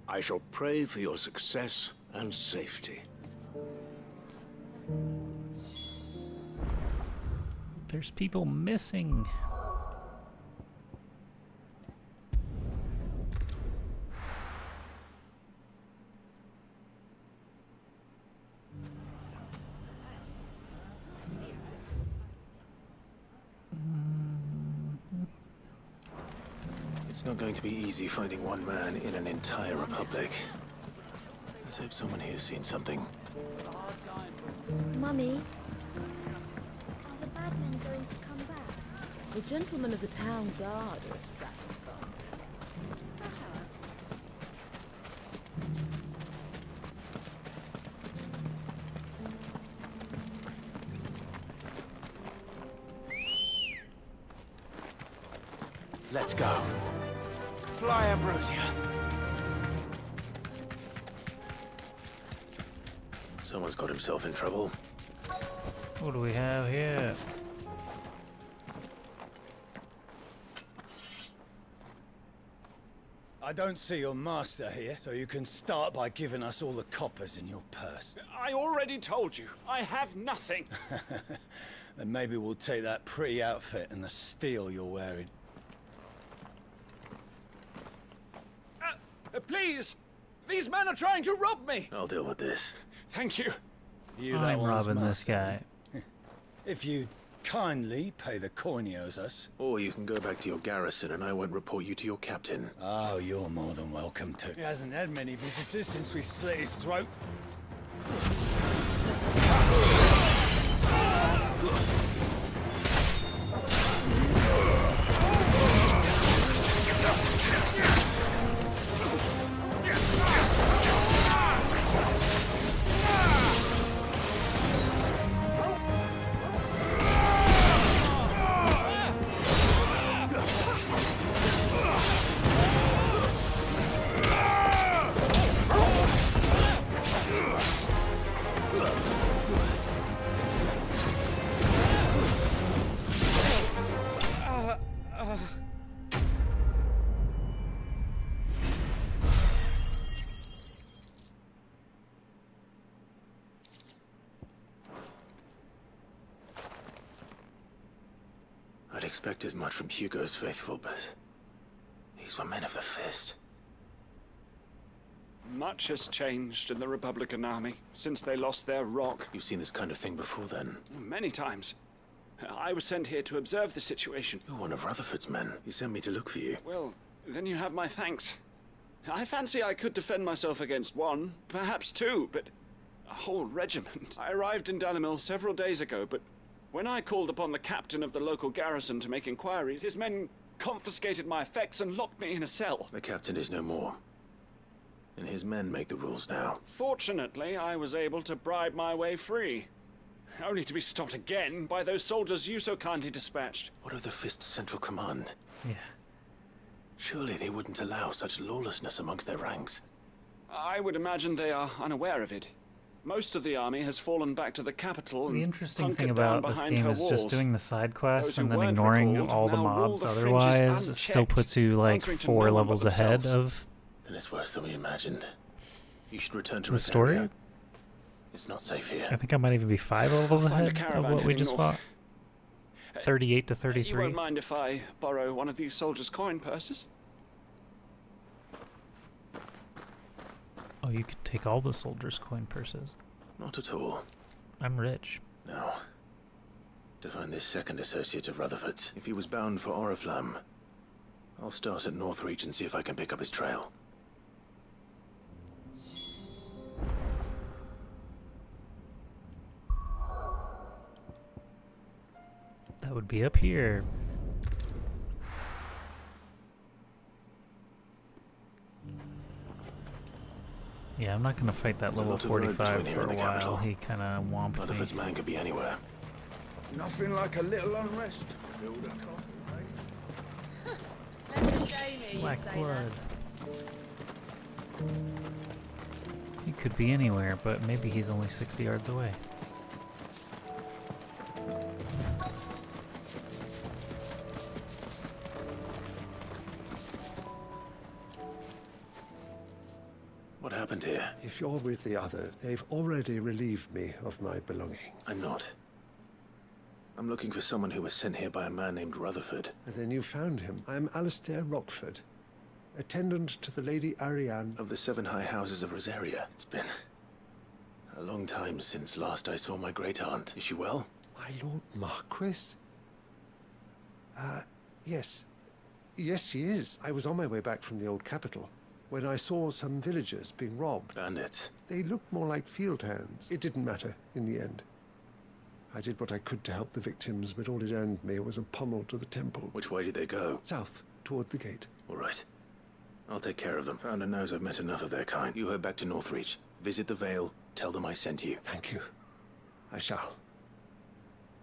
I shall pray for your success and safety. There's people missing. It's not going to be easy finding one man in an entire republic. Let's hope someone here's seen something. Mummy, are the bad men going to come back? The gentlemen of the town guard are a strapping bunch. Let's go. Fly, Ambrosia. Someone's got himself in trouble. What do we have here? I don't see your master here, so you can start by giving us all the coppers in your purse. I already told you, I have nothing. Then maybe we'll take that pretty outfit and the steel you're wearing. Please! These men are trying to rob me! I'll deal with this. Thank you. I'm robbing this guy. If you'd kindly pay the coin he owes us. Or you can go back to your garrison and I won't report you to your captain. Oh, you're more than welcome to. He hasn't had many visitors since we slit his throat. I'd expect as much from Hugo's faithful, but these were men of the fist. Much has changed in the Republican army since they lost their rock. You've seen this kind of thing before, then? Many times. I was sent here to observe the situation. You're one of Rutherford's men. He sent me to look for you. Well, then you have my thanks. I fancy I could defend myself against one, perhaps two, but a whole regiment. I arrived in Dalimil several days ago, but when I called upon the captain of the local garrison to make inquiries, his men confiscated my effects and locked me in a cell. The captain is no more, and his men make the rules now. Fortunately, I was able to bribe my way free, only to be stopped again by those soldiers you so kindly dispatched. What of the Fist's central command? Yeah. Surely they wouldn't allow such lawlessness amongst their ranks. I would imagine they are unaware of it. Most of the army has fallen back to the capital. The interesting thing about this game is just doing the side quests and then ignoring all the mobs otherwise still puts you like 4 levels ahead of Then it's worse than we imagined. You should return to the story. Rosaria. It's not safe here. I think I might even be 5 levels ahead of what we just fought. 38 to 33. You won't mind if I borrow one of these soldiers' coin purses? Oh, you can take all the soldiers' coin purses. Not at all. I'm rich. No. To find this second associate of Rutherford's, if he was bound for Oriflamme, I'll start at Northreach and see if I can pick up his trail. That would be up here. Yeah, I'm not gonna fight that level 45 for a while. He kind of womped me. Rutherford's man could be anywhere. Nothing like a little unrest. Build a coffee, Black blood. He could be anywhere, but maybe he's only 60 yards away. What happened here? If you're with the other, they've already relieved me of my belonging. I'm not. I'm looking for someone who was sent here by a man named Rutherford. And then you found him. I'm Alistair Rockford, attendant to the Lady Ariane. Of the 7 high houses of Rosaria. It's been a long time since last I saw my great-aunt. Is she well? My Lord Marquis? Yes. Yes, she is. I was on my way back from the old capital when I saw some villagers being robbed. Bandits. They looked more like field hands. It didn't matter in the end. I did what I could to help the victims, but all it earned me was a pommel to the temple. Which way did they go? South, toward the gate. All right. I'll take care of them. Founder knows I've met enough of their kind. You head back to Northreach. Visit the Vale. Tell them I sent you. Thank you. I shall.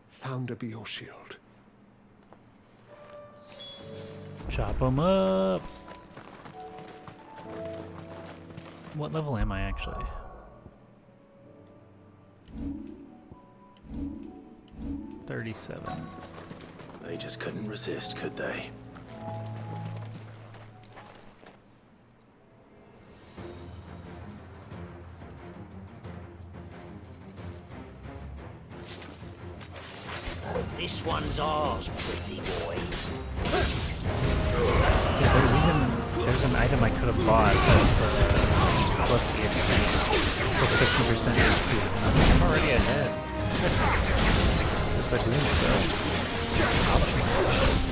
Founder be your shield. Chop them up. What level am I actually? $37. They just couldn't resist, could they? This one's ours, pretty boy. Yeah, there's an item I could have bought that's plus the XP, plus 50% XP. I'm already ahead. Just by doing stuff. Optional stuff.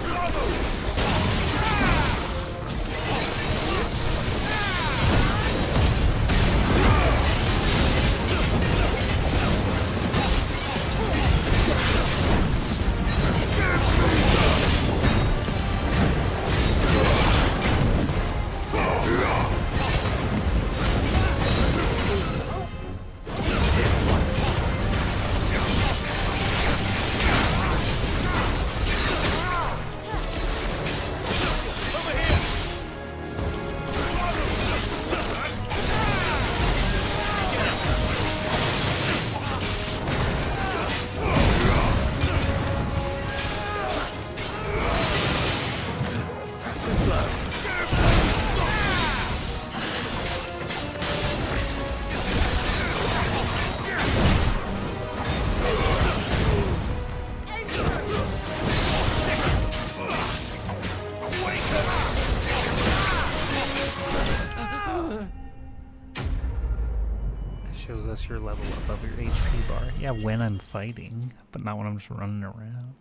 Shows us your level above your HP bar. Yeah, when I'm fighting, but not when I'm just running around.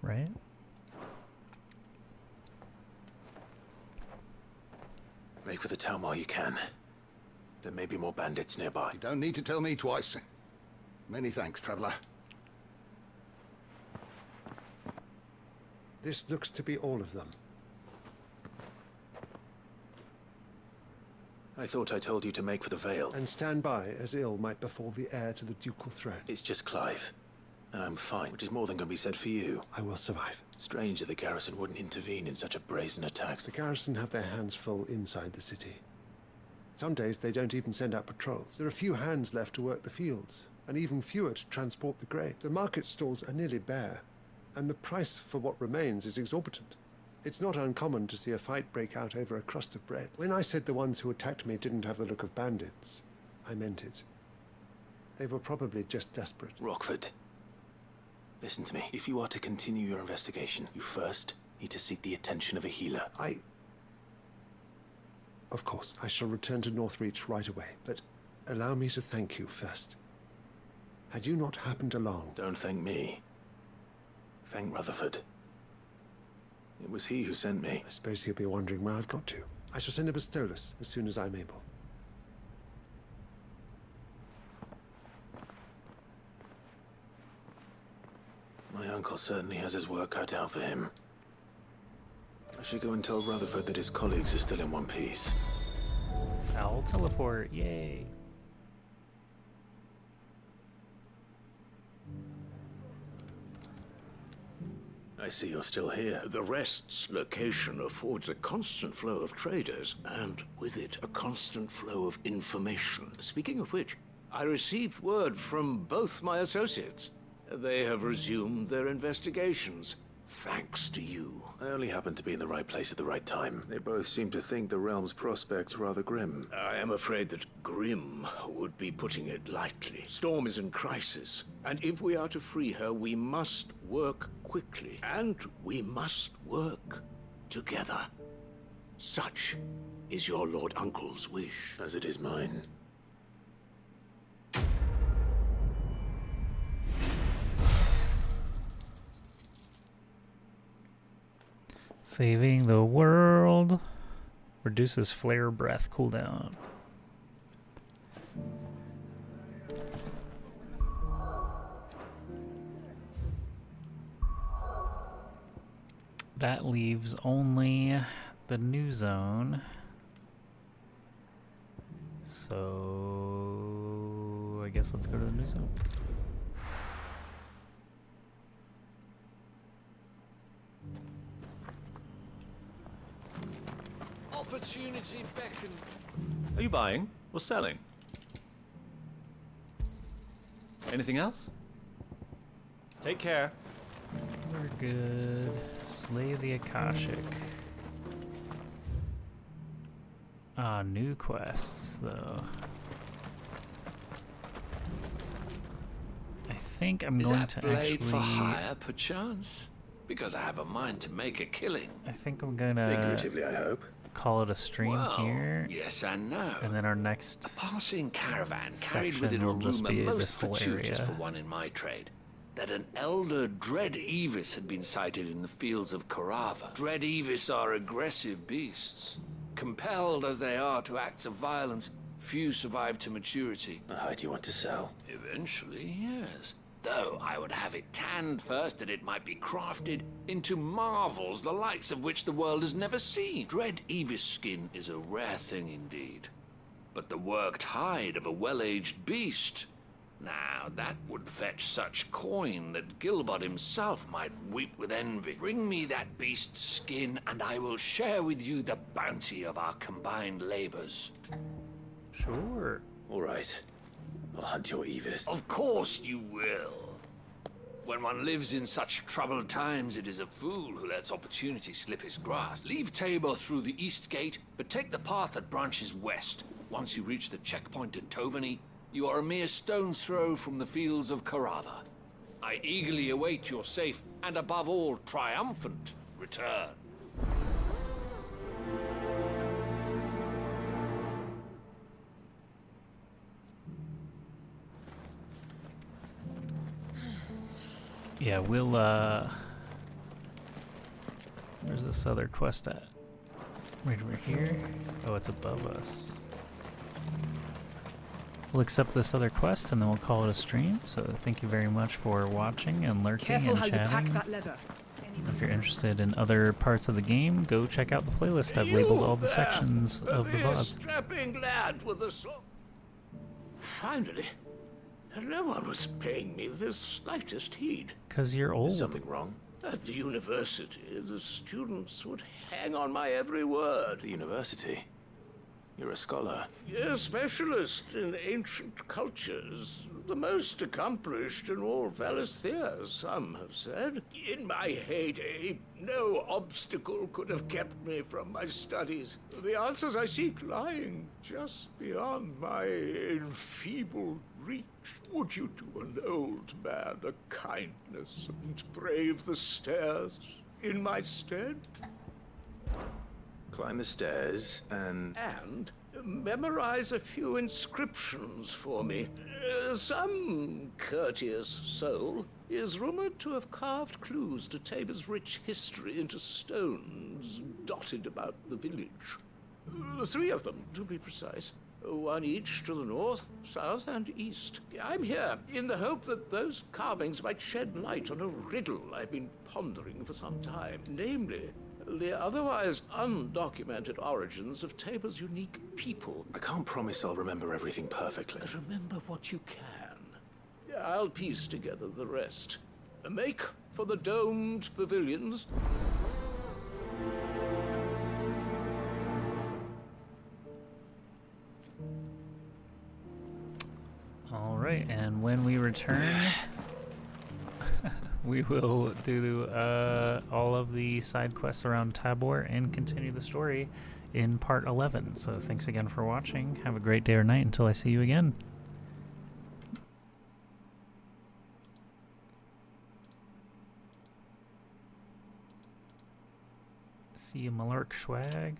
Right? Make for the town while you can. There may be more bandits nearby. You don't need to tell me twice. Many thanks, traveler. This looks to be all of them. I thought I told you to make for the Vale. And stand by, as ill might befall the heir to the ducal throne. It's just Clive. And I'm fine, which is more than can be said for you. I will survive. Strange that the garrison wouldn't intervene in such a brazen attack. The garrison have their hands full inside the city. Some days they don't even send out patrols. There are few hands left to work the fields, and even fewer to transport the grain. The market stalls are nearly bare, and the price for what remains is exorbitant. It's not uncommon to see a fight break out over a crust of bread. When I said the ones who attacked me didn't have the look of bandits, I meant it. They were probably just desperate. Rockford, listen to me. If you are to continue your investigation, you first need to seek the attention of a healer. Of course, I shall return to Northreach right away, but allow me to thank you first. Had you not happened along... Don't thank me. Thank Rutherford. It was he who sent me. I suppose he'll be wondering where I've got to. I shall send a Bastolus as soon as I'm able. My uncle certainly has his work cut out for him. I should go and tell Rutherford that his colleagues are still in one piece. I'll teleport, yay! I see you're still here. The Rest's location affords a constant flow of traders, and with it, a constant flow of information. Speaking of which, I received word from both my associates. They have resumed their investigations, thanks to you. I only happened to be in the right place at the right time. They both seem to think the realm's prospects rather grim. I am afraid that grim would be putting it lightly. Storm is in crisis, and if we are to free her, we must work quickly, and we must work together. Such is your Lord Uncle's wish. As it is mine. Saving the world. Reduces flare breath cooldown. That leaves only the new zone. So I guess let's go to the new zone. Opportunity beckon. Are you buying or selling? Anything else? Take care. We're good. Slay the Akashic. Ah, new quests, though. I think I'm Is going that to blade actually... for hire, perchance? Because I have a mind to make a killing. I think I'm gonna... Figuratively, I hope. Call it a stream Well, here. yes and no. And then our next... A passing caravan carried with it section a will just rumour be most this whole fortuitous area. for one in my trade. That an elder Dread Evis had been sighted in the fields of Carava. Dread Evis are aggressive beasts. Compelled as they are to acts of violence, few survive to maturity. How do you want to sell? Eventually, yes. Though I would have it tanned first that it might be crafted into marvels the likes of which the world has never seen. Dread Evis skin is a rare thing indeed. But the worked hide of a well-aged beast, now that would fetch such coin that Gilbert himself might weep with envy. Bring me that beast's skin, and I will share with you the bounty of our combined labors. Sure. All right. I'll hunt your Evis. Of course you will. When one lives in such troubled times, it is a fool who lets opportunity slip his grasp. Leave Tabor through the east gate, but take the path that branches west. Once you reach the checkpoint at Tovany, you are a mere stone's throw from the fields of Carava. I eagerly await your safe, and above all, triumphant return. Yeah, we'll, where's this other quest at? Right over here? Oh, it's above us. We'll accept this other quest and then we'll call it a stream. So thank you very much for watching and lurking Careful and how chatting. you pack that leather. If you're interested in other parts of the game, go check out the playlist. I've labeled all the sections of the VODs. strapping lad with the sword. Finally, no one was paying me the slightest heed. 'Cause you're old. Is something wrong? At the university, the students would hang on my every word. The university? You're a scholar. A specialist in ancient cultures. The most accomplished in all Valisthea, some have said. In my heyday, no obstacle could have kept me from my studies. The answers I seek lying just beyond my enfeebled reach. Would you do an old man a kindness and brave the stairs in my stead? Climb the stairs and memorize a few inscriptions for me. Some courteous soul is rumored to have carved clues to Tabor's rich history into stones dotted about the village. 3 of them, to be precise. One each to the north, south, and east. I'm here in the hope that those carvings might shed light on a riddle I've been pondering for some time. Namely, the otherwise undocumented origins of Tabor's unique people. I can't promise I'll remember everything perfectly. Remember what you can. I'll piece together the rest. Make for the domed pavilions. All right, and when we return, we will do all of the side quests around Tabor and continue the story in part 11. So thanks again for watching. Have a great day or night until I see you again. See you, Malark Schwag.